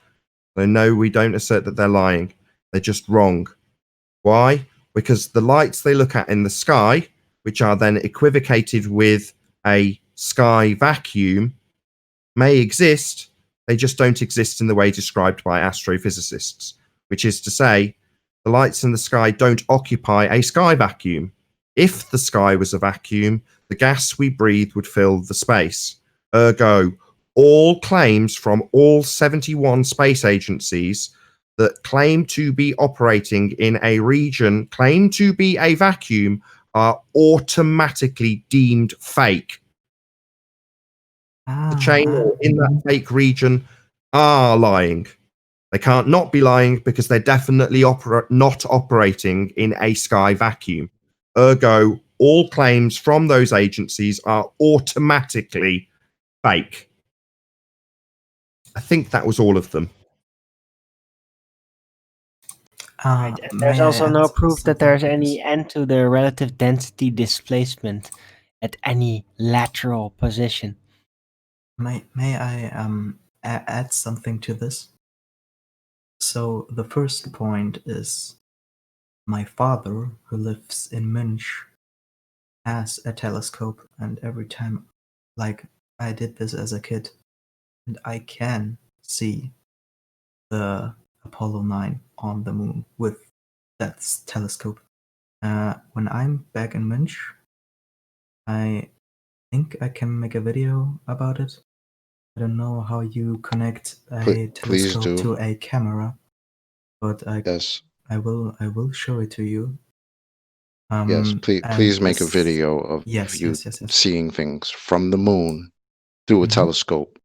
Speaker 6: So no, we don't assert that they're lying. They're just wrong. Why? Because the lights they look at in the sky, which are then equivocated with a sky vacuum, may exist. They just don't exist in the way described by astrophysicists, which is to say, the lights in the sky don't occupy a sky vacuum. If the sky was a vacuum, the gas we breathe would fill the space. Ergo, all claims from all 71 space agencies that claim to be operating in a region claim to be a vacuum are automatically deemed fake. The chain in that fake region are lying. They can't not be lying because they're definitely not operating in a sky vacuum. Ergo, all claims from those agencies are automatically fake. I think that was all of them.
Speaker 4: Right, and there's
Speaker 10: may I
Speaker 4: also no
Speaker 10: add
Speaker 4: proof that there's
Speaker 10: something to
Speaker 4: any
Speaker 10: this?
Speaker 4: end to the relative density displacement at any lateral position.
Speaker 10: May I add something to this? So the first point is my father, who lives in Munich, has a telescope, and every time, like I did this as a kid, and I can see the Apollo 9 on the moon with that telescope. When I'm back in Munich, I think I can make a video about it. I don't know how you connect a
Speaker 2: Please
Speaker 10: telescope
Speaker 2: do.
Speaker 10: to a camera, but
Speaker 2: Yes.
Speaker 10: I will show it to you.
Speaker 2: Yes. Please
Speaker 10: And
Speaker 2: make a
Speaker 10: this-
Speaker 2: video of
Speaker 10: Yes,
Speaker 2: you
Speaker 10: yes.
Speaker 2: seeing things from the moon through a
Speaker 10: Mhm.
Speaker 2: telescope.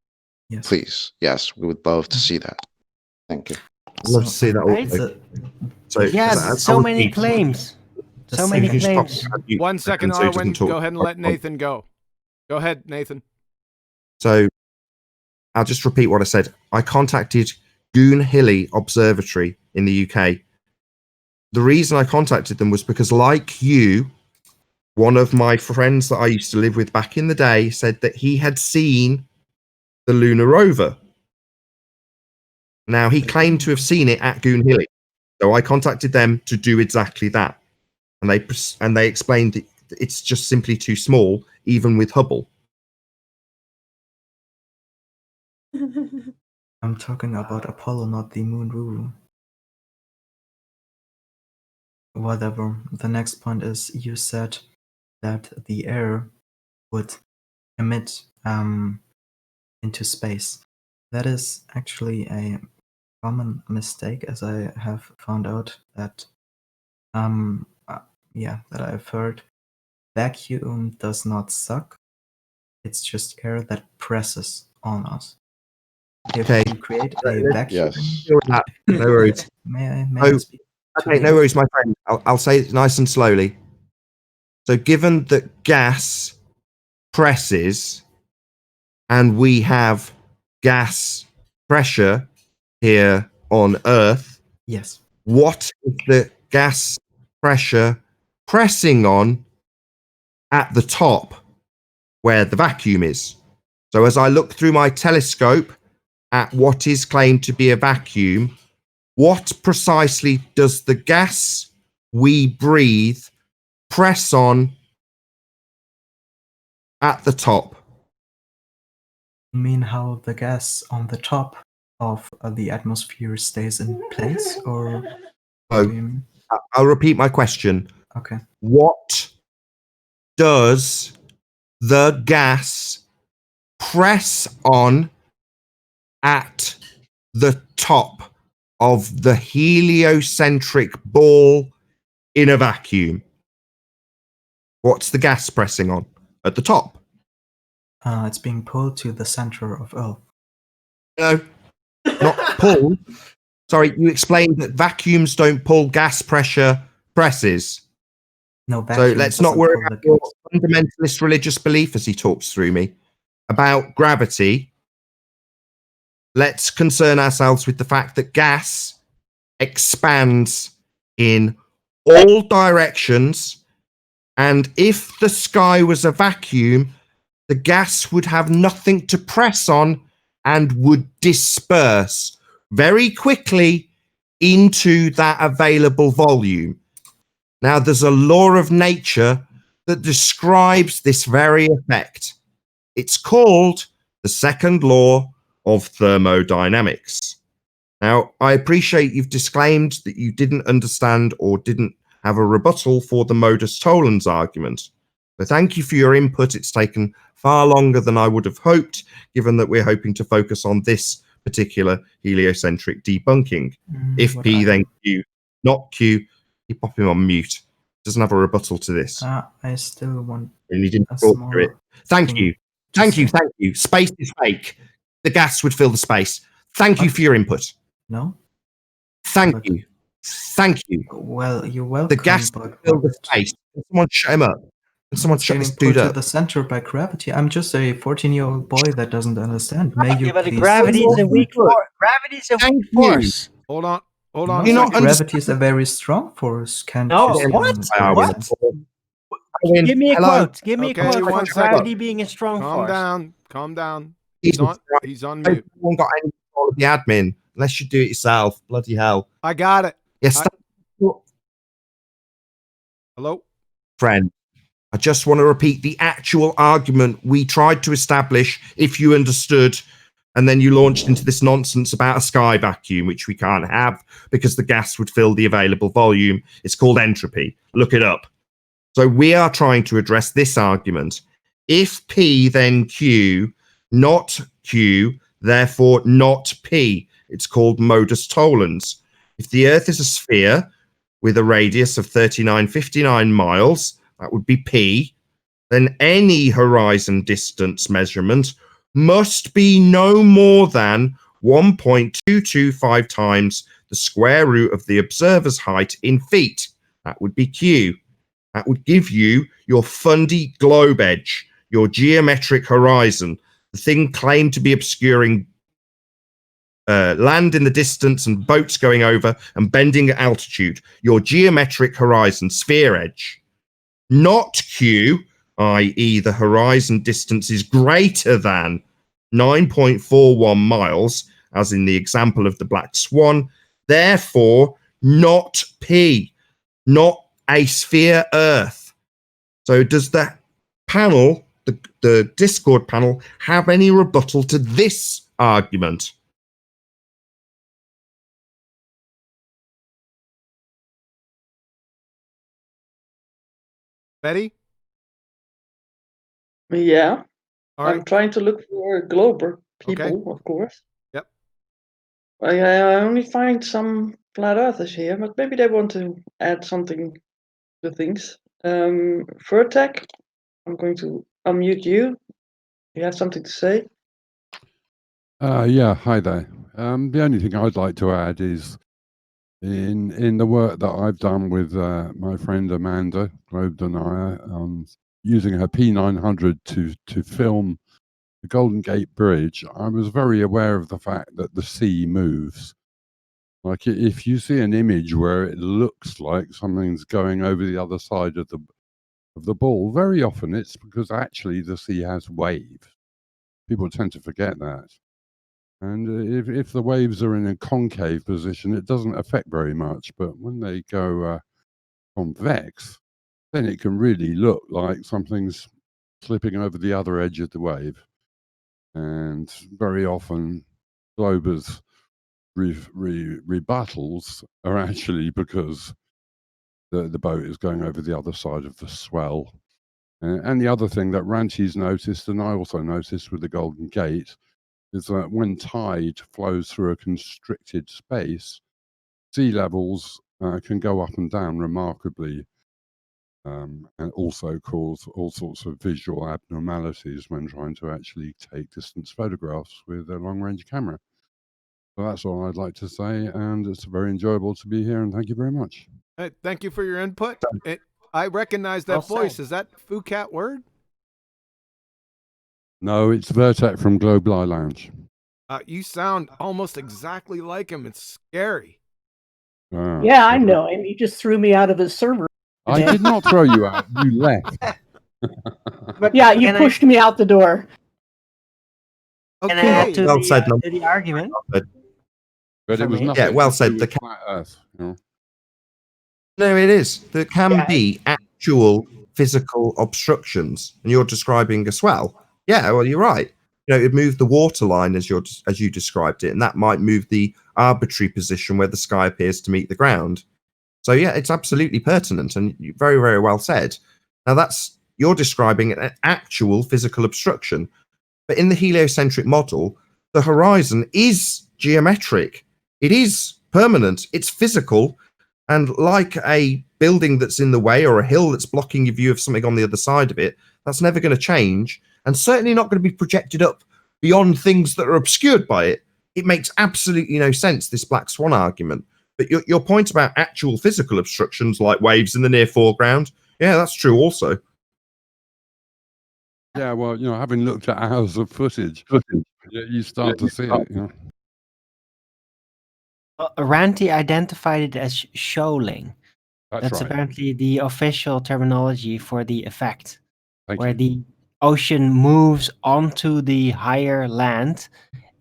Speaker 10: Yes.
Speaker 2: Please. Yes, we would love to see that. Thank you.
Speaker 6: I'd love to see that
Speaker 4: Right?
Speaker 6: also.
Speaker 10: the-
Speaker 6: So,
Speaker 4: Yeah,
Speaker 6: as I
Speaker 4: so
Speaker 6: was
Speaker 4: many
Speaker 6: eating-
Speaker 4: claims.
Speaker 10: The
Speaker 4: So many
Speaker 10: second-
Speaker 4: claims.
Speaker 1: 1 second,
Speaker 6: so he doesn't
Speaker 1: Arwen.
Speaker 6: talk-
Speaker 1: Go ahead and let Nathan go. Go ahead, Nathan.
Speaker 6: So I'll just repeat what I said. I contacted Goonhilly Observatory in the UK. The reason I contacted them was because, like you, one of my friends that I used to live with back in the day said that he had seen the lunar rover. Now, he claimed to have seen it at Goonhilly. So I contacted them to do exactly that. And they explained that it's just simply too small, even with Hubble.
Speaker 10: I'm talking about Apollo, not the moon Ruru. Whatever. The next point is you said that the air would emit into space. That is actually a common mistake, as I have found out that that I've heard. Vacuum does not suck. It's just air that presses on us. If
Speaker 6: Okay.
Speaker 10: you create a vacuum,
Speaker 2: Yes.
Speaker 6: No worries.
Speaker 10: may I
Speaker 6: Oh,
Speaker 10: speak? to
Speaker 6: Okay,
Speaker 10: the
Speaker 6: no
Speaker 10: end?
Speaker 6: worries, my friend. I'll say it nice and slowly. So, given that gas presses and we have gas pressure here on Earth,
Speaker 10: Yes.
Speaker 6: what is the gas pressure pressing on at the top where the vacuum is? So, as I look through my telescope at what is claimed to be a vacuum, what precisely does the gas we breathe press on at the top?
Speaker 10: You mean how the gas on the top of the atmosphere stays in place, or what do you mean?
Speaker 6: I'll repeat my question.
Speaker 10: Okay.
Speaker 6: What does the gas press on at the top of the heliocentric ball in a vacuum? What's the gas pressing on at the top?
Speaker 10: It's being pulled to the center of Earth.
Speaker 6: No, not pull. Sorry, you explained that vacuums don't pull, gas pressure presses.
Speaker 10: No,
Speaker 6: So
Speaker 10: vacuum
Speaker 6: let's not
Speaker 10: doesn't
Speaker 6: worry
Speaker 10: pull the
Speaker 6: about your
Speaker 10: gas.
Speaker 6: fundamentalist religious belief as he talks through me about gravity. Let's concern ourselves with the fact that gas expands in all directions. And if the sky was a vacuum, the gas would have nothing to press on and would disperse very quickly into that available volume. Now, there's a law of nature that describes this very effect. It's called the second law of thermodynamics. Now, I appreciate you've disclaimed that you didn't understand or didn't have a rebuttal for the Modus Tollens argument. So thank you for your input. It's taken far longer than I would have hoped, given that we're hoping to focus on this particular heliocentric debunking. If
Speaker 10: What
Speaker 6: P,
Speaker 10: I-
Speaker 6: then Q, not Q, you pop him on mute. Doesn't have a rebuttal to this.
Speaker 10: I still want
Speaker 6: And you didn't
Speaker 10: a
Speaker 6: talk
Speaker 10: small
Speaker 6: through it. Thank
Speaker 10: thing
Speaker 6: you.
Speaker 10: to
Speaker 6: Thank you.
Speaker 10: say.
Speaker 6: Thank you. Space is fake. The gas would fill the space. Thank you
Speaker 10: What?
Speaker 6: for your input.
Speaker 10: No?
Speaker 6: Thank
Speaker 10: But-
Speaker 6: you. Thank you.
Speaker 10: Well, you're welcome.
Speaker 6: The gas
Speaker 10: but
Speaker 6: filled the
Speaker 10: what-
Speaker 6: space. Can someone shut him up? Can someone
Speaker 10: It's
Speaker 6: shut
Speaker 10: getting
Speaker 6: this dude
Speaker 10: pulled to
Speaker 6: up?
Speaker 10: the center by gravity. I'm just a 14-year-old boy that doesn't understand. May you
Speaker 4: Yeah, but
Speaker 10: please...
Speaker 4: gravity is a weak
Speaker 6: Input.
Speaker 4: force. Gravity is a
Speaker 6: Thank
Speaker 4: weak
Speaker 6: you.
Speaker 4: force.
Speaker 1: Hold on. Hold
Speaker 10: No,
Speaker 1: on.
Speaker 6: You're
Speaker 1: a
Speaker 6: not
Speaker 1: second.
Speaker 10: gravity is a very strong force. Can't
Speaker 4: No,
Speaker 10: you see
Speaker 4: what?
Speaker 10: on
Speaker 6: What?
Speaker 10: Darwin?
Speaker 4: Give me a
Speaker 6: Hello?
Speaker 4: quote. Give me
Speaker 1: Okay,
Speaker 4: a quote for
Speaker 1: 1 second.
Speaker 4: gravity being a strong
Speaker 1: Calm
Speaker 4: force.
Speaker 1: down. Calm down.
Speaker 6: Jesus Christ.
Speaker 1: He's on mute.
Speaker 6: No one got any control of the admin unless you do it yourself. Bloody hell.
Speaker 1: I got it.
Speaker 6: Yes,
Speaker 1: Hello?
Speaker 6: friend. I just want to repeat the actual argument we tried to establish, if you understood, and then you launched into this nonsense about a sky vacuum, which we can't have because the gas would fill the available volume. It's called entropy. Look it up. So we are trying to address this argument. If P, then Q, not Q, therefore not P. It's called Modus Tollens. If the Earth is a sphere with a radius of 3959 miles, that would be P, then any horizon distance measurement must be no more than 1.225 times the square root of the observer's height in feet. That would be Q. That would give you your fundy globe edge, your geometric horizon, the thing claimed to be obscuring land in the distance and boats going over and bending at altitude, your geometric horizon, sphere edge. Not Q, i.e. the horizon distance is greater than 9.41 miles, as in the example of the Black Swan. Therefore, not P, not a sphere Earth. So does the panel, the Discord panel, have any rebuttal to this argument?
Speaker 1: Betty?
Speaker 7: Yeah.
Speaker 1: All right.
Speaker 7: I'm trying to look for Glober people,
Speaker 1: Okay.
Speaker 7: of course.
Speaker 1: Yep.
Speaker 7: I only find some flat earthers here, but maybe they want to add something to things. Vertec, I'm going to unmute you. You have something to say?
Speaker 11: Yeah, hi there. The only thing I'd like to add is in the work that I've done with my friend Amanda Globe Denier, using her P900 to film the Golden Gate Bridge, I was very aware of the fact that the sea moves. Like if you see an image where it looks like something's going over the other side of the ball, very often it's because actually the sea has waves. People tend to forget that. And if the waves are in a concave position, it doesn't affect very much. But when they go convex, then it can really look like something's slipping over the other edge of the wave. And very often, Glober's rebuttals are actually because the boat is going over the other side of the swell. And the other thing that Ranchi's noticed, and I also noticed with the Golden Gate, is that when tide flows through a constricted space, sea levels can go up and down remarkably, and also cause all sorts of visual abnormalities when trying to actually take distance photographs with a long-range camera. So that's all I'd like to say, and it's very enjoyable to be here, and thank you very much.
Speaker 1: Hey, thank you for your input. I recognize that
Speaker 4: Well
Speaker 1: voice.
Speaker 4: said.
Speaker 1: Is that Fucat Word?
Speaker 11: No, it's Vertec from Globe Lie Lounge.
Speaker 1: You sound almost exactly like him. It's scary.
Speaker 5: Yeah, I know him. He just threw me out of his server.
Speaker 11: I did not throw you out. You left.
Speaker 4: But
Speaker 5: Yeah, you
Speaker 4: can
Speaker 5: pushed me out the door.
Speaker 4: Can I add
Speaker 1: Okay.
Speaker 4: to
Speaker 6: Well said,
Speaker 4: the argument?
Speaker 11: But
Speaker 4: If I
Speaker 11: it was
Speaker 4: may?
Speaker 11: nothing
Speaker 6: Yeah, well
Speaker 11: to
Speaker 6: said.
Speaker 11: do with flat Earth. You know?
Speaker 6: No, it is. There can
Speaker 4: Yeah.
Speaker 6: be actual physical obstructions, and you're describing a swell. Yeah, well, you're right. You know, it moved the water line as you described it, and that might move the arbitrary position where the sky appears to meet the ground. So yeah, it's absolutely pertinent and very, very well said. Now you're describing an actual physical obstruction, but in the heliocentric model, the horizon is geometric. It is permanent. It's physical. And like a building that's in the way or a hill that's blocking your view of something on the other side of it, that's never going to change and certainly not going to be projected up beyond things that are obscured by it. It makes absolutely no sense, this Black Swan argument. But your point about actual physical obstructions like waves in the near foreground, yeah, that's true also.
Speaker 11: Yeah, well, you know, having looked at hours of footage, you start to see it. You know?
Speaker 4: Ranty identified it as shoaling. That's
Speaker 11: right.
Speaker 4: apparently the official terminology for the effect,
Speaker 11: Thank
Speaker 4: where
Speaker 11: you.
Speaker 4: the ocean moves onto the higher land.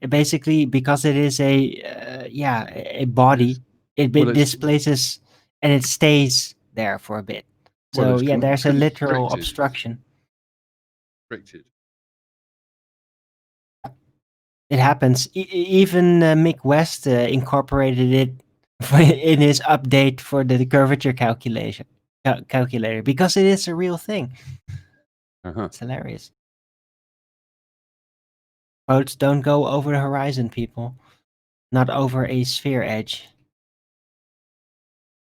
Speaker 4: Basically, because it is a body, it
Speaker 11: well, it's-
Speaker 4: displaces and it stays there for a bit.
Speaker 11: Well,
Speaker 4: So
Speaker 11: it's
Speaker 4: yeah, there's a literal
Speaker 11: constricted.
Speaker 4: obstruction.
Speaker 11: Restricted.
Speaker 4: It happens. Even Mick West incorporated it in his update for the curvature calculator because it is a real thing. It's hilarious. Boats don't go over the horizon, people. Not over a sphere edge.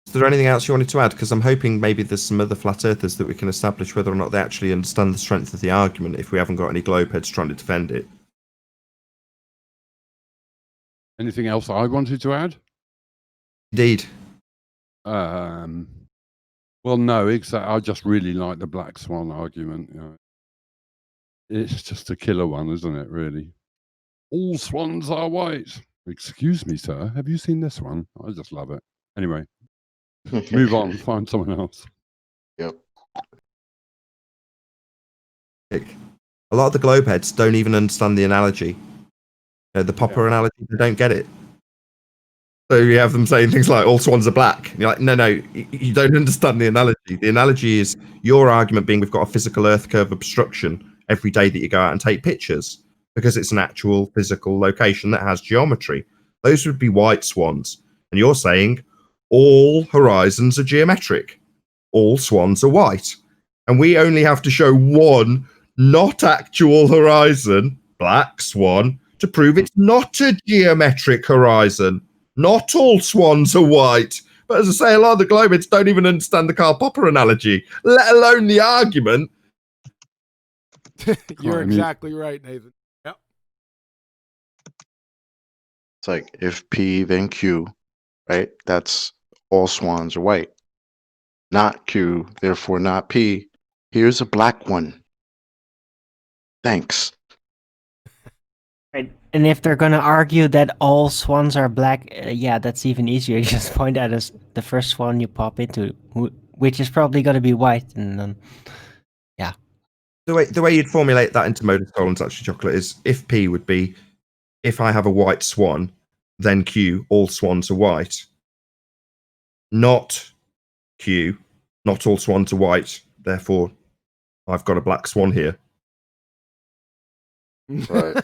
Speaker 6: Is there anything else you wanted to add? Because I'm hoping maybe there's some other flat earthers that we can establish whether or not they actually understand the strength of the argument if we haven't got any globeheads trying to defend it.
Speaker 11: Anything else I wanted to add?
Speaker 6: Indeed.
Speaker 11: Well, Well, no, exactly. I just really like the black swan argument. You know. It's just a killer one, isn't it, really? All swans are white. Excuse me, sir. Have you seen this one? I just love it. Anyway, move on. Find someone else.
Speaker 2: Yep.
Speaker 6: A lot of the globe heads don't even understand the analogy. You know, the popper analogy, they don't get it. So you have them saying things like all swans are black. And you're like, no, you don't understand the analogy. The analogy is your argument being we've got a physical Earth curve obstruction every day that you go out and take pictures because it's an actual physical location that has geometry. Those would be white swans. And you're saying all horizons are geometric. All swans are white. And we only have to show one not actual horizon, black swan, to prove it's not a geometric horizon. Not all swans are white. But as I say, a lot of the globists don't even understand the Karl Popper analogy, let alone the argument.
Speaker 1: You're exactly right, Nathan. Yep.
Speaker 2: It's like if P then Q, right? That's all swans are white. Not Q, therefore not P. Here's a black one. Thanks.
Speaker 4: Right. And if they're gonna argue that all swans are black, yeah, that's even easier. You just point out as the first swan you pop into, which is probably gonna be white, and then yeah.
Speaker 6: The way you'd formulate that into Modus Tollens, actually, Chocolate, is if P would be if I have a white swan, then Q, all swans are white. Not Q, not all swans are white. Therefore, I've got a black swan here.
Speaker 2: Right.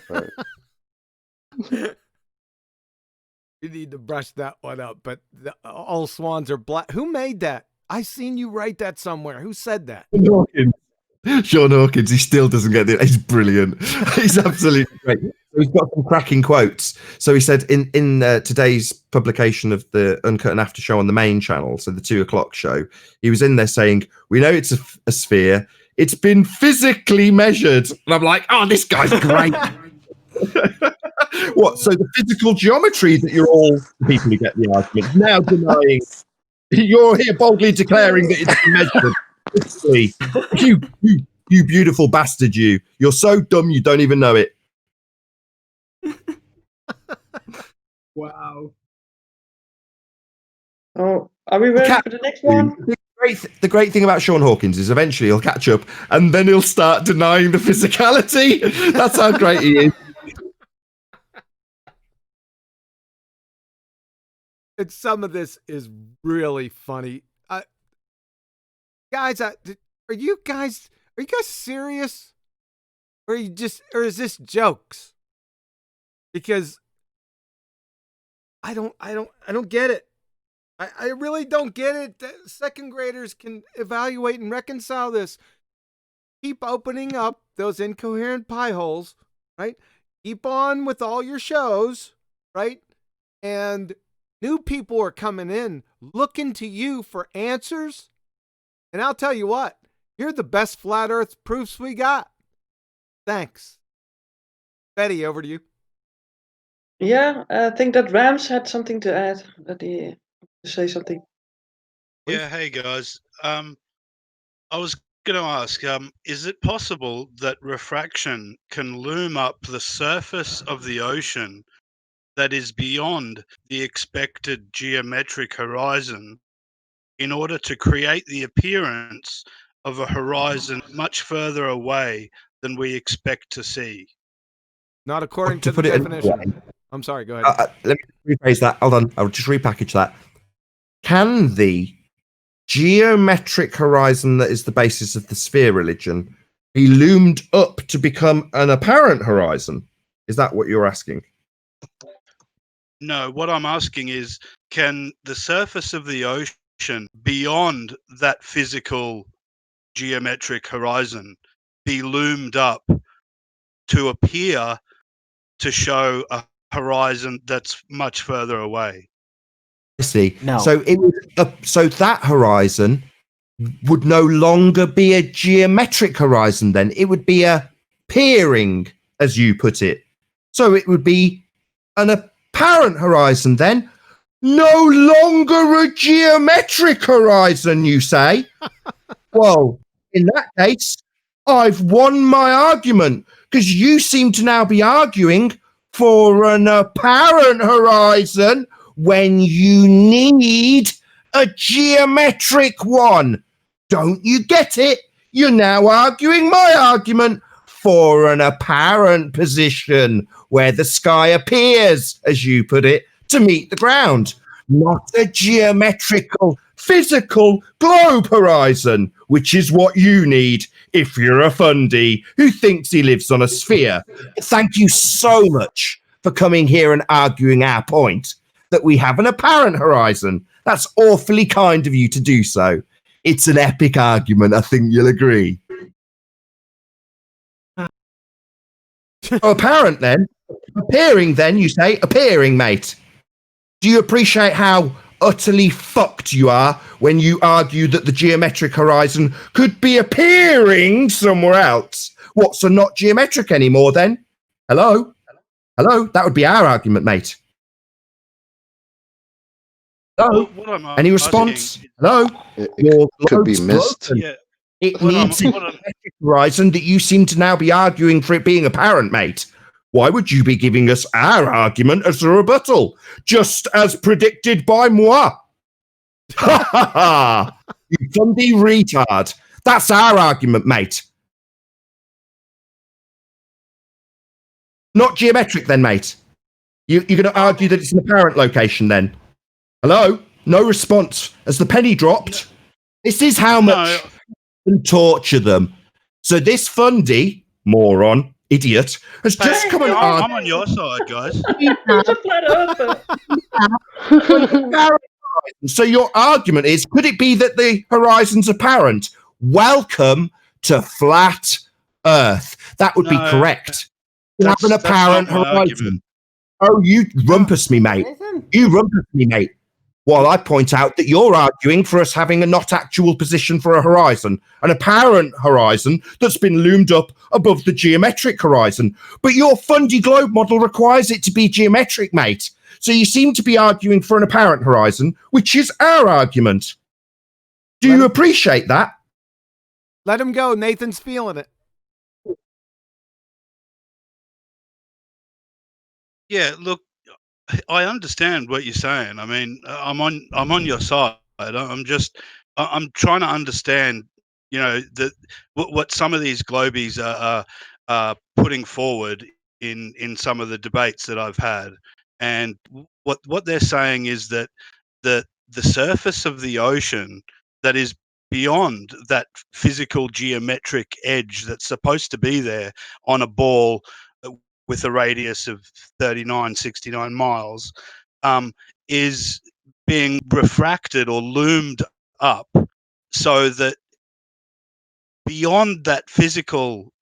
Speaker 1: You need to brush that one up. But all swans are black. Who made that? I seen you write that somewhere. Who said that?
Speaker 6: Sean Hawkins, he still doesn't get it. He's brilliant. He's absolutely great. He's got some cracking quotes. So he said in today's publication of the Uncut and After show on the main channel, so the 2:00 show, he was in there saying, "We know it's a sphere. It's been physically measured." And I'm like, "Oh, this guy's great." What? So the physical geometry that you're all people who get the argument now denying. You're here boldly declaring that it's been measured. You beautiful bastard, you. You're so dumb you don't even know it.
Speaker 7: Wow. Oh, are we ready for the next one?
Speaker 6: The great thing about Sean Hawkins is eventually he'll catch up and then he'll start denying the physicality. That's how great he is.
Speaker 1: And some of this is really funny. Guys, are you guys serious? Or is this jokes? Because I don't get it. I really don't get it. Second graders can evaluate and reconcile this. Keep opening up those incoherent pie holes, right? Keep on with all your shows, right? And new people are coming in looking to you for answers. And I'll tell you what, you're the best flat earth proofs we got. Thanks. Betty, over to you.
Speaker 7: Yeah, I think that Rams had something to add. That he say something.
Speaker 12: Yeah, hey guys. I was going to ask, is it possible that refraction can loom up the surface of the ocean that is beyond the expected geometric horizon in order to create the appearance of a horizon much further away than we expect to see?
Speaker 1: Not according to the definition. I'm sorry, go ahead.
Speaker 6: Let me rephrase that. Hold on. I'll just repackage that. Can the geometric horizon that is the basis of the sphere religion be loomed up to become an apparent horizon? Is that what you're asking?
Speaker 12: No, what I'm asking is, can the surface of the ocean beyond that physical geometric horizon be loomed up to appear to show a horizon that's much further away?
Speaker 6: I see.
Speaker 4: No.
Speaker 6: So so that horizon would no longer be a geometric horizon then. It would be a peering, as you put it. So it would be an apparent horizon then. no longer a geometric horizon, you say? Well, in that case, I've won my argument, because you seem to now be arguing for an apparent horizon when you need a geometric one. Don't you get it? You're now arguing my argument for an apparent position where the sky appears, as you put it, to meet the ground, not a geometrical, physical globe horizon, which is what you need if you're a fundy who thinks he lives on a sphere. Thank you so much for coming here and arguing our point that we have an apparent horizon. That's awfully kind of you to do so. It's an epic argument, I think you'll agree. Apparent then, appearing then, you say, appearing, mate. Do you appreciate how utterly fucked you are when you argue that the geometric horizon could be appearing somewhere else? What, so not geometric anymore then? Hello? Hello? That would be our argument, mate. Hello? Any response? Hello?
Speaker 2: It could be missed.
Speaker 12: Yeah.
Speaker 6: It needs a geometric horizon that you seem to now be arguing for it being apparent, mate. Why would you be giving us our argument as a rebuttal? Just as predicted by moi. Ha ha ha! You fundy retard. That's our argument, mate. Not geometric then, mate. You're going to argue that it's an apparent location then? Hello? No response. As the penny dropped, this is how much and torture them. So this fundy, moron, idiot, has just come and argued.
Speaker 12: I'm on your side, guys.
Speaker 7: He's a flat earther.
Speaker 6: So your argument is, could it be that the horizon's apparent? Welcome to flat Earth. That would be correct. You have an apparent horizon. Oh, you rumpus me, mate. You rumpus me, mate. While I point out that you're arguing for us having a not actual position for a horizon, an apparent horizon that's been loomed up above the geometric horizon. But your fundy globe model requires it to be geometric, mate. So you seem to be arguing for an apparent horizon, which is our argument. Do you appreciate that?
Speaker 1: Let him go. Nathan's feeling it.
Speaker 12: Yeah, look, I understand what you're saying. I mean, I'm on your side. I'm trying to understand, you know, what some of these globies are putting forward in some of the debates that I've had, and what they're saying is that the surface of the ocean that is beyond that physical geometric edge that's supposed to be there on a ball with a radius of 69 miles, is being refracted or loomed up so that beyond that physical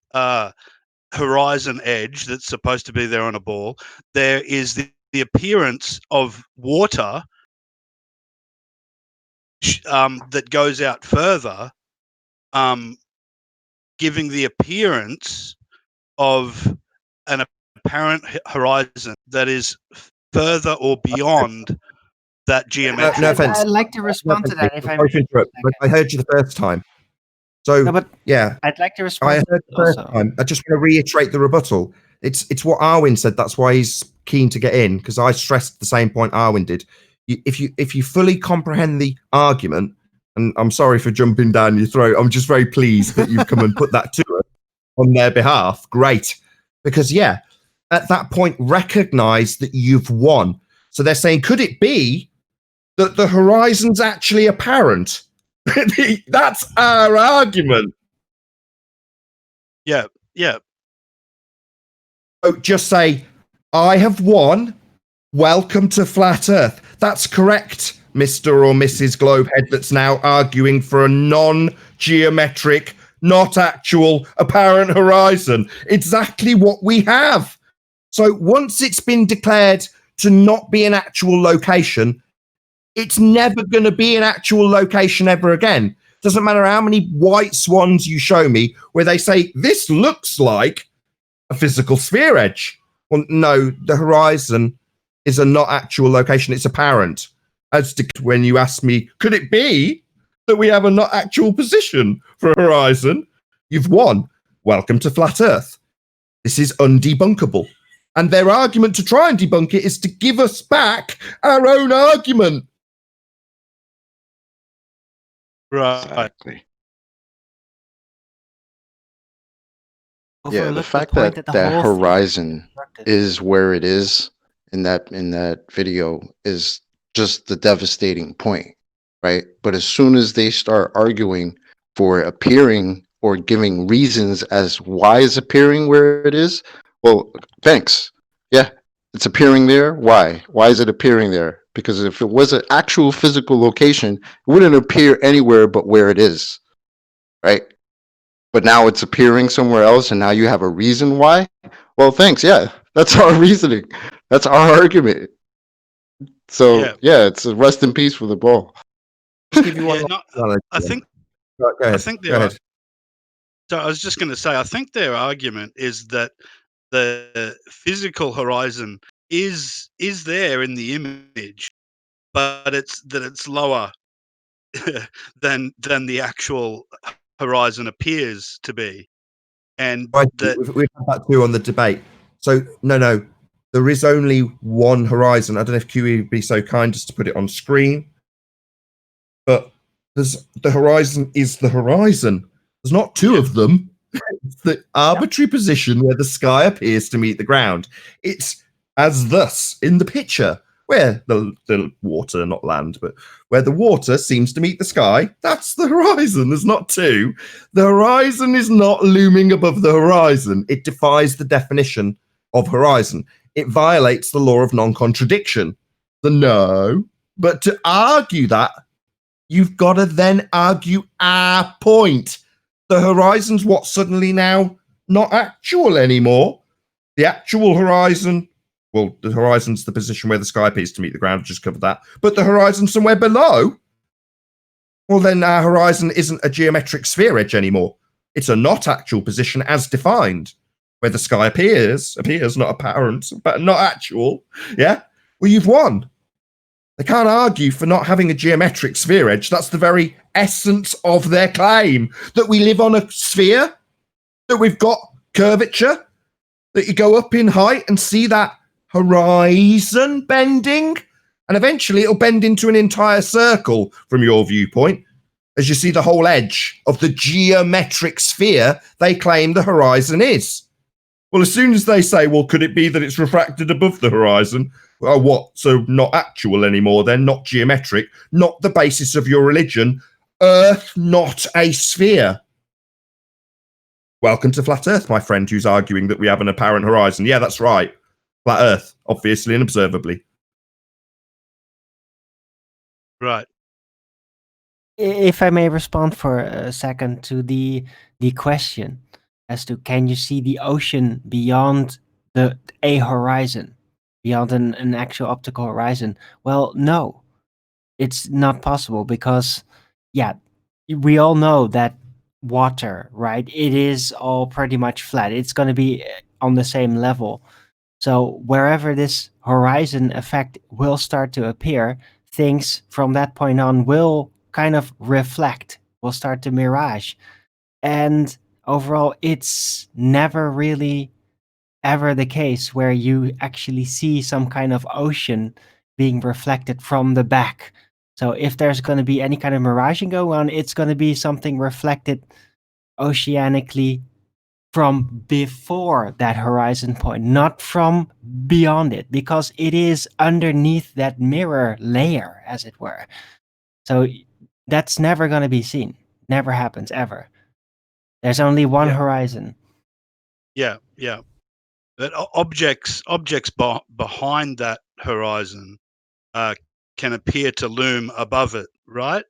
Speaker 12: horizon edge that's supposed to be there on a ball, there is the appearance of water that goes out further, giving the appearance of an apparent horizon that is further or beyond that geometric.
Speaker 6: No offense.
Speaker 4: I'd like to respond to that if I
Speaker 6: may. I heard you the first time. So,
Speaker 4: no, but
Speaker 6: yeah.
Speaker 4: I'd like to respond.
Speaker 6: I heard the first time. I just want to reiterate the rebuttal. It's what Arwin said. That's why he's keen to get in, because I stressed the same point Arwin did. If you fully comprehend the argument, and I'm sorry for jumping down your throat, I'm just very pleased that you've come and put that to us on their behalf. Great. Because, yeah, at that point, recognize that you've won. So they're saying, could it be that the horizon's actually apparent? That's our argument.
Speaker 12: Yeah, yeah.
Speaker 6: So just say, I have won. Welcome to flat Earth. That's correct, Mr. or Mrs. Globehead, that's now arguing for a non-geometric, not actual, apparent horizon. Exactly what we have. So once it's been declared to not be an actual location, it's never going to be an actual location ever again. Doesn't matter how many white swans you show me where they say, this looks like a physical sphere edge. Well, no, the horizon is a not actual location. It's apparent. As to when you ask me, could it be that we have a not actual position for a horizon? You've won. Welcome to Flat Earth. This is undebunkable. And their argument to try and debunk it is to give us back our own argument.
Speaker 12: Right.
Speaker 3: Exactly. Yeah, the
Speaker 4: Overlook
Speaker 3: fact
Speaker 4: point
Speaker 3: that
Speaker 4: the
Speaker 3: that
Speaker 4: whole thing
Speaker 3: horizon
Speaker 4: constructed.
Speaker 3: is where it is in that video is just the devastating point, right? But as soon as they start arguing for appearing or giving reasons as why it's appearing where it is, well, thanks. Yeah, it's appearing there. Why? Why is it appearing there? Because if it was an actual physical location, it wouldn't appear anywhere but where it is, right? But now it's appearing somewhere else, and now you have a reason why? Well, thanks. Yeah, that's our reasoning. That's our argument. So, yeah, it's a rest in peace for the ball.
Speaker 6: Just give you one.
Speaker 12: Yeah, no,
Speaker 6: analogy
Speaker 12: I
Speaker 6: then.
Speaker 12: think
Speaker 6: Right, go
Speaker 12: I
Speaker 6: ahead.
Speaker 12: think
Speaker 6: Go
Speaker 12: there are.
Speaker 6: ahead.
Speaker 12: So I was just going to say, I think their argument is that the physical horizon is there in the image, but it's lower than the actual horizon appears to be, and
Speaker 6: Right,
Speaker 12: that
Speaker 6: we've had that too on the debate. So no, there is only one horizon. I don't know if QE would be so kind as to put it on screen, but the horizon is the horizon. There's not two of them. It's the arbitrary position where the sky appears to meet the ground. It's as thus in the picture where the water, not land, but where the water seems to meet the sky. That's the horizon. There's not two. The horizon is not looming above the horizon. It defies the definition of horizon. It violates the law of non-contradiction. But to argue that, you've got to then argue our point. The horizon's what suddenly now not actual anymore. The actual horizon, well, the horizon's the position where the sky appears to meet the ground, just covered that. But the horizon somewhere below, well, then our horizon isn't a geometric sphere edge anymore. It's a not actual position as defined, where the sky appears not apparent, but not actual. Yeah? Well, you've won. They can't argue for not having a geometric sphere edge. That's the very essence of their claim, that we live on a sphere, that we've got curvature, that you go up in height and see that horizon bending, and eventually it'll bend into an entire circle from your viewpoint, as you see the whole edge of the geometric sphere they claim the horizon is. Well, as soon as they say, well, could it be that it's refracted above the horizon? Well, what? So not actual anymore then, not geometric, not the basis of your religion. Earth, not a sphere. Welcome to Flat Earth, my friend, who's arguing that we have an apparent horizon. Yeah, that's right. Flat Earth, obviously and observably.
Speaker 12: right.
Speaker 4: If I may respond for a second to the question as to can you see the ocean beyond a horizon, beyond an actual optical horizon? Well, no, it's not possible because, yeah, we all know that water, right? It is all pretty much flat. It's going to be on the same level. So wherever this horizon effect will start to appear, things from that point on will kind of reflect, will start to mirage. And overall, it's never really ever the case where you actually see some kind of ocean being reflected from the back. So if there's going to be any kind of miraging going on, it's going to be something reflected oceanically from before that horizon point, not from beyond it, because it is underneath that mirror layer, as it were. So that's never going to be seen. Never happens ever. There's only one horizon.
Speaker 12: Yeah. But objects behind that horizon can appear to loom above it, right?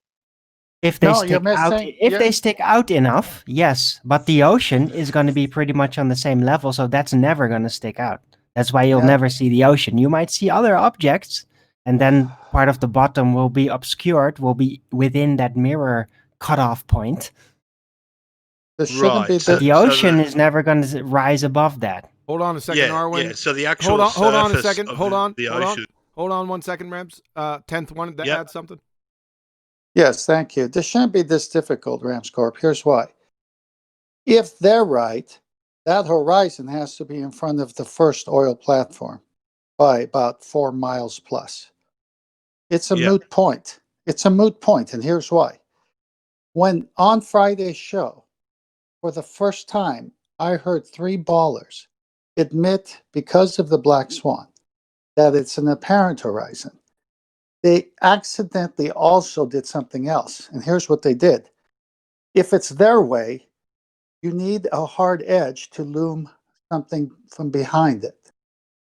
Speaker 4: If they
Speaker 8: No,
Speaker 4: stick
Speaker 8: you're
Speaker 4: out,
Speaker 8: missing.
Speaker 4: if they stick out enough, yes. But the ocean is going to be pretty much on the same level, so that's never going to stick out. That's why you'll
Speaker 8: Yeah.
Speaker 4: never see the ocean. You might see other objects, and then part of the bottom will be obscured, will be within that mirror cutoff point.
Speaker 8: This shouldn't be
Speaker 12: Right.
Speaker 4: But
Speaker 8: the,
Speaker 4: the ocean is never going to rise above that.
Speaker 1: Hold on a second, Arwen.
Speaker 12: Yeah. So the actual
Speaker 1: hold on a
Speaker 12: surface
Speaker 1: second.
Speaker 12: of
Speaker 1: Hold on.
Speaker 12: the
Speaker 1: Hold on.
Speaker 12: ocean.
Speaker 1: Hold on 1 second, Rams. 10th wanted to add something.
Speaker 8: Yes, thank you. This shouldn't be this difficult, Ramscorp. Here's why. If they're right, that horizon has to be in front of the first oil platform by about 4 miles plus. It's a moot point. It's a moot point, and here's why. When on Friday's show, for the first time, I heard 3 ballers admit, because of the Black Swan, that it's an apparent horizon. They accidentally also did something else, and here's what they did. If it's their way, you need a hard edge to loom something from behind it.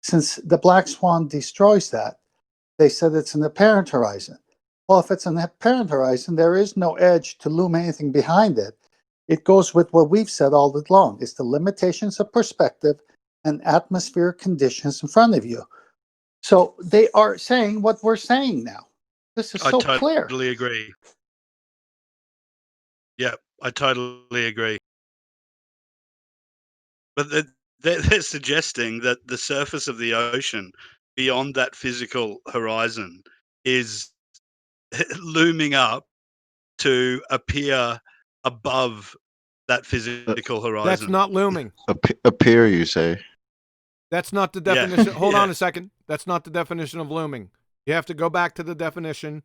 Speaker 8: Since the Black Swan destroys that, they said it's an apparent horizon. Well, if it's an apparent horizon, there is no edge to loom anything behind it. It goes with what we've said all along. It's the limitations of perspective and atmospheric conditions in front of you. So they are saying what we're saying now. This is so clear.
Speaker 12: I totally agree. Yeah, I totally agree. But they're suggesting that the surface of the ocean beyond that physical horizon is looming up to appear above that physical horizon.
Speaker 1: That's not looming.
Speaker 3: Appear, you say?
Speaker 1: That's not the definition. Hold on a second. That's not the definition of looming. You have to go back to the definition.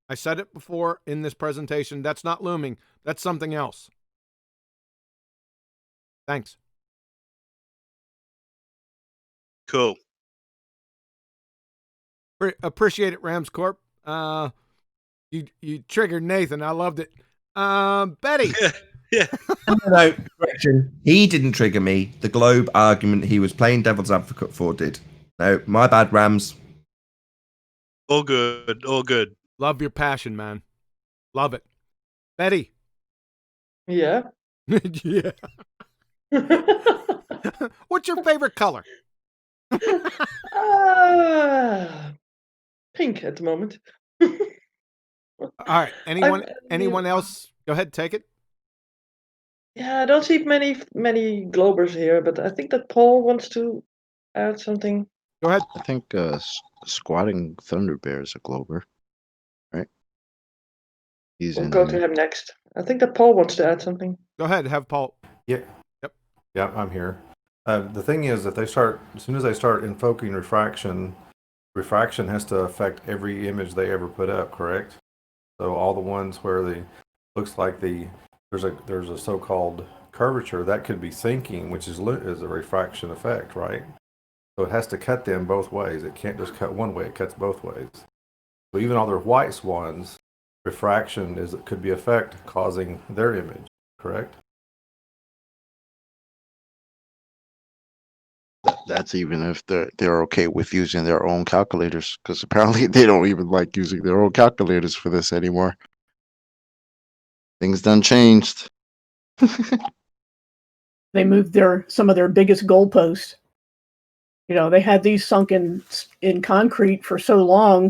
Speaker 1: I said it before in this presentation. That's not looming. That's something else. Thanks.
Speaker 12: Cool.
Speaker 1: Appreciate it, Rams Corp. You triggered Nathan. I loved it. Betty.
Speaker 12: Yeah.
Speaker 6: No, correction. He didn't trigger me. The globe argument he was playing devil's advocate for did. No, my bad, Rams.
Speaker 12: All good. All good.
Speaker 1: Love your passion, man. Love it. Betty.
Speaker 7: Yeah.
Speaker 1: Yeah. What's your favorite color?
Speaker 7: Pink at the moment.
Speaker 1: All right. Anyone else? Go ahead, take it.
Speaker 7: Yeah, I don't see many globers here, but I think that Paul wants to add something.
Speaker 1: Go ahead.
Speaker 3: I think Squatting Thunder Bear is a glober, right?
Speaker 7: We'll go to him next. I think that Paul wants to add something.
Speaker 1: Go ahead, have Paul.
Speaker 13: Yeah.
Speaker 1: Yep.
Speaker 13: Yeah, I'm here. The thing is that as soon as they start invoking refraction has to affect every image they ever put up, correct? So all the ones where looks like there's a so-called curvature that could be sinking, which is a refraction effect, right? So it has to cut them both ways. It can't just cut one way; it cuts both ways. So even all their white swans, refraction could be effect causing their image, correct?
Speaker 3: That's even if they're okay with using their own calculators, because apparently they don't even like using their own calculators for this anymore. Things done changed.
Speaker 5: They moved some of their biggest goalposts. You know, they had these sunk in concrete for so long.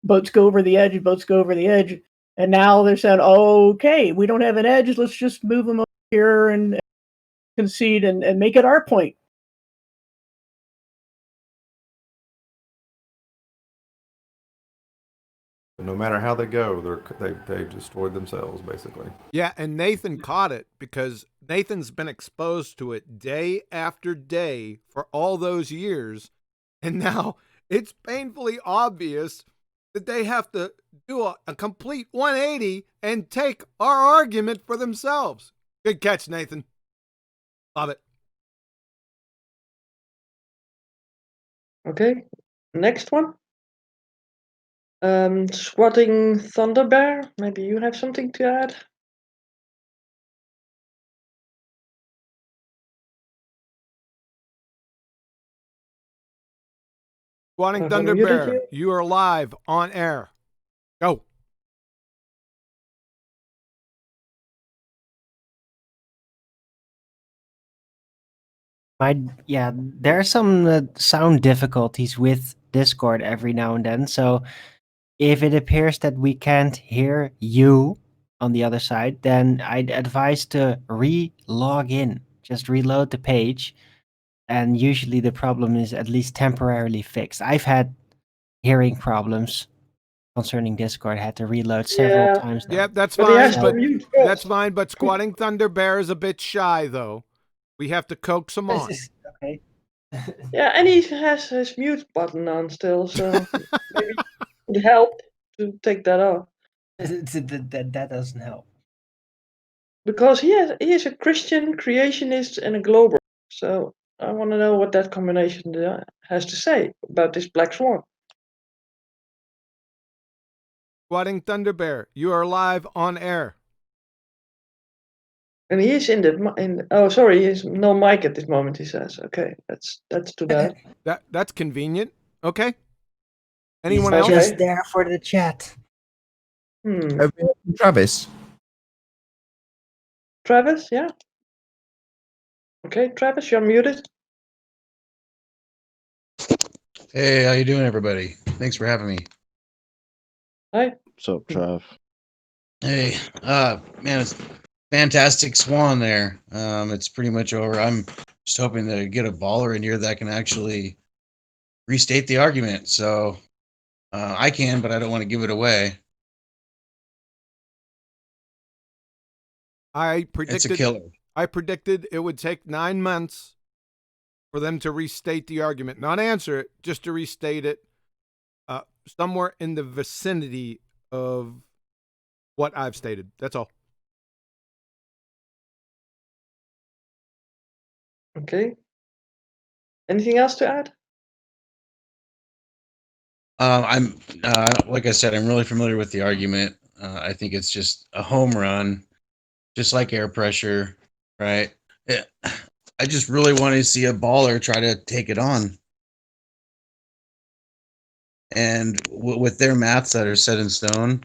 Speaker 5: Boats go over the edge, boats go over the edge. And now they're saying, okay, we don't have an edge. Let's just move them over here and concede and make it our point.
Speaker 13: No matter how they go, they've destroyed themselves, basically.
Speaker 1: Yeah, and Nathan caught it because Nathan's been exposed to it day after day for all those years, and now it's painfully obvious that they have to do a complete 180 and take our argument for themselves. Good catch, Nathan. Love it.
Speaker 7: Okay, next one. Squatting Thunder Bear. Maybe you have something to add.
Speaker 1: Squatting Thunder Bear, you are live on air. Go.
Speaker 4: There are some sound difficulties with Discord every now and then. So if it appears that we can't hear you on the other side, then I'd advise to re-log in. Just reload the page and usually the problem is at least temporarily fixed. I've had hearing problems concerning Discord. I had to reload several
Speaker 7: Yeah,
Speaker 4: times now.
Speaker 1: Yep, that's
Speaker 7: but he has
Speaker 1: fine,
Speaker 7: to
Speaker 1: but
Speaker 7: mute
Speaker 1: that's
Speaker 7: first.
Speaker 1: fine. But Squatting Thunder Bear is a bit shy, though. We have to coax him on.
Speaker 4: Okay.
Speaker 7: Yeah, and he has his mute button on still, so maybe it would help to take that off.
Speaker 4: That doesn't help.
Speaker 7: Because he is a Christian creationist and a glober. So I want to know what that combination has to say about this black swan.
Speaker 1: Squatting Thunder Bear, you are live on air.
Speaker 7: And he is oh sorry, he has no mic at this moment, he says. Okay, that's too bad.
Speaker 1: That's convenient. Okay. Anyone
Speaker 4: He's
Speaker 1: else?
Speaker 4: just there for the chat.
Speaker 6: Travis.
Speaker 7: Travis, yeah. Okay, Travis, you're muted.
Speaker 14: Hey, how you doing, everybody? Thanks for having me.
Speaker 7: Hi.
Speaker 3: What's up, Trav?
Speaker 14: Hey, man, it's fantastic Swan there. It's pretty much over. I'm just hoping to get a baller in here that can actually restate the argument. So I can, but I don't want to give it away. It's a killer.
Speaker 1: I predicted it would take 9 months for them to restate the argument, not answer it, just to restate it somewhere in the vicinity of what I've stated. That's all.
Speaker 7: Okay. Anything else to add?
Speaker 14: I'm like I said, I'm really familiar with the argument. I think it's just a home run, just like air pressure, right? I just really want to see a baller try to take it on. And with their maths that are set in stone,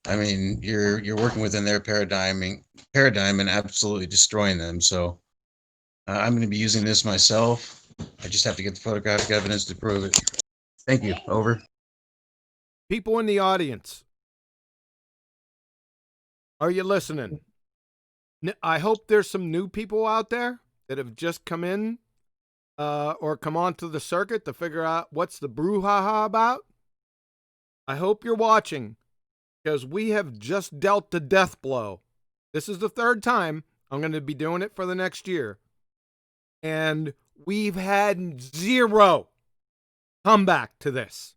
Speaker 14: I mean, you're working within their paradigm and absolutely destroying them. So I'm going to be using this myself. I just have to get the photographic evidence to prove it. Thank you. Over.
Speaker 1: People in the audience, are you listening? I hope there's some new people out there that have just come in or come onto the circuit to figure out what's the brouhaha about. I hope you're watching, because we have just dealt the death blow. This is the third time. I'm going to be doing it for the next year. And we've had zero comeback to this.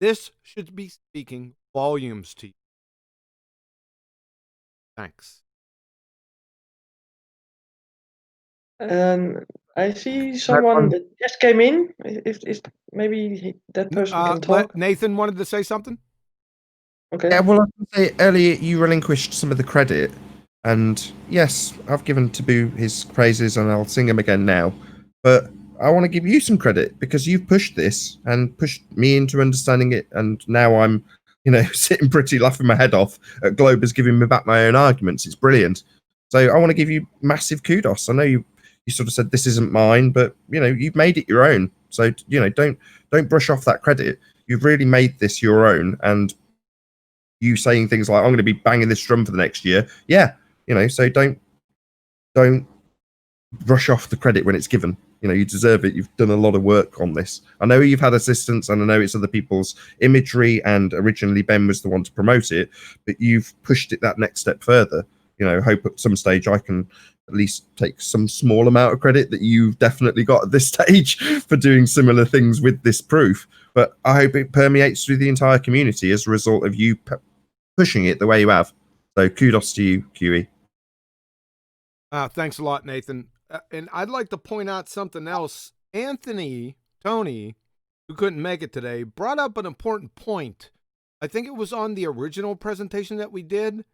Speaker 1: This should be speaking volumes to you. Thanks.
Speaker 7: I see someone that just came in. If maybe that person can talk.
Speaker 1: Nathan wanted to say something?
Speaker 7: Okay.
Speaker 6: Yeah, well, I can say earlier you relinquished some of the credit, and yes, I've given Taboo his praises, and I'll sing him again now. But I want to give you some credit because you've pushed this and pushed me into understanding it, and now I'm, sitting pretty laughing my head off at Globers giving me back my own arguments. It's brilliant. So I want to give you massive kudos. I know you sort of said this isn't mine, but you've made it your own. So don't brush off that credit. You've really made this your own, and you saying things like, I'm going to be banging this drum for the next year. Yeah. So don't rush off the credit when it's given. You deserve it. You've done a lot of work on this. I know you've had assistance, and I know it's other people's imagery, and originally Ben was the one to promote it, but you've pushed it that next step further. Hope at some stage I can at least take some small amount of credit that you've definitely got at this stage for doing similar things with this proof. But I hope it permeates through the entire community as a result of you pushing it the way you have. So kudos to you, QE.
Speaker 1: Thanks a lot, Nathan. And I'd like to point out something else. Tony, who couldn't make it today, brought up an important point. I think it was on the original presentation that we did.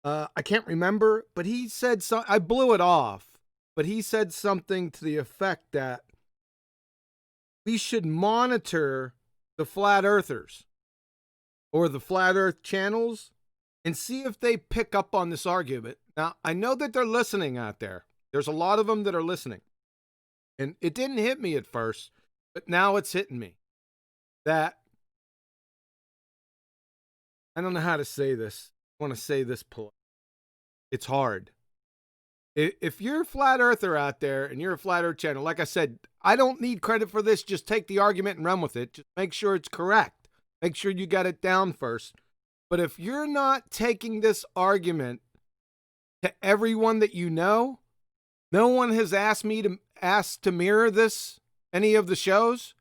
Speaker 1: I can't remember, but he said something. I blew it off, but he said something to the effect that we should monitor the flat earthers or the flat earth channels and see if they pick up on this argument. Now, I know that they're listening out there. There's a lot of them that are listening. And it didn't hit me at first, but now it's hitting me. That, I don't know how to say this. I want to say this polite. It's hard. If you're a flat earther out there and you're a flat earth channel, like I said, I don't need credit for this. Just take the argument and run with it. Just make sure it's correct. Make sure you got it down first. But if you're not taking this argument to everyone that you know, no one has asked to mirror this, any of the shows.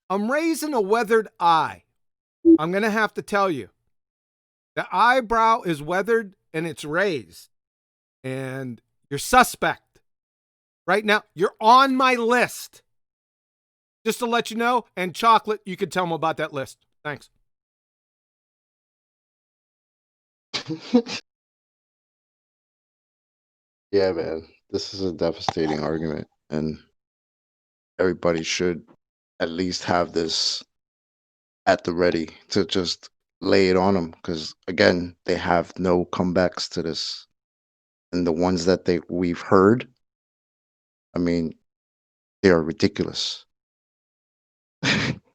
Speaker 1: I'm raising a weathered eye. I'm going to have to tell you. The eyebrow is weathered and it's raised. And you're suspect. Right now, you're on my list. Just to let you know, and Chocolate, you can tell them about that list. Thanks.
Speaker 2: Yeah, man, this is a devastating argument, and everybody should at least have this at the ready to just lay it on them, because again, they have no comebacks to this, and the ones that we've heard, I mean, they are ridiculous.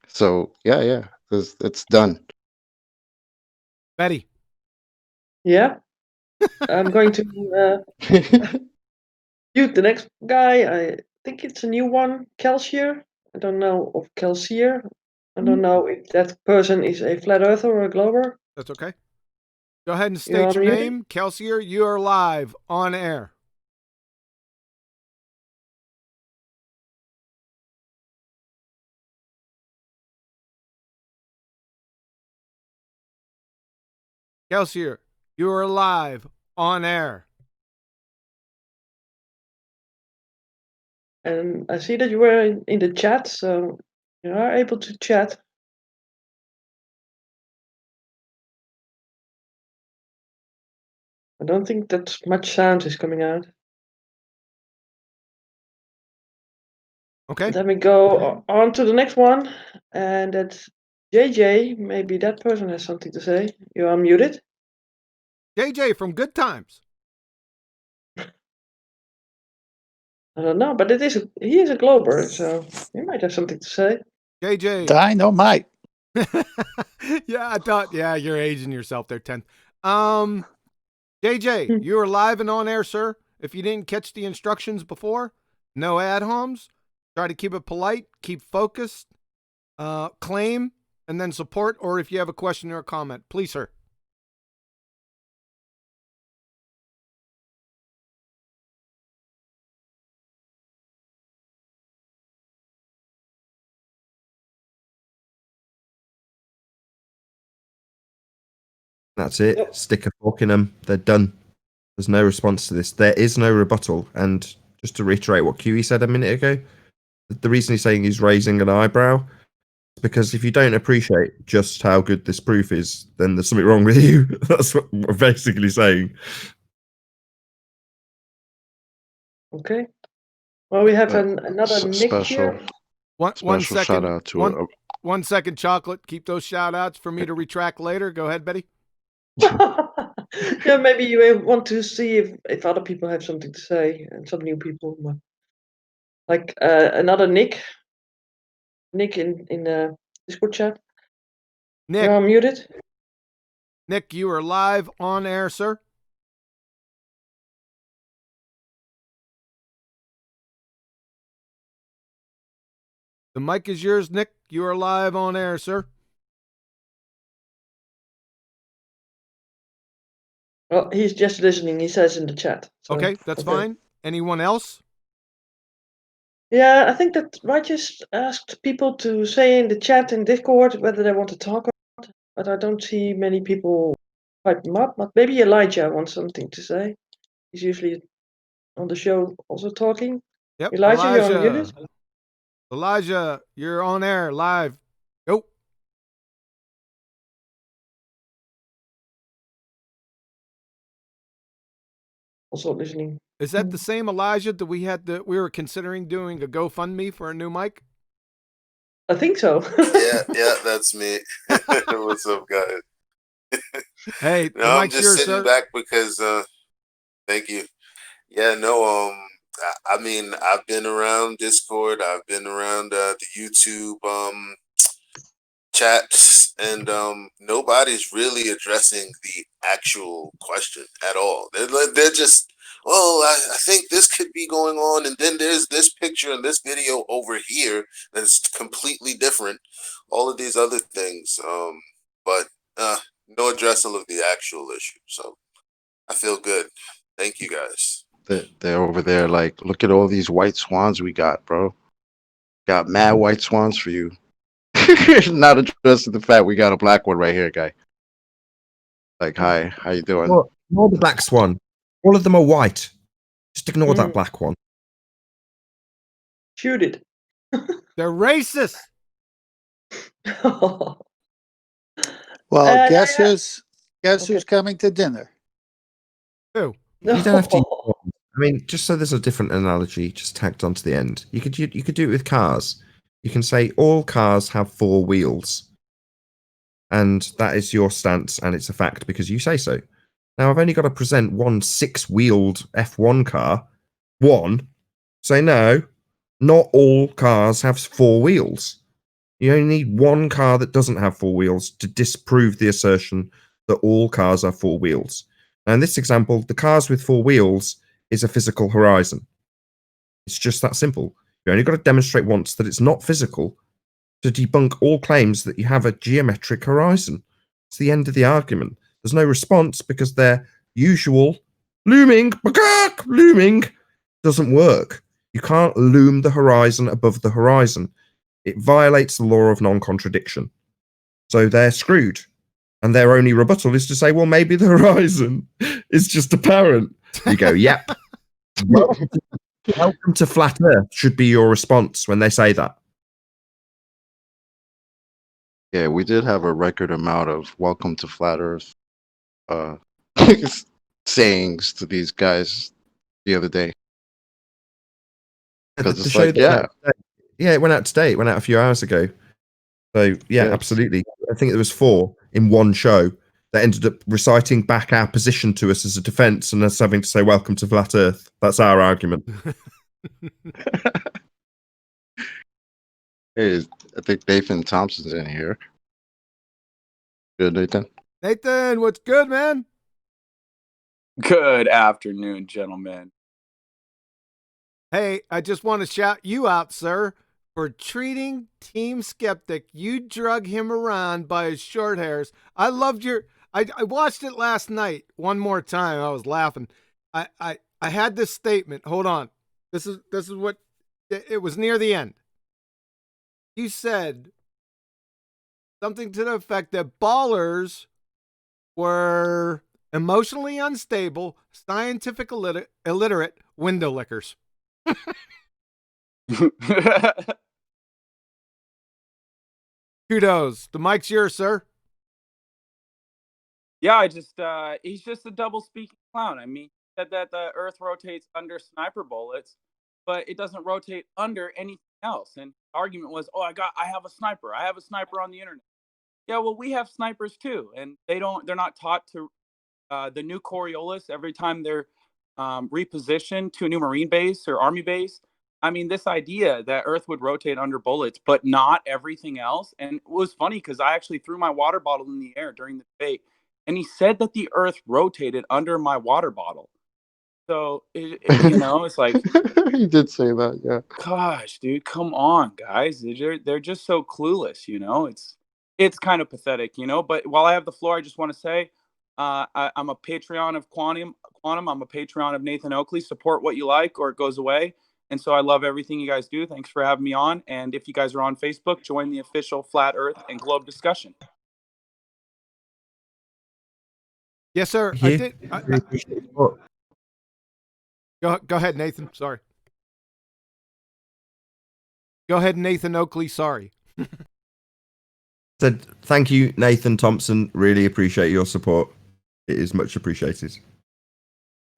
Speaker 2: So yeah, it's done.
Speaker 1: Betty.
Speaker 7: Yeah. I'm going to mute the next guy. I think it's a new one, Kelsier. I don't know of Kelsier. I don't know if that person is a flat earther or a glober.
Speaker 1: That's okay. Go ahead and
Speaker 7: You're
Speaker 1: state your
Speaker 7: unmuted.
Speaker 1: name. Kelsier, you are live on air. Kelsier, you are live on air.
Speaker 7: And I see that you were in the chat, so you are able to chat. I don't think that much sound is coming out.
Speaker 1: Okay.
Speaker 7: Then we go on to the next one, and that's JJ. Maybe that person has something to say. You are muted.
Speaker 1: JJ from Good Times.
Speaker 7: I don't know, but he is a glober, so he might have something to say.
Speaker 1: JJ.
Speaker 8: Dynamite.
Speaker 1: Yeah, I thought, yeah, you're aging yourself there, 10. JJ, you are live and on air, sir. If you didn't catch the instructions before, no ad homs. Try to keep it polite, keep focused, claim, and then support, or if you have a question or a comment, please, sir.
Speaker 6: That's it. Stick a fork in them. They're done. There's no response to this. There is no rebuttal. And just to reiterate what QE said a minute ago, the reason he's saying he's raising an eyebrow is because if you don't appreciate just how good this proof is, then there's something wrong with you. That's what we're basically saying.
Speaker 7: Okay. Well, we have another Nick
Speaker 3: special,
Speaker 7: here.
Speaker 1: One
Speaker 3: special
Speaker 1: second.
Speaker 3: shout out to
Speaker 1: 1 second, Chocolate. Keep those shout outs for me to retract later. Go ahead, Betty.
Speaker 7: Yeah, maybe you want to see if other people have something to say and some new people. Like another Nick. Nick in the Discord chat.
Speaker 1: Nick.
Speaker 7: You're muted.
Speaker 1: Nick, you are live on air, sir. The mic is yours, Nick. You are live on air, sir.
Speaker 7: Well, he's just listening. He says in the chat. So,
Speaker 1: okay, that's fine. Anyone else?
Speaker 7: Yeah, I think that I just asked people to say in the chat in Discord whether they want to talk or not, but I don't see many people pipe them up. But maybe Elijah wants something to say. He's usually on the show also talking.
Speaker 1: Yep,
Speaker 7: Elijah, you're unmuted.
Speaker 1: Elijah, you're on air live. Go.
Speaker 7: Also listening.
Speaker 1: Is that the same Elijah that we were considering doing a GoFundMe for a new mic?
Speaker 7: I think so.
Speaker 15: yeah, that's me. What's up, guys?
Speaker 1: Hey,
Speaker 15: no, I'm just sitting back because thank you. Yeah, no, I mean, I've been around Discord, I've been around the YouTube chats, and nobody's really addressing the actual question at all. They're just well, I think this could be going on, and then there's this picture and this video over here that's completely different. All of these other things, but no addressal of the actual issue. So I feel good. Thank you guys.
Speaker 3: They're over there like, look at all these white swans we got, bro. Got mad white swans for you. Not addressing the fact we got a black one right here, guy. Like, hi, how you doing?
Speaker 6: Well, ignore the black swan. All of them are white. Just ignore that black one.
Speaker 7: Shoot it.
Speaker 1: They're racist.
Speaker 8: Well, guess who's coming to dinner?
Speaker 1: Who?
Speaker 6: You don't have to. I mean, just so there's a different analogy, just tacked onto the end. You could do it with cars. You can say all cars have 4 wheels, and that is your stance, and it's a fact because you say so. Now I've only got to present one 6-wheeled F1 car. One, say no, not all cars have 4 wheels. You only need one car that doesn't have 4 wheels to disprove the assertion that all cars are 4 wheels. Now in this example, the cars with 4 wheels is a physical horizon. It's just that simple. You only got to demonstrate once that it's not physical to debunk all claims that you have a geometric horizon. It's the end of the argument. There's no response because their usual looming doesn't work. You can't loom the horizon above the horizon. It violates the law of non-contradiction. So they're screwed. And their only rebuttal is to say, well, maybe the horizon is just apparent. You go, yep. Welcome to flat Earth should be your response when they say that.
Speaker 3: Yeah, we did have a record amount of welcome to flat Earth sayings to these guys the other day. Because it's like, yeah.
Speaker 6: Yeah, it went out today. It went out a few hours ago. So, yeah, absolutely. I think there was 4 in one show that ended up reciting back our position to us as a defense and us having to say, welcome to flat Earth. That's our argument.
Speaker 3: Hey, I think Nathan Thompson's in here. Good, Nathan?
Speaker 1: Nathan, what's good, man?
Speaker 16: Good afternoon, gentlemen.
Speaker 1: Hey, I just want to shout you out, sir, for treating Team Skeptic. You drug him around by his short hairs. I loved your... I watched it last night one more time. I was laughing. I had this statement. Hold on. This is what... It was near the end. You said something to the effect that ballers were emotionally unstable, scientific illiterate window lickers. Kudos. The mic's yours, sir.
Speaker 16: Yeah, he's just a double speaking clown. I mean, he said that the Earth rotates under sniper bullets, but it doesn't rotate under anything else. And the argument was, oh, I have a sniper. I have a sniper on the internet. Yeah, well, we have snipers too, and they're not taught to the new Coriolis every time they're repositioned to a new Marine base or Army base. I mean, this idea that Earth would rotate under bullets, but not everything else. And it was funny because I actually threw my water bottle in the air during the debate, and he said that the Earth rotated under my water bottle. So, it's like...
Speaker 3: He did say that, yeah.
Speaker 16: Gosh, dude, come on, guys. They're just so clueless, It's kind of pathetic, But while I have the floor, I just want to say, I'm a Patreon of Quantum. I'm a Patreon of Nathan Oakley. Support what you like, or it goes away. And so I love everything you guys do. Thanks for having me on. And if you guys are on Facebook, join the official Flat Earth and Globe discussion.
Speaker 1: Yes, sir. I did. Go ahead, Nathan. Sorry. Go ahead, Nathan Oakley. Sorry.
Speaker 6: Said, thank you, Nathan Thompson. Really appreciate your support. It is much appreciated.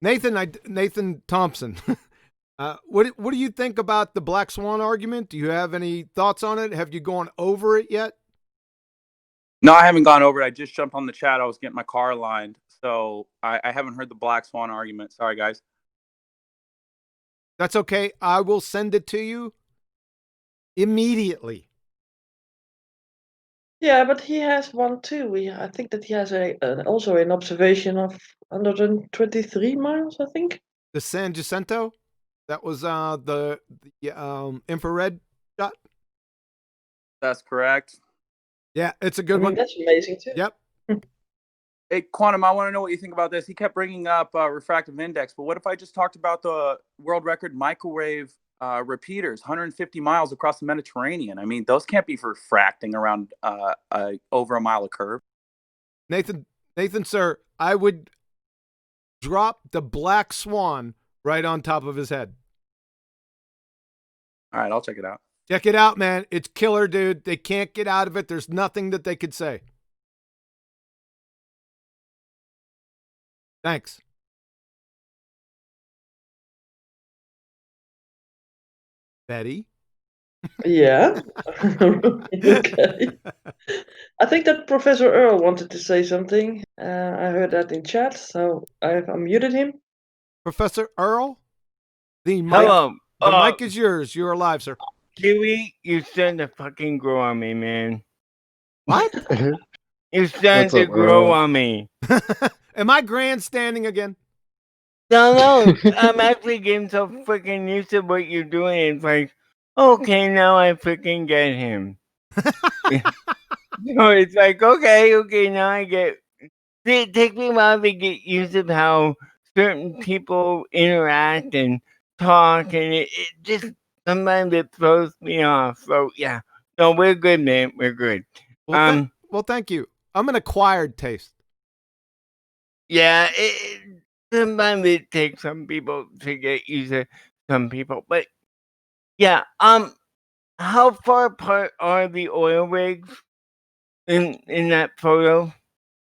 Speaker 1: Nathan Thompson. What do you think about the Black Swan argument? Do you have any thoughts on it? Have you gone over it yet?
Speaker 16: No, I haven't gone over it. I just jumped on the chat. I was getting my car aligned. So I haven't heard the Black Swan argument. Sorry, guys.
Speaker 1: That's okay. I will send it to you immediately.
Speaker 7: Yeah, but he has one too. I think that he has also an observation of 123 miles, I think.
Speaker 1: the San Jacinto. That was the infrared shot.
Speaker 16: That's correct.
Speaker 1: Yeah, it's a good one.
Speaker 7: That's amazing too.
Speaker 1: Yep.
Speaker 16: Hey, Quantum, I want to know what you think about this. He kept bringing up refractive index, but what if I just talked about the world record microwave repeaters, 150 miles across the Mediterranean? I mean, those can't be refracting around over a mile of curve.
Speaker 1: Nathan, sir, I would drop the black swan right on top of his head.
Speaker 16: All right, I'll check it out.
Speaker 1: Check it out, man. It's killer, dude. They can't get out of it. There's nothing that they could say. Thanks. Betty?
Speaker 7: Yeah. Okay. I think that Professor Earl wanted to say something. I heard that in chat, so I've unmuted him.
Speaker 1: Professor Earl? The mic,
Speaker 17: Hello.
Speaker 1: The mic is yours. You're alive, sir.
Speaker 17: Kiwi, you starting to fucking grow on me, man.
Speaker 1: What?
Speaker 17: You're starting to grow on me.
Speaker 1: Am I grandstanding again?
Speaker 17: No, I'm actually getting so freaking used to what you're doing. It's like, okay, now I freaking get him. So it's like, okay, now I get. It takes me a while to get used to how certain people interact and talk, and it just sometimes it throws me off. So yeah, no, we're good, man. We're good.
Speaker 1: Well, thank you. I'm an acquired taste.
Speaker 17: Yeah, sometimes it takes some people to get used to some people, but yeah. How far apart are the oil rigs in that photo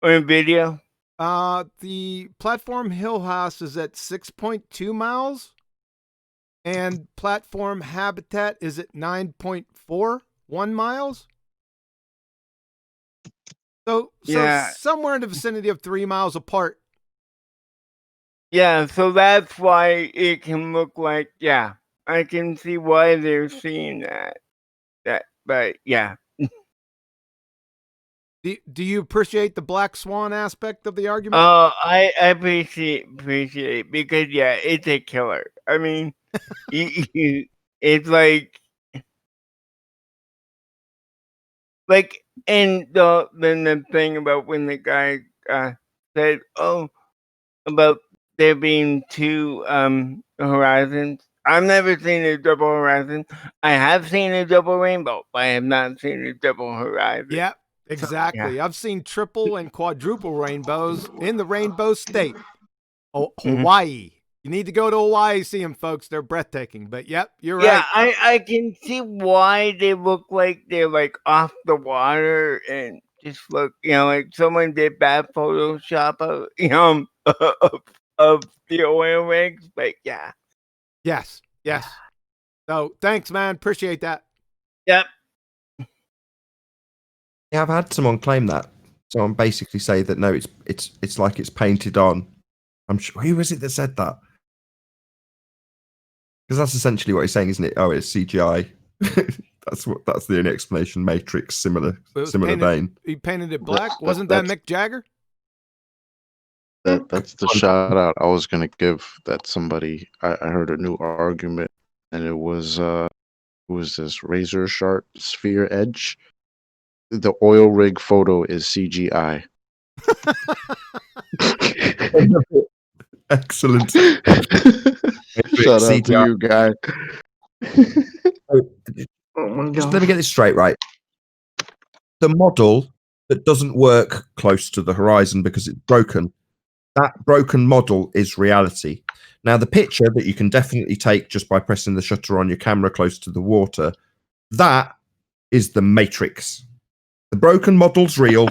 Speaker 17: or video?
Speaker 1: The platform Hill House is at 6.2 miles, and platform Habitat is at 9.41 miles. So
Speaker 17: Yeah.
Speaker 1: somewhere in the vicinity of 3 miles apart.
Speaker 17: Yeah, so that's why it can look like, yeah, I can see why they're seeing that. But yeah.
Speaker 1: Do you appreciate the black swan aspect of the argument?
Speaker 17: Oh, I appreciate it because yeah, it's a killer. I mean, it's like, and then the thing about when the guy said, "Oh, about there being two horizons." I've never seen a double horizon. I have seen a double rainbow, but I have not seen a double horizon.
Speaker 1: Yeah, exactly.
Speaker 17: yeah.
Speaker 1: I've seen triple and quadruple rainbows in the Rainbow State,
Speaker 17: Mm-hmm.
Speaker 1: Hawaii. You need to go to Hawaii, see them, folks. They're breathtaking. But yep, you're
Speaker 17: Yeah,
Speaker 1: right.
Speaker 17: I can see why they look like they're like off the water and just look, like someone did bad Photoshop of, of the oil rigs. But yeah.
Speaker 1: Yes. So thanks, man. Appreciate that.
Speaker 17: Yep.
Speaker 6: Yeah, I've had someone claim that. Someone basically say that no, it's like it's painted on. I'm sure. Who was it that said that? Because that's essentially what he's saying, isn't it? Oh, it's CGI. That's the only explanation. Matrix, similar vein.
Speaker 1: He painted it black. Wasn't that Mick Jagger?
Speaker 3: That's the shout out I was gonna give. That somebody I heard a new argument, and it was who was this razor sharp sphere edge. The oil rig photo is CGI.
Speaker 6: Excellent.
Speaker 3: Shout out to you, guy.
Speaker 6: Oh my God. Just let me get this straight, right? The model that doesn't work close to the horizon because it's broken, that broken model is reality. Now, the picture that you can definitely take just by pressing the shutter on your camera close to the water, that is the matrix. The broken model's real,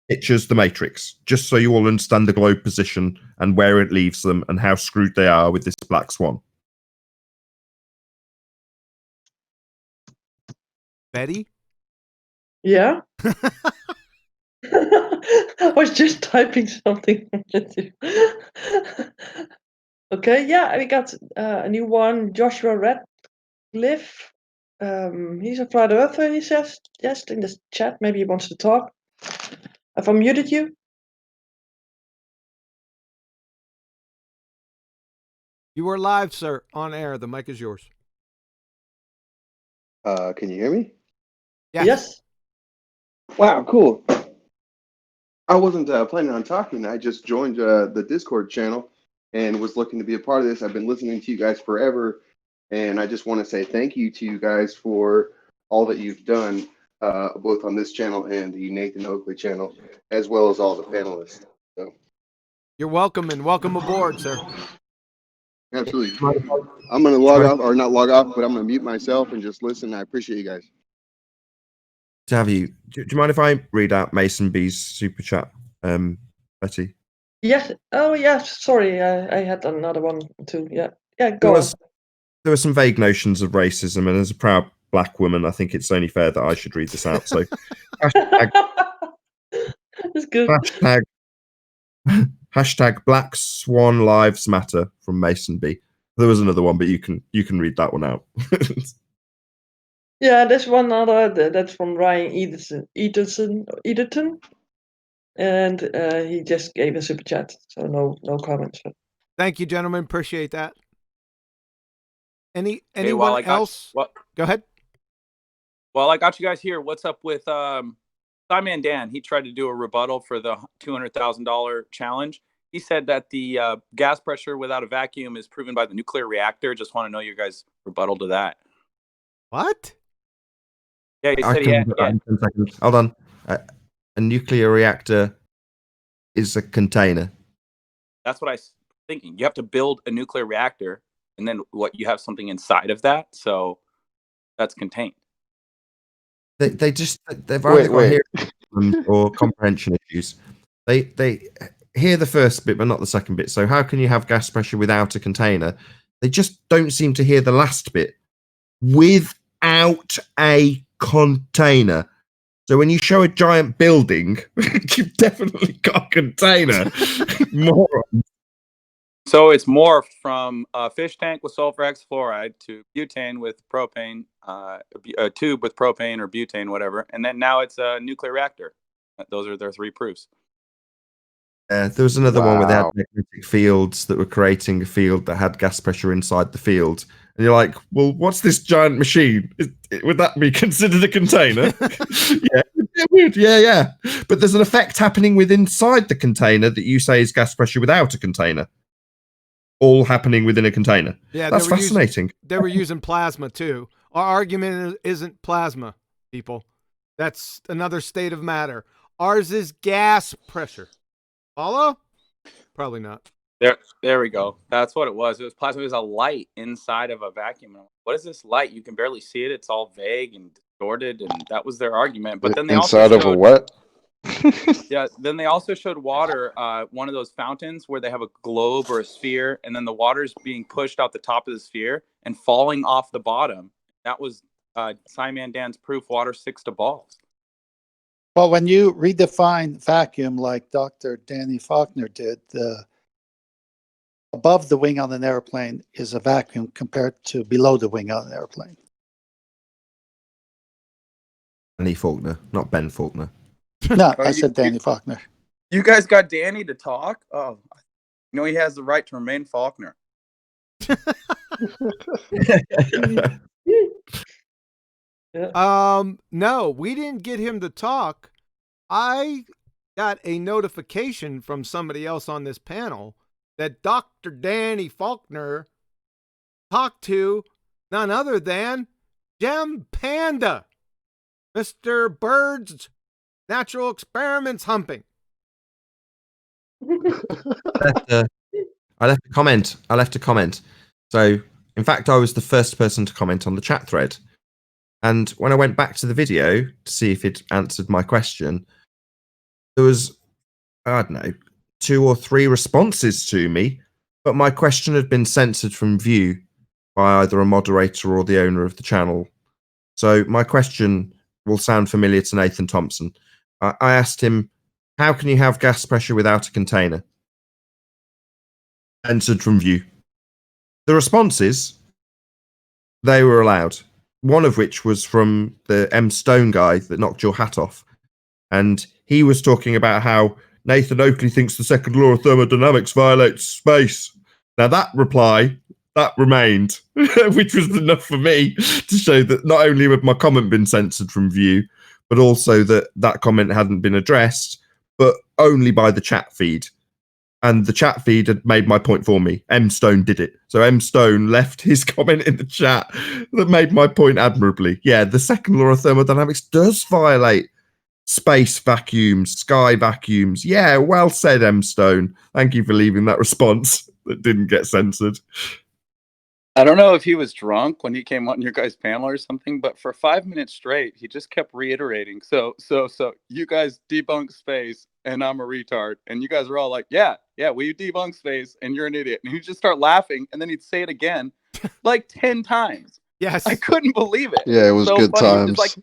Speaker 6: picture's the matrix, just so you all understand the globe position and where it leaves them and how screwed they are with this black swan.
Speaker 1: Betty?
Speaker 7: Yeah. I was just typing something. Okay, yeah, we got a new one, Joshua Radcliffe. He's a flat earther, he says. Yes, in the chat, maybe he wants to talk. Have I muted you?
Speaker 1: You are live, sir, on air. The mic is yours.
Speaker 18: Can you hear me?
Speaker 1: Yes.
Speaker 18: Wow, cool. I wasn't planning on talking. I just joined the Discord channel and was looking to be a part of this. I've been listening to you guys forever, and I just want to say thank you to you guys for all that you've done, both on this channel and the Nathan Oakley channel, as well as all the panelists. So,
Speaker 1: You're welcome, and welcome aboard, sir.
Speaker 18: absolutely. I'm going to log off, or not log off, but I'm going to mute myself and just listen. I appreciate you guys.
Speaker 6: To have you, do you mind if I read out Mason B's super chat, Betty?
Speaker 7: Yes. Oh, yes. Sorry, I had another one too. Yeah. Yeah.
Speaker 6: There
Speaker 7: Go on.
Speaker 6: were some vague notions of racism, and as a proud black woman, I think it's only fair that I should read this out. So,
Speaker 7: That's good.
Speaker 6: hashtag Black Swan Lives Matter from Mason B. There was another one, but you can read that one out.
Speaker 7: Yeah, there's one other that's from Ryan Ederton, and he just gave a super chat, so no comments.
Speaker 1: Thank you, gentlemen. Appreciate that.
Speaker 16: Hey,
Speaker 1: Anyone else? Go ahead.
Speaker 16: Well, I got you guys here. What's up with Simon Dan? He tried to do a rebuttal for the $200,000 challenge. He said that the gas pressure without a vacuum is proven by the nuclear reactor. Just want to know your guys' rebuttal to that.
Speaker 1: What?
Speaker 16: Yeah, he
Speaker 6: I
Speaker 16: said
Speaker 6: can
Speaker 16: yeah.
Speaker 6: put that in 10 seconds. Hold on. A nuclear reactor is a container.
Speaker 16: That's what I was thinking. You have to build a nuclear reactor, and then you have something inside of that, so that's contained.
Speaker 6: They've either got hearing or comprehension issues. They hear the first bit, but not the second bit. So how can you have gas pressure without a container? They just don't seem to hear the last bit. Without a container. So when you show a giant building, you've definitely got a container. Moron.
Speaker 16: So it's morphed from a fish tank with sulfur hexafluoride to butane with propane, a tube with propane or butane, whatever. And then now it's a nuclear reactor. Those are their three proofs.
Speaker 6: There was another one where they had magnetic fields that were creating a field that had gas pressure inside the field. And you're like, well, what's this giant machine? Would that be considered a container? Yeah, it would. Yeah. But there's an effect happening inside the container that you say is gas pressure without a container. All happening within a container.
Speaker 1: Yeah,
Speaker 6: that's fascinating.
Speaker 1: They were using plasma too. Our argument isn't plasma, people. That's another state of matter. Ours is gas pressure. Follow? Probably not.
Speaker 16: There we go. That's what it was. It was plasma. It was a light inside of a vacuum. What is this light? You can barely see it. It's all vague and distorted, and that was their argument. But then they
Speaker 2: inside
Speaker 16: also
Speaker 2: of a what?
Speaker 16: Yeah. Then they also showed water, one of those fountains where they have a globe or a sphere, and then the water's being pushed out the top of the sphere and falling off the bottom. That was Simon Dan's proof. Water sticks to balls.
Speaker 8: Well, when you redefine vacuum like Dr. Danny Faulkner did, above the wing on an airplane is a vacuum compared to below the wing on an airplane.
Speaker 6: Danny Faulkner, not Ben Faulkner.
Speaker 8: No, I said Danny Faulkner.
Speaker 16: You guys got Danny to talk? Oh, you know he has the right to remain Faulkner.
Speaker 1: No, we didn't get him to talk. I got a notification from somebody else on this panel that Dr. Danny Faulkner talked to none other than Gem Panda, Mr. Bird's natural experiments humping.
Speaker 6: I left a comment. So, in fact, I was the first person to comment on the chat thread. And when I went back to the video to see if it answered my question, there was, I don't know, 2 or 3 responses to me, but my question had been censored from view by either a moderator or the owner of the channel. So my question will sound familiar to Nathan Thompson. I asked him, how can you have gas pressure without a container? Censored from view. The responses, they were allowed. One of which was from the M. Stone guy that knocked your hat off. And he was talking about how Nathan Oakley thinks the second law of thermodynamics violates space. Now that reply that remained, which was enough for me to show that not only had my comment been censored from view, but also that that comment hadn't been addressed, but only by the chat feed. And the chat feed had made my point for me. M Stone did it. So M Stone left his comment in the chat that made my point admirably. Yeah, the second law of thermodynamics does violate space vacuums, sky vacuums. Yeah, well said, M Stone. Thank you for leaving that response that didn't get censored.
Speaker 16: I don't know if he was drunk when he came on your guys' panel or something, but for 5 minutes straight, he just kept reiterating. So you guys debunk space, and I'm a retard, and you guys are all like, yeah, we debunk space, and you're an idiot, and he'd just start laughing, and then he'd say it again, like 10 times.
Speaker 1: Yes,
Speaker 16: I couldn't believe it.
Speaker 3: Yeah, it was
Speaker 16: so
Speaker 3: good
Speaker 16: funny.
Speaker 3: times.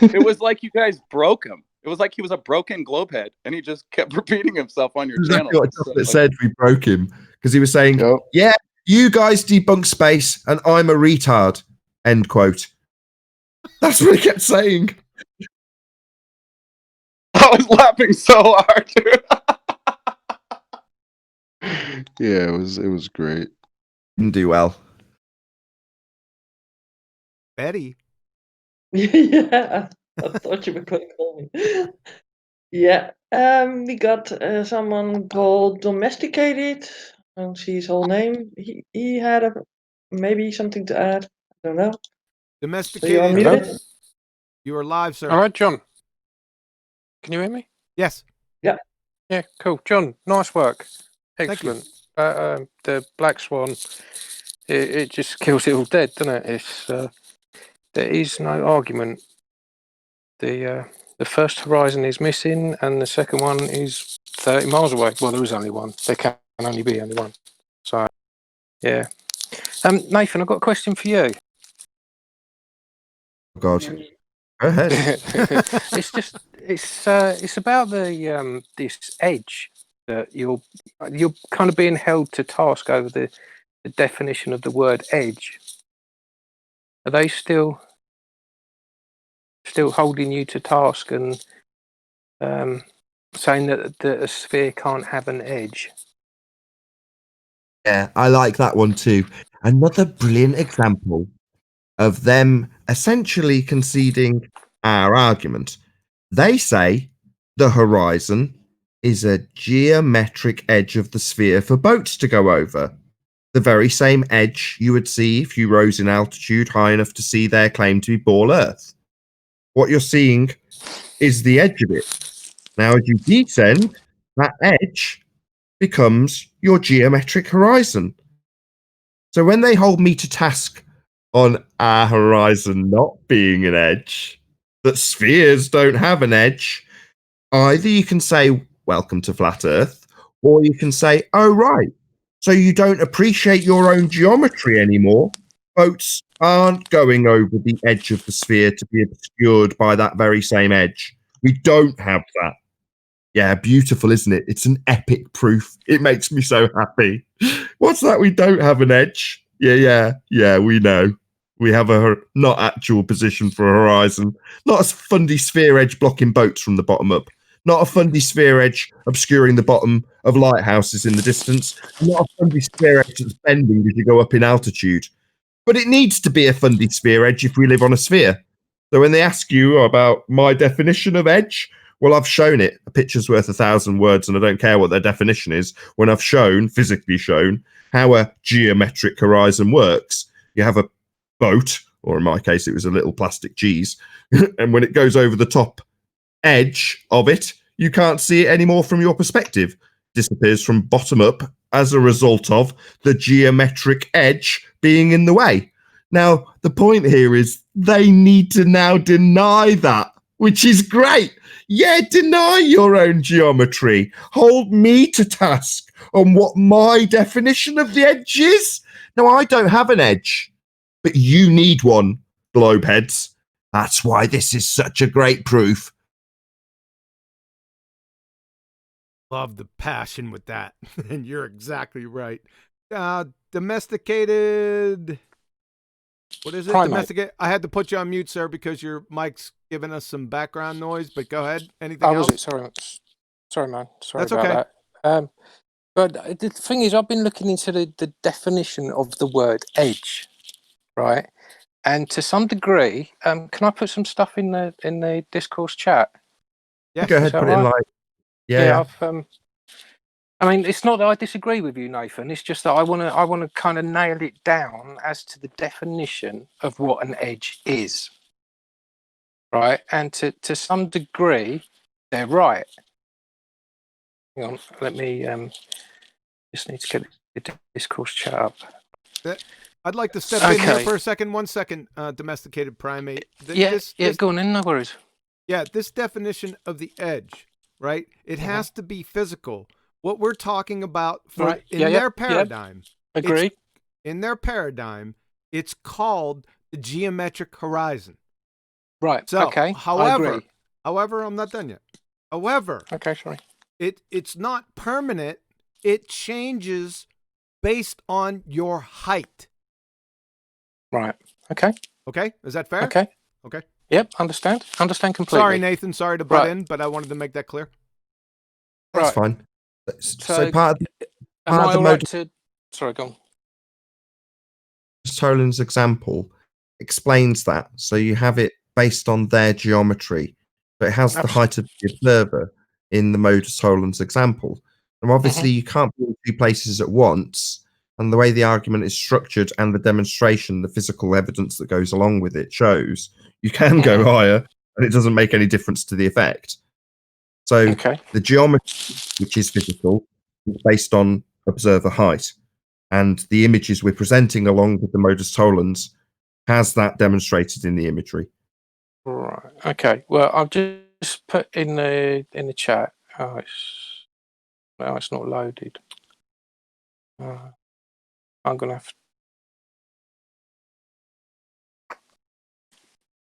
Speaker 16: It was like you guys broke him. It was like he was a broken globehead, and he just kept repeating himself on your
Speaker 6: Exactly
Speaker 16: channel.
Speaker 6: what Chocolate said. We broke him because he was saying,
Speaker 3: Yep.
Speaker 6: yeah, you guys debunk space and I'm a retard. End quote. That's what he kept saying.
Speaker 16: I was laughing so hard, dude.
Speaker 3: Yeah, it was great.
Speaker 6: Didn't do well.
Speaker 1: Betty.
Speaker 7: Yeah, I thought you were going to call me. Yeah, we got someone called Domesticated. I don't see his whole name. He had maybe something to add. I don't know.
Speaker 1: Domesticated.
Speaker 7: So you're unmuted?
Speaker 1: You are live, sir.
Speaker 19: All right, John. Can you hear me?
Speaker 1: Yes.
Speaker 7: Yeah.
Speaker 19: Yeah, cool. John, nice work.
Speaker 1: Thank you.
Speaker 19: Excellent. The Black Swan, it just kills it all dead, doesn't it? There is no argument. The first horizon is missing, and the second one is 30 miles away. Well, there is only one. There can only be only one. So, yeah. Nathan, I've got a question for you.
Speaker 6: Oh, God. Go ahead.
Speaker 19: It's about the this edge that you're kind of being held to task over the definition of the word edge. Are they still holding you to task and saying that a sphere can't have an edge?
Speaker 6: Yeah, I like that one too. Another brilliant example of them essentially conceding our argument. They say the horizon is a geometric edge of the sphere for boats to go over. The very same edge you would see if you rose in altitude high enough to see their claim to be ball Earth. What you're seeing is the edge of it. Now, as you descend, that edge becomes your geometric horizon. So when they hold me to task on our horizon not being an edge, that spheres don't have an edge, either you can say, welcome to flat Earth, or you can say, oh, right, so you don't appreciate your own geometry anymore. Boats aren't going over the edge of the sphere to be obscured by that very same edge. We don't have that. Yeah, beautiful, isn't it? It's an epic proof. It makes me so happy. What's that? We don't have an edge. Yeah, we know. We have a not actual position for a horizon. Not a fundy sphere edge blocking boats from the bottom up. Not a fundy sphere edge obscuring the bottom of lighthouses in the distance. Not a fundy sphere edge that's bending as you go up in altitude. But it needs to be a fundy sphere edge if we live on a sphere. So when they ask you about my definition of edge, well, I've shown it. A picture's worth 1,000 words, and I don't care what their definition is. When I've physically shown, how a geometric horizon works. You have a boat, or in my case, it was a little plastic cheese, and when it goes over the top edge of it, you can't see it anymore from your perspective. Disappears from bottom up as a result of the geometric edge being in the way. Now, the point here is they need to now deny that, which is great. Yeah, deny your own geometry. Hold me to task on what my definition of the edge is. Now, I don't have an edge, but you need one, globeheads. That's why this is such a great proof.
Speaker 1: Love the passion with that. And you're exactly right. Domesticated. What is it?
Speaker 19: Primate.
Speaker 1: Domesticate. I had to put you on mute, sir, because your mic's giving us some background noise, but go ahead. Anything
Speaker 19: Oh,
Speaker 1: else?
Speaker 19: was it? Sorry, man. Sorry
Speaker 1: That's
Speaker 19: about
Speaker 1: okay.
Speaker 19: that. But the thing is, I've been looking into the definition of the word edge, right? And to some degree, can I put some stuff in the discourse chat?
Speaker 1: Yeah,
Speaker 6: Go ahead,
Speaker 19: Is that
Speaker 6: put it in
Speaker 19: right?
Speaker 6: like, yeah.
Speaker 19: I've I mean, it's not that I disagree with you, Nathan. It's just that I want to kind of nail it down as to the definition of what an edge is, right? And to some degree, they're right. Hang on, let me just need to get the discourse chat up.
Speaker 1: I'd like to step in here for a second. 1 second, domesticated primate.
Speaker 19: Go on then, no worries.
Speaker 1: Yeah, this definition of the edge, right? It has to be physical. What we're talking about in their paradigm.
Speaker 19: Agree.
Speaker 1: In their paradigm, it's called the geometric horizon.
Speaker 19: Right.
Speaker 1: So,
Speaker 19: okay.
Speaker 1: however, I'm not done yet. However,
Speaker 19: okay, sorry.
Speaker 1: It's not permanent. It changes based on your height.
Speaker 19: Right. Okay.
Speaker 1: Okay. Is that fair?
Speaker 19: Okay.
Speaker 1: Okay.
Speaker 19: Yep. Understand completely.
Speaker 1: Sorry, Nathan. Sorry to butt in, but I wanted to make that clear.
Speaker 6: That's fine. So part of
Speaker 19: the
Speaker 6: Modus
Speaker 19: sorry, go on.
Speaker 6: Tollens example explains that. So you have it based on their geometry, but it has the height of the observer in the Modus Tollens example. And obviously you can't be in two places at once. And the way the argument is structured and the demonstration, the physical evidence that goes along with it shows you can go higher and it doesn't make any difference to the effect. So the geometry, which is physical, is based on observer height. And the images we're presenting along with the Modus Tollens has that demonstrated in the imagery.
Speaker 19: Right. Okay. Well, I've just put in the chat. Oh, it's not loaded. I'm gonna have.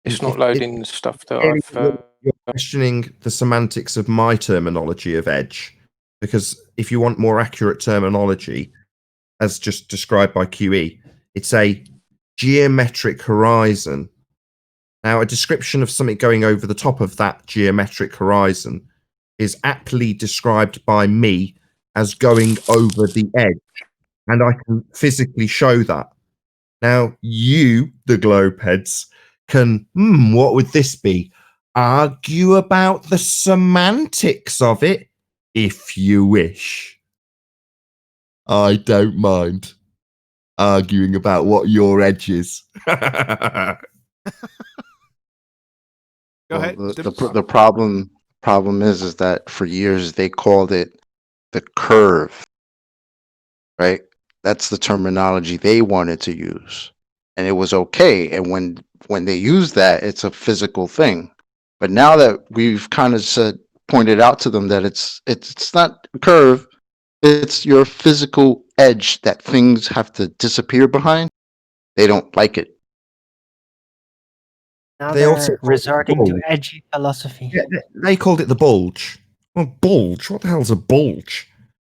Speaker 19: It's not loading the stuff that I've.
Speaker 6: You're questioning the semantics of my terminology of edge, because if you want more accurate terminology, as just described by QE, it's a geometric horizon. Now, a description of something going over the top of that geometric horizon is aptly described by me as going over the edge, and I can physically show that. Now, you, the globe heads, can, what would this be? Argue about the semantics of it, if you wish. I don't mind arguing about what your edge is.
Speaker 15: Go
Speaker 1: ahead.
Speaker 2: The problem is that for years they called it the curve, right? That's the terminology they wanted to use, and it was okay. And when they use that, it's a physical thing. But now that we've kind of pointed out to them that it's not a curve, it's your physical edge that things have to disappear behind, they don't like it.
Speaker 4: Now
Speaker 6: They also
Speaker 4: they're
Speaker 6: called it
Speaker 4: resorting to
Speaker 6: bulge.
Speaker 4: edgy philosophy.
Speaker 6: Yeah, they called it the bulge. Well, bulge? What the hell's a bulge?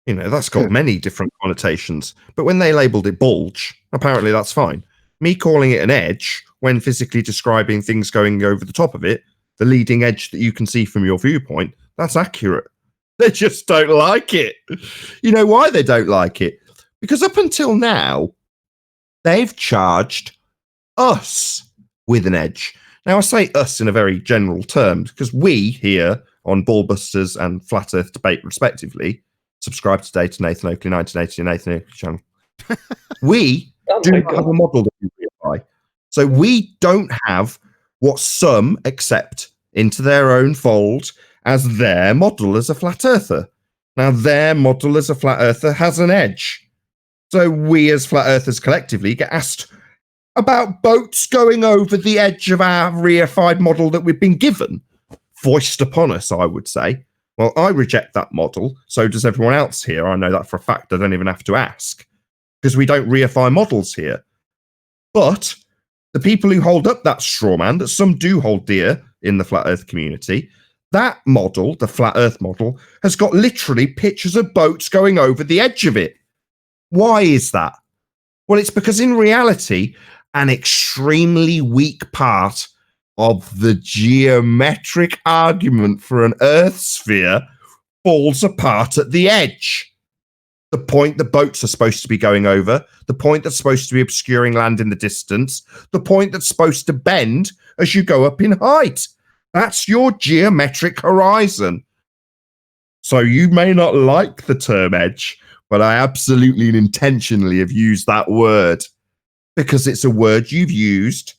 Speaker 6: You know, that's got many different connotations. But when they labeled it bulge, apparently that's fine. Me calling it an edge, when physically describing things going over the top of it, the leading edge that you can see from your viewpoint, that's accurate. They just don't like it. You know why they don't like it? Because up until now, they've charged us with an edge. Now, I say us in a very general term, because we here on BALLBUSTERS and Flat Earth Debate, respectively, subscribe today to Nathan Oakley 1980 and Nathan Oakley channel. We do not have a model that we reify. So we don't have what some accept into their own fold as their model as a flat earther. Now, their model as a flat earther has an edge. So we as flat earthers collectively get asked about boats going over the edge of our reified model that we've been given, foisted upon us, I would say. Well, I reject that model. So does everyone else here. I know that for a fact. I don't even have to ask, because we don't reify models here. But the people who hold up that straw man, that some do hold dear in the flat earth community, that model, the flat earth model, has got literally pictures of boats going over the edge of it. Why is that? Well, it's because in reality, an extremely weak part of the geometric argument for an earth sphere falls apart at the edge. the point the boats are supposed to be going over, the point that's supposed to be obscuring land in the distance, the point that's supposed to bend as you go up in height. That's your geometric horizon. So you may not like the term edge, but I absolutely and intentionally have used that word because it's a word you've used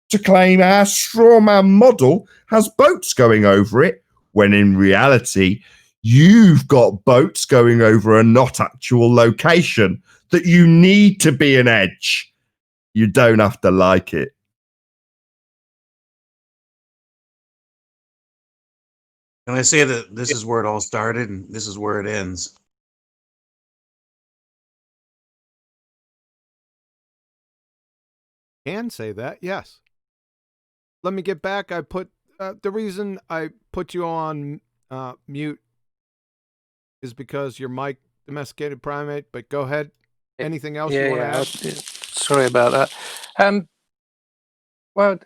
Speaker 6: to claim our strawman model has boats going over it, when in reality, you've got boats going over a not actual location that you need to be an edge. You don't have to like it.
Speaker 14: Can I say that this is where it all started and this is where it ends?
Speaker 1: Can say that, yes. Let me get back. I put the reason I put you on mute is because your mic domesticated primate, but go ahead. Anything else you want to add?
Speaker 19: Sorry about that. Well,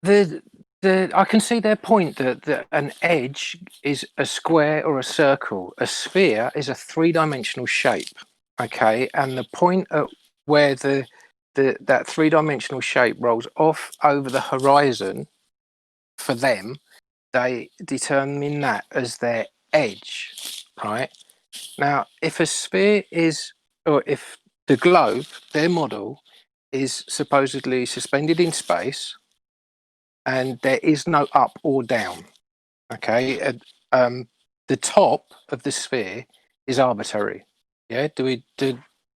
Speaker 19: I can see their point that an edge is a square or a circle. A sphere is a three-dimensional shape. Okay, and the point at where that three-dimensional shape rolls off over the horizon, for them, they determine that as their edge, right? Now, if a sphere is, or if the globe, their model, is supposedly suspended in space and there is no up or down, okay? The top of the sphere is arbitrary. Yeah,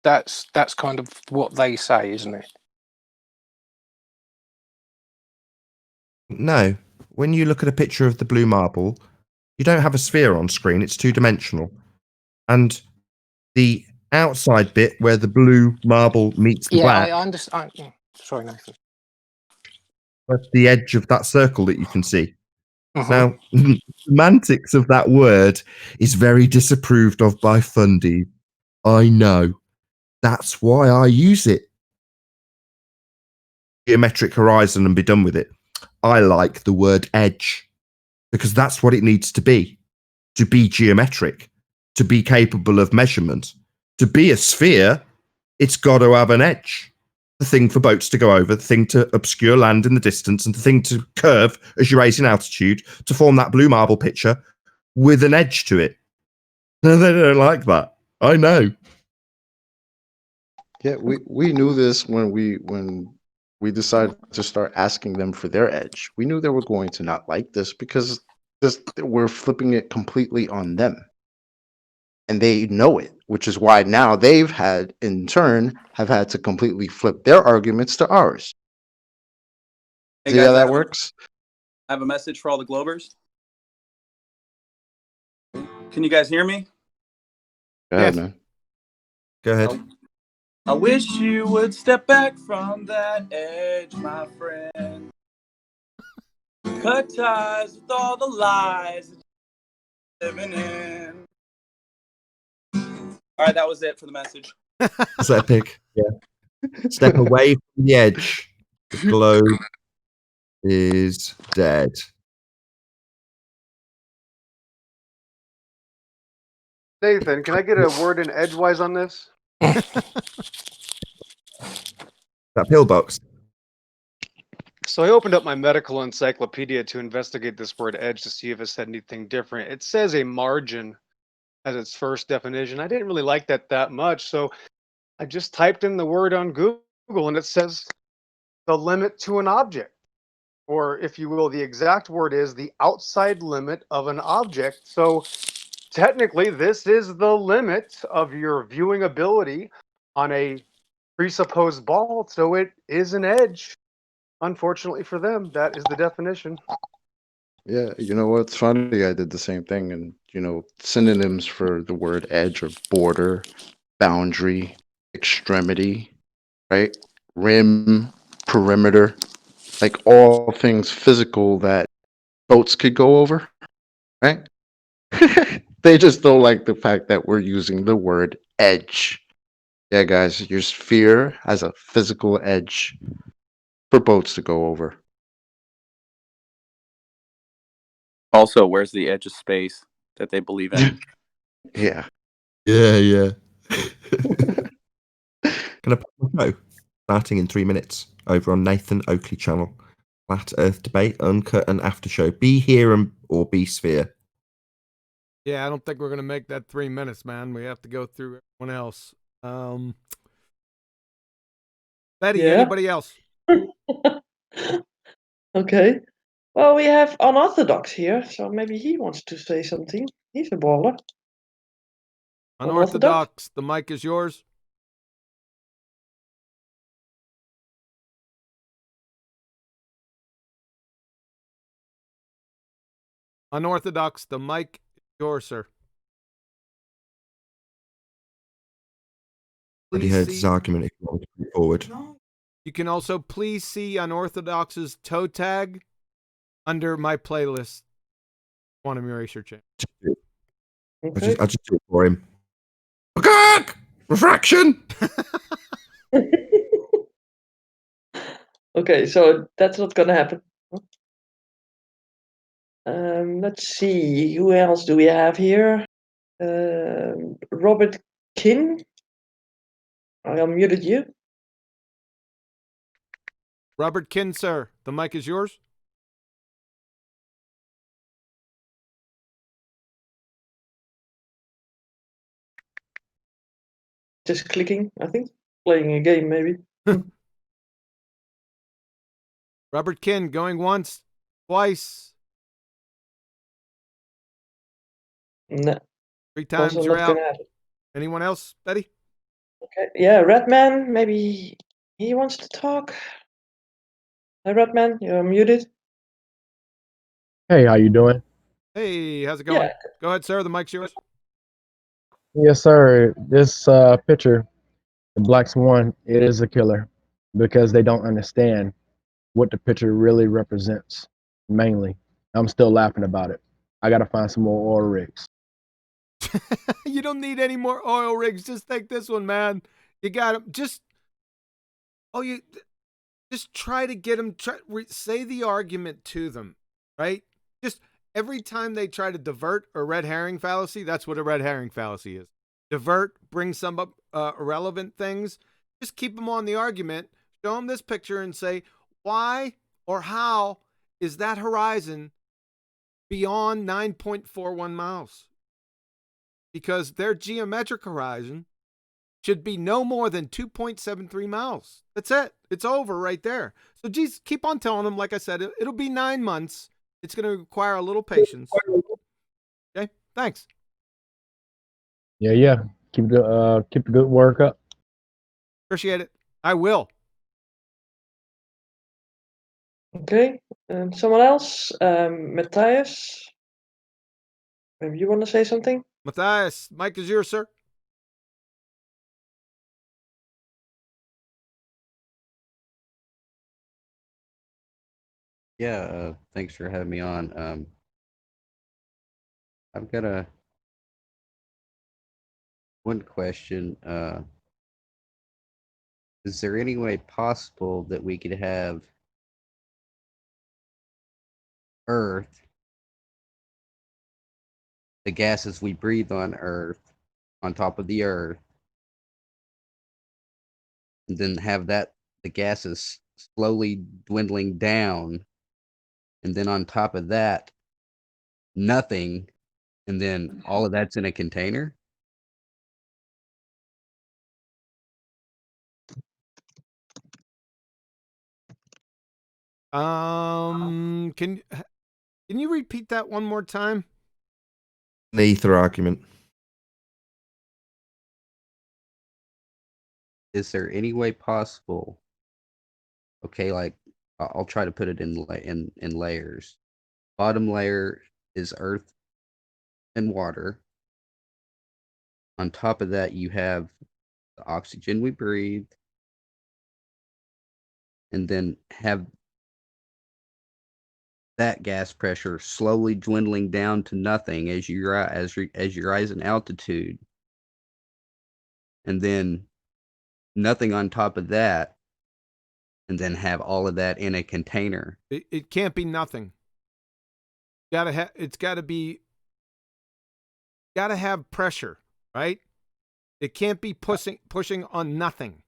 Speaker 19: that's kind of what they say, isn't it?
Speaker 6: No. When you look at a picture of the blue marble, you don't have a sphere on screen. It's two-dimensional. And the outside bit where the blue marble meets the
Speaker 19: Yeah,
Speaker 6: black,
Speaker 19: I understand. Sorry, Nathan.
Speaker 6: that's the edge of that circle that you can see.
Speaker 19: Mhm.
Speaker 6: Now, the semantics of that word is very disapproved of by fundies. I know. That's why I use it. Geometric horizon and be done with it. I like the word edge because that's what it needs to be geometric, to be capable of measurement. To be a sphere, it's got to have an edge. The thing for boats to go over, the thing to obscure land in the distance, and the thing to curve as you raise in altitude to form that blue marble picture with an edge to it. No, they don't like that. I know.
Speaker 2: Yeah, we knew this when we decided to start asking them for their edge. We knew they were going to not like this because we're flipping it completely on them. And they know it, which is why now they've had, in turn, have had to completely flip their arguments to ours.
Speaker 16: Hey
Speaker 2: See
Speaker 16: guys,
Speaker 2: how that works?
Speaker 16: I have a message for all the Globers. Can you guys hear me?
Speaker 2: Go ahead, man.
Speaker 6: Go ahead.
Speaker 16: I wish you would step back from that edge, my friend. Cut ties with all the lies that you're living in. All right, that was it for the message.
Speaker 6: That's epic. Yeah. Step away from the edge. The globe is dead.
Speaker 20: Nathan, can I get a word in edgewise on this?
Speaker 6: That pillbox.
Speaker 20: So I opened up my medical encyclopedia to investigate this word edge to see if it said anything different. It says a margin as its first definition. I didn't really like that much, so I just typed in the word on Google and it says the limit to an object. Or if you will, the exact word is the outside limit of an object. So technically, this is the limit of your viewing ability on a presupposed ball, so it is an edge. Unfortunately for them, that is the definition.
Speaker 2: Yeah, you know what's funny? I did the same thing, and synonyms for the word edge are border, boundary, extremity, right? Rim, perimeter, like all things physical that boats could go over, right? They just don't like the fact that we're using the word edge. Yeah, guys, your sphere has a physical edge for boats to go over.
Speaker 16: Also, where's the edge of space that they believe in?
Speaker 3: Yeah.
Speaker 6: Yeah. Can I put my show? Starting in 3 minutes over on Nathan Oakley channel. Flat Earth debate, uncut and after show. Be here or be sphere.
Speaker 1: Yeah, I don't think we're gonna make that 3 minutes, man. We have to go through everyone else. Betty,
Speaker 7: Yeah.
Speaker 1: anybody else?
Speaker 7: Okay. Well, we have Unorthodox here, so maybe he wants to say something. He's a baller.
Speaker 1: Unorthodox, the mic is yours. Unorthodox, the mic is yours, sir.
Speaker 6: Already heard his argument if you want to put it forward.
Speaker 1: You can also please see Unorthodox's toe tag under my playlist, Quantum Erasure Chain.
Speaker 7: Okay.
Speaker 6: I just do it for him. Refraction!
Speaker 7: Okay, so that's not gonna happen. Let's see, who else do we have here? Robert Kin. I unmuted you.
Speaker 1: Robert Kin, sir, the mic is yours.
Speaker 7: Just clicking, I think. Playing a game, maybe.
Speaker 1: Robert Kin, going once, twice.
Speaker 7: No.
Speaker 1: 3 times,
Speaker 7: Also
Speaker 1: you're
Speaker 7: not
Speaker 1: out.
Speaker 7: gonna happen.
Speaker 1: Anyone else, Betty?
Speaker 7: Okay, yeah, Redman, maybe he wants to talk. Hi, Redman, you're muted.
Speaker 21: Hey, how you doing?
Speaker 1: Hey, how's it going?
Speaker 7: Yeah.
Speaker 1: Go ahead, sir. The mic's yours.
Speaker 21: Yes, sir. This picture, the Black Swan, it is a killer because they don't understand what the picture really represents. Mainly, I'm still laughing about it. I gotta find some more oil rigs.
Speaker 1: You don't need any more oil rigs. Just take this one, man. You got him. Just try to get them. Say the argument to them, right? Just every time they try to divert a red herring fallacy, that's what a red herring fallacy is. Divert, bring some up irrelevant things. Just keep them on the argument. Show them this picture and say, why or how is that horizon beyond 9.41 miles? Because their geometric horizon should be no more than 2.73 miles. That's it. It's over right there. So, geez, keep on telling them. Like I said, it'll be 9 months. It's going to require a little patience. Okay, thanks.
Speaker 21: Yeah. Keep the good work up.
Speaker 1: Appreciate it. I will.
Speaker 7: Okay, someone else? Matthias? Maybe you want to say something?
Speaker 1: Matthias, mic is yours, sir.
Speaker 22: Yeah, thanks for having me on. I've got one question. Is there any way possible that we could have Earth, the gases we breathe on Earth, on top of the Earth, and then have the gases slowly dwindling down, and then on top of that, nothing, and then all of that's in a container?
Speaker 1: Can you repeat that one more time?
Speaker 6: The ether argument.
Speaker 22: Is there any way possible? Okay, like I'll try to put it in layers. Bottom layer is earth and water. On top of that, you have the oxygen we breathe, and then have that gas pressure slowly dwindling down to nothing as you rise in altitude, and then nothing on top of that, and then have all of that in a container.
Speaker 1: It can't be nothing. It's got to be got to have pressure, right? It can't be pushing on nothing.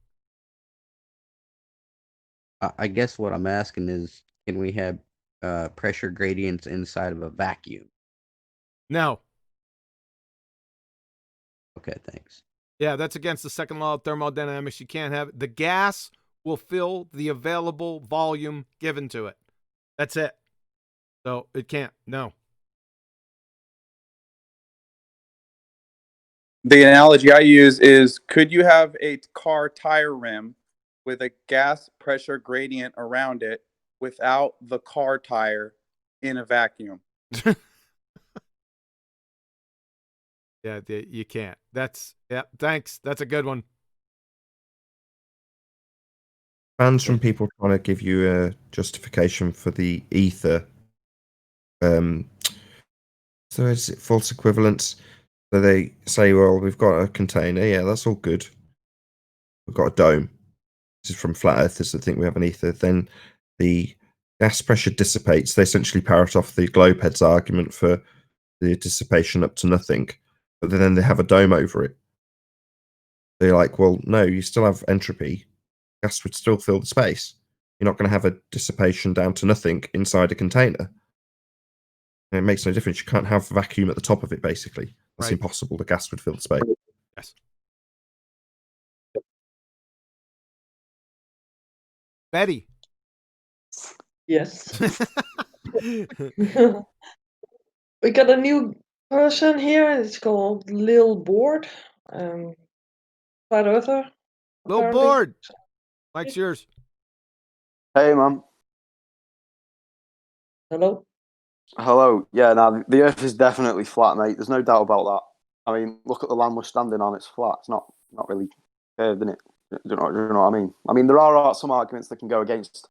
Speaker 22: I guess what I'm asking is, can we have pressure gradients inside of a vacuum?
Speaker 1: No.
Speaker 22: Okay, thanks.
Speaker 1: Yeah, that's against the second law of thermodynamics. You can't have it. The gas will fill the available volume given to it. That's it. So it can't. No.
Speaker 9: The analogy I use is, could you have a car tire rim with a gas pressure gradient around it without the car tire in a vacuum?
Speaker 1: Yeah, you can't. Thanks. That's a good one.
Speaker 6: Fans from people trying to give you a justification for the ether. So is it false equivalence? So they say, well, we've got a container. Yeah, that's all good. We've got a dome. This is from flat earthers that think we have an ether. Then the gas pressure dissipates. They essentially parrot off the globe head's argument for the dissipation up to nothing. But then they have a dome over it. They're like, well, no, you still have entropy. Gas would still fill the space. You're not going to have a dissipation down to nothing inside a container. And it makes no difference. You can't have vacuum at the top of it, basically. That's
Speaker 1: Right.
Speaker 6: impossible. The gas would fill the space.
Speaker 1: Yes. Betty.
Speaker 7: Yes. We got a new person here. It's called Lil Board. Flat Earther.
Speaker 1: Little
Speaker 7: apparently.
Speaker 1: board. Mike's yours.
Speaker 10: Hey, man.
Speaker 7: Hello.
Speaker 10: Hello. Yeah, now the Earth is definitely flat, mate. There's no doubt about that. I mean, look at the land we're standing on. It's flat. It's not really curved, isn't it? Do you know what I mean? I mean, there are some arguments that can go against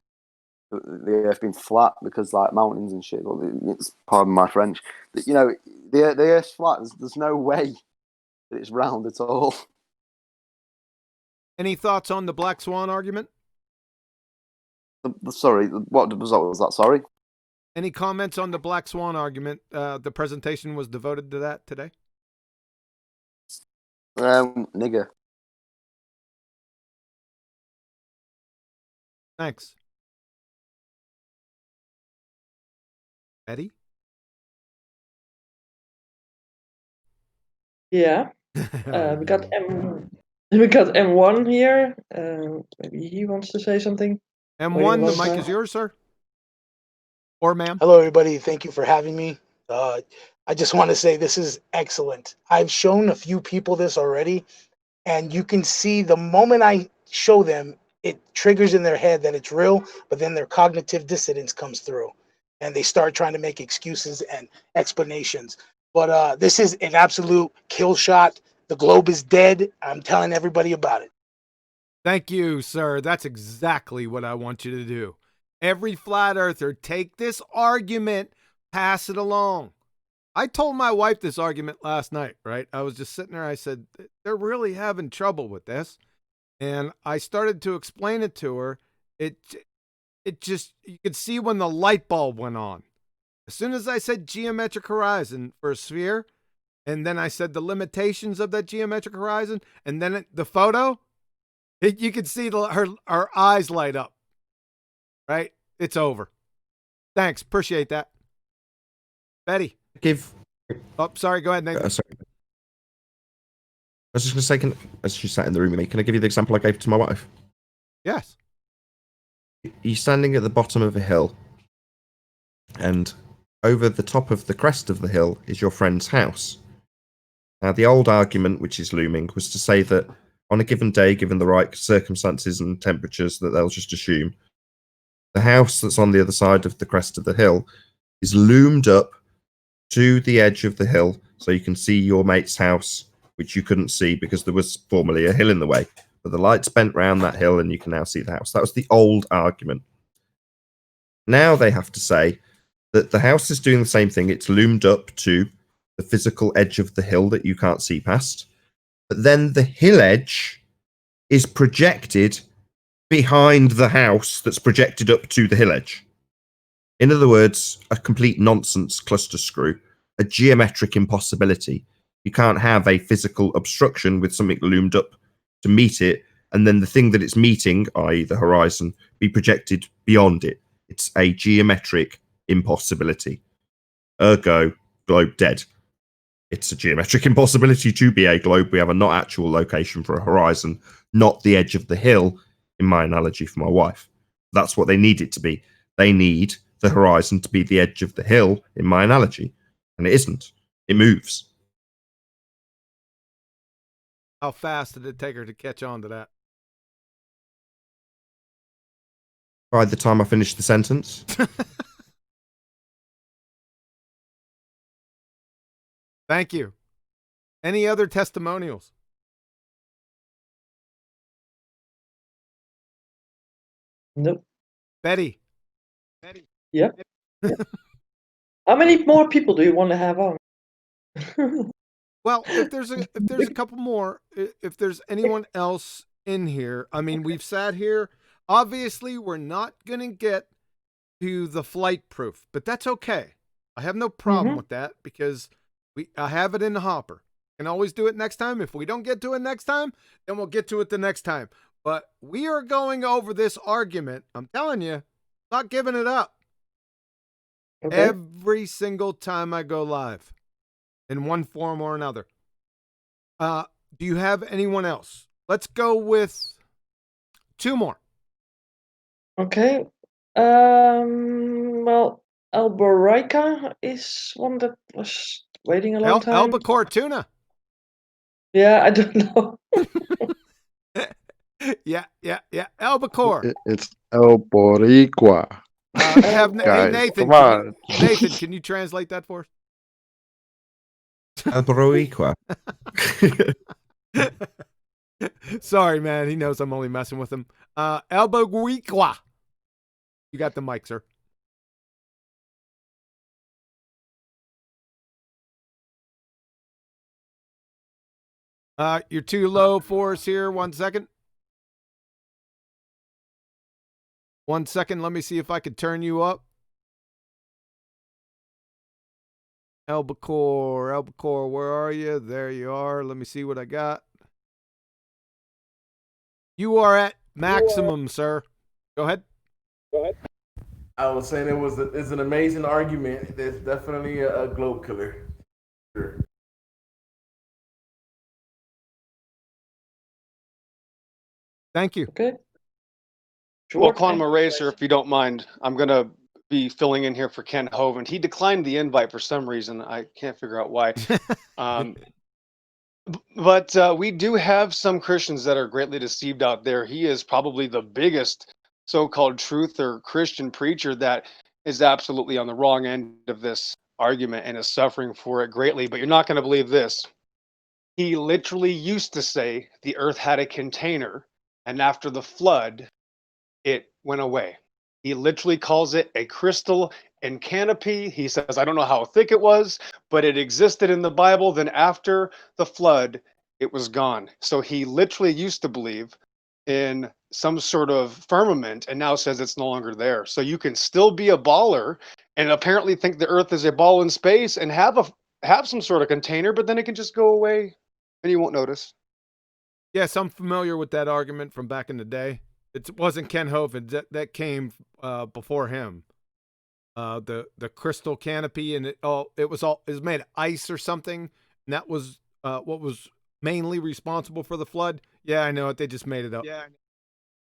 Speaker 10: the Earth being flat because, like, mountains and shit. Well, it's, pardon my French. But, you know, the Earth's flat. There's no way that it's round at all.
Speaker 1: Any thoughts on the Black Swan argument?
Speaker 10: Sorry, what was that? Sorry.
Speaker 1: Any comments on the Black Swan argument? The presentation was devoted to that today.
Speaker 10: Nigger.
Speaker 1: Thanks. Eddie?
Speaker 7: Yeah. We got M1 here. Maybe he wants to say something.
Speaker 1: M1, the mic is yours, sir. Or ma'am.
Speaker 23: Hello, everybody. Thank you for having me. I just want to say this is excellent. I've shown a few people this already, and you can see the moment I show them, it triggers in their head that it's real, but then their cognitive dissonance comes through, and they start trying to make excuses and explanations. But this is an absolute kill shot. The globe is dead. I'm telling everybody about it.
Speaker 1: Thank you, sir. That's exactly what I want you to do. Every flat earther, take this argument, pass it along. I told my wife this argument last night, right? I was just sitting there. I said, they're really having trouble with this. And I started to explain it to her. It just, you could see when the light bulb went on. As soon as I said geometric horizon for a sphere, and then I said the limitations of that geometric horizon, and then the photo, you could see her eyes light up. Right? It's over. Thanks. Appreciate that. Betty. Oh, sorry. Go ahead, Nathan.
Speaker 6: Sorry. I was just going to say, as she sat in the room with me, can I give you the example I gave to my wife?
Speaker 1: Yes.
Speaker 6: You're standing at the bottom of a hill, and over the top of the crest of the hill is your friend's house. Now, the old argument, which is looming, was to say that on a given day, given the right circumstances and temperatures, that they'll just assume the house that's on the other side of the crest of the hill is loomed up to the edge of the hill, so you can see your mate's house, which you couldn't see because there was formerly a hill in the way. But the light's bent round that hill and you can now see the house. That was the old argument. Now they have to say that the house is doing the same thing. It's loomed up to the physical edge of the hill that you can't see past. But then the hill edge is projected behind the house that's projected up to the hill edge. In other words, a complete nonsense cluster screw, a geometric impossibility. You can't have a physical obstruction with something loomed up to meet it, and then the thing that it's meeting, i.e. the horizon, be projected beyond it. It's a geometric impossibility. Ergo, globe dead. It's a geometric impossibility to be a globe. We have a not actual location for a horizon, not the edge of the hill, in my analogy for my wife. That's what they need it to be. They need the horizon to be the edge of the hill, in my analogy. And it isn't. It moves.
Speaker 1: How fast did it take her to catch on to that?
Speaker 6: By the time I finished the sentence.
Speaker 1: Thank you. Any other testimonials?
Speaker 7: Nope.
Speaker 1: Betty.
Speaker 7: Yep. How many more people do you want to have on?
Speaker 1: Well, if there's a couple more, if there's anyone else in here, I mean, we've sat here. Obviously, we're not going to get to the flight proof, but that's okay. I have no problem with that because I have it in the hopper. Can always do it next time. If we don't get to it next time, then we'll get to it the next time. But we are going over this argument. I'm telling you, not giving it up. Okay. Every single time I go live in one form or another. Do you have anyone else? Let's go with two more.
Speaker 7: Okay. Well, Alberica is one that was waiting a long time.
Speaker 1: Albacore tuna.
Speaker 7: Yeah, I don't know.
Speaker 1: yeah. Albacore.
Speaker 2: It's El Boricua.
Speaker 1: Hey,
Speaker 2: Guys,
Speaker 1: Nathan.
Speaker 2: come on.
Speaker 1: Nathan, can you translate that for us?
Speaker 6: El Boricua.
Speaker 1: Sorry, man. He knows I'm only messing with him. El Boricua. You got the mic, sir. You're too low for us here. 1 second. 1 second. Let me see if I can turn you up. Albacore, where are you? There you are. Let me see what I got. You are at maximum, sir. Go ahead.
Speaker 5: I was saying it's an amazing argument. It's definitely a globe killer. Sure.
Speaker 1: Thank you.
Speaker 7: Okay.
Speaker 20: Well, Quantum Eraser, if you don't mind, I'm going to be filling in here for Ken Hovind. He declined the invite for some reason. I can't figure out why. But we do have some Christians that are greatly deceived out there. He is probably the biggest so-called truth or Christian preacher that is absolutely on the wrong end of this argument and is suffering for it greatly. But you're not going to believe this. He literally used to say the earth had a container, and after the flood, it went away. He literally calls it a crystal and canopy. He says, I don't know how thick it was, but it existed in the Bible. Then after the flood, it was gone. So he literally used to believe in some sort of firmament and now says it's no longer there. So you can still be a baller and apparently think the earth is a ball in space and have some sort of container, but then it can just go away and you won't notice.
Speaker 1: Yes, I'm familiar with that argument from back in the day. It wasn't Ken Hovind that came before him. The crystal canopy and it was made of ice or something, and that was what was mainly responsible for the flood. Yeah, I know it. They just made it up.
Speaker 20: Yeah,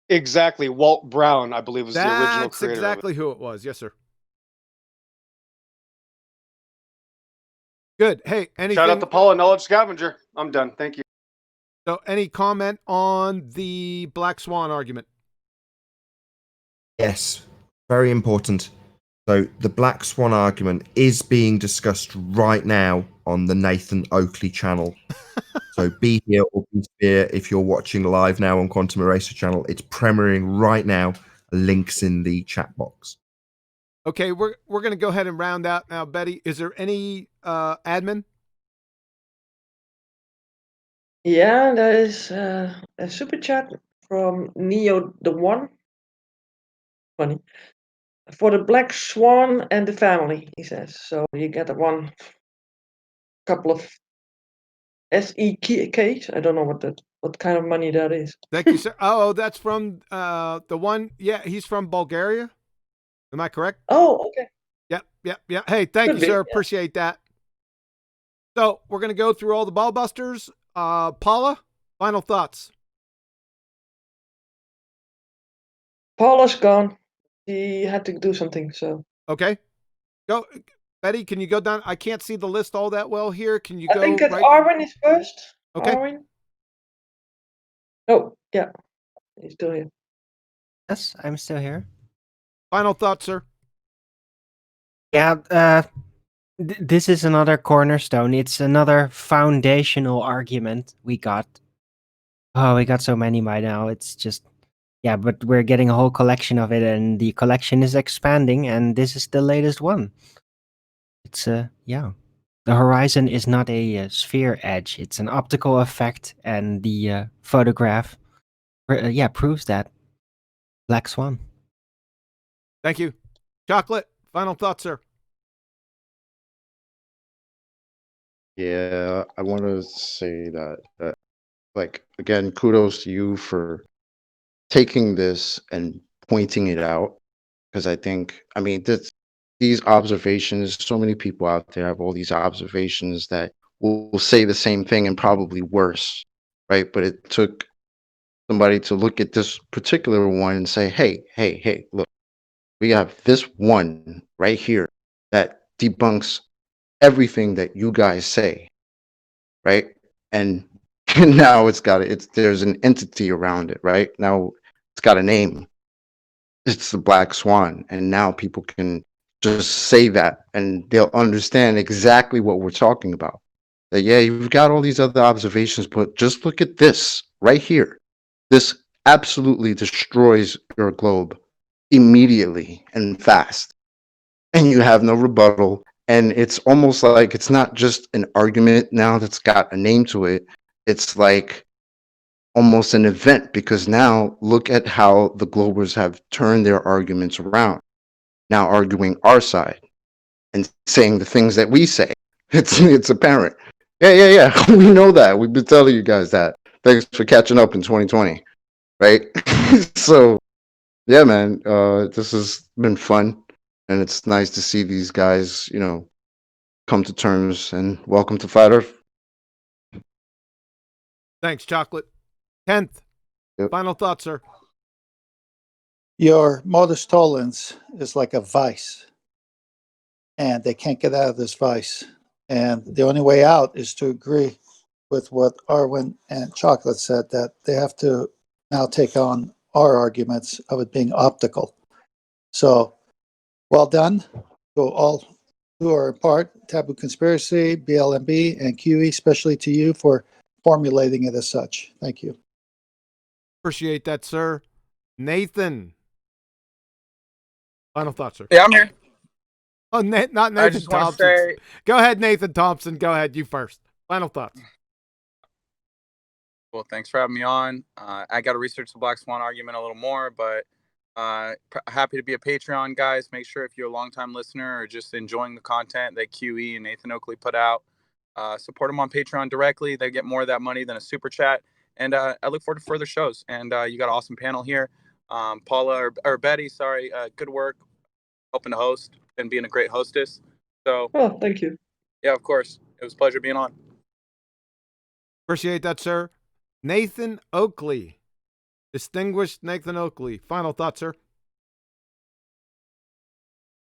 Speaker 20: exactly. Walt Brown, I believe, was the original creator.
Speaker 1: That's exactly who it was. Yes, sir. Good. Hey, anything?
Speaker 20: Shout out to Paula, Knowledge Scavenger. I'm done. Thank you.
Speaker 1: So, any comment on the Black Swan argument?
Speaker 6: Yes, very important. So the Black Swan argument is being discussed right now on the Nathan Oakley channel. So be here or be here if you're watching live now on Quantum Eraser channel. It's premiering right now. Links in the chat box.
Speaker 1: Okay, we're going to go ahead and round out now. Betty, is there any admin?
Speaker 7: Yeah, there is a super chat from Neo the One. Funny. For the Black Swan and the family, he says. So you get couple of SEK. I don't know what kind of money that is.
Speaker 1: Thank you, sir. Oh, that's from the one. Yeah, he's from Bulgaria. Am I correct?
Speaker 7: Oh, okay.
Speaker 1: Yep. Hey, thank
Speaker 7: Could
Speaker 1: you,
Speaker 7: be,
Speaker 1: sir.
Speaker 7: yeah.
Speaker 1: Appreciate that. So we're gonna go through all the ballbusters. Paula, final thoughts.
Speaker 7: Paula's gone. He had to do something, so.
Speaker 1: Okay. Go, Betty. Can you go down? I can't see the list all that well here. Can you
Speaker 7: I
Speaker 1: go
Speaker 7: think that
Speaker 1: right?
Speaker 7: Arwen is first.
Speaker 1: Okay.
Speaker 7: Arwen. Oh, yeah. He's still here.
Speaker 4: Yes, I'm still here.
Speaker 1: Final thoughts, sir.
Speaker 4: Yeah, this is another cornerstone. It's another foundational argument we got. Oh, we got so many by now. It's just, yeah, but we're getting a whole collection of it, and the collection is expanding, and this is the latest one. It's, yeah. The horizon is not a sphere edge, it's an optical effect, and the photograph, yeah, proves that. Black Swan.
Speaker 1: Thank you. Chocolate, final thoughts, sir.
Speaker 2: Yeah, I want to say that like again, kudos to you for taking this and pointing it out, because I mean, these observations, so many people out there have all these observations that will say the same thing and probably worse, right? But it took somebody to look at this particular one and say, hey, look, we have this one right here that debunks everything that you guys say, right? And now there's an entity around it, right? Now it's got a name. It's the Black Swan, and now people can just say that and they'll understand exactly what we're talking about. That, yeah, you've got all these other observations, but just look at this right here. This absolutely destroys your globe immediately and fast, and you have no rebuttal. And it's almost like it's not just an argument now that's got a name to it. It's like almost an event, because now look at how the Globers have turned their arguments around, now arguing our side and saying the things that we say. It's apparent. Yeah. We know that. We've been telling you guys that. Thanks for catching up in 2020, right? So yeah, man, this has been fun, and it's nice to see these guys, come to terms. And welcome to Flat Earth.
Speaker 1: Thanks, Chocolate. 10th.
Speaker 2: Yep.
Speaker 1: Final thoughts, sir.
Speaker 8: Your Modus Tollens is like a vice, and they can't get out of this vice. And the only way out is to agree with what Arwen and Chocolate said, that they have to now take on our arguments of it being optical. So, well done to all who are a part, Taboo Conspiracy, BLMB, and QE, especially to you for formulating it as such. Thank you.
Speaker 1: Appreciate that, sir. Nathan. Final thoughts, sir.
Speaker 16: Yeah, I'm here.
Speaker 1: Oh, not Nathan
Speaker 16: I just want to
Speaker 1: Thompson.
Speaker 16: say,
Speaker 1: Go ahead, Nathan Thompson. Go ahead. You first. Final thoughts.
Speaker 16: well, thanks for having me on. I got to research the Black Swan argument a little more, but happy to be a Patreon, guys. Make sure if you're a longtime listener or just enjoying the content that QE and Nathan Oakley put out, support them on Patreon directly. They get more of that money than a super chat. And I look forward to further shows. And you got an awesome panel here. Paula or Betty, sorry, good work helping to host and being a great hostess. So,
Speaker 7: oh, thank you.
Speaker 16: Yeah, of course. It was a pleasure being on.
Speaker 1: Appreciate that, sir. Nathan Oakley. Distinguished Nathan Oakley. Final thoughts, sir.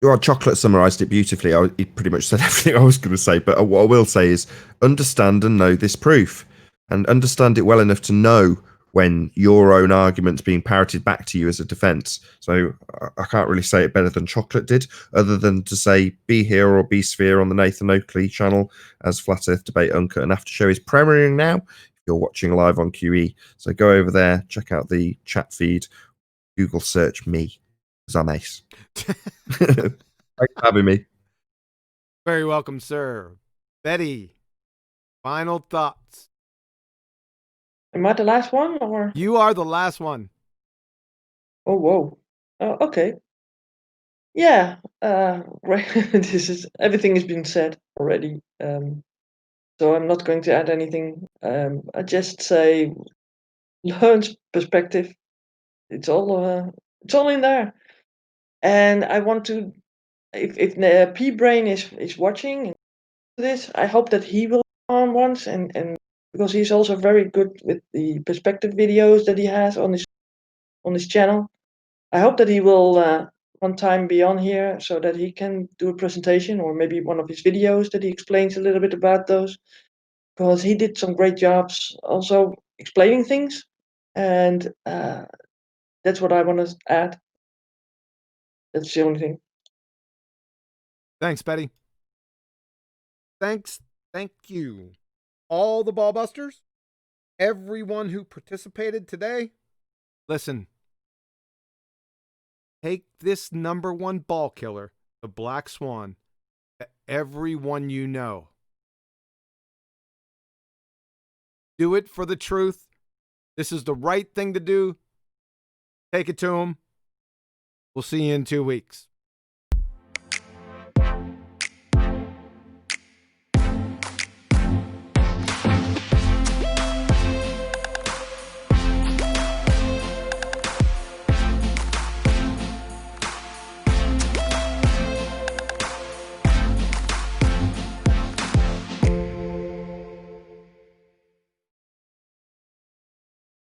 Speaker 6: Well, Chocolate summarized it beautifully. He pretty much said everything I was going to say, but what I will say is understand and know this proof, and understand it well enough to know when your own argument's being parroted back to you as a defense. So I can't really say it better than Chocolate did, other than to say be here or be sphere on the Nathan Oakley channel, as Flat Earth Debate Uncut and After Show is premiering now. If you're watching live on QE, so go over there, check out the chat feed, Google search me, because I'm ace. Thanks for having me.
Speaker 1: Very welcome, sir. Betty, final thoughts.
Speaker 7: Am I the last one, or?
Speaker 1: You are the last one.
Speaker 7: Oh, whoa. Okay. Yeah. Right. Everything has been said already. So I'm not going to add anything. I just say learns perspective. It's all in there. And I want to, if the P Brain is watching this, I hope that he will come on once, and because he's also very good with the perspective videos that he has on his channel. I hope that he will one time be on here so that he can do a presentation, or maybe one of his videos that he explains a little bit about those, because he did some great jobs also explaining things, and that's what I want to add. That's the only thing.
Speaker 1: Thanks, Betty. Thank you. All the ballbusters, everyone who participated today. Listen, take this #1 ball killer, the Black Swan, to everyone you know. Do it for the truth. This is the right thing to do. Take it to him. We'll see you in 2 weeks.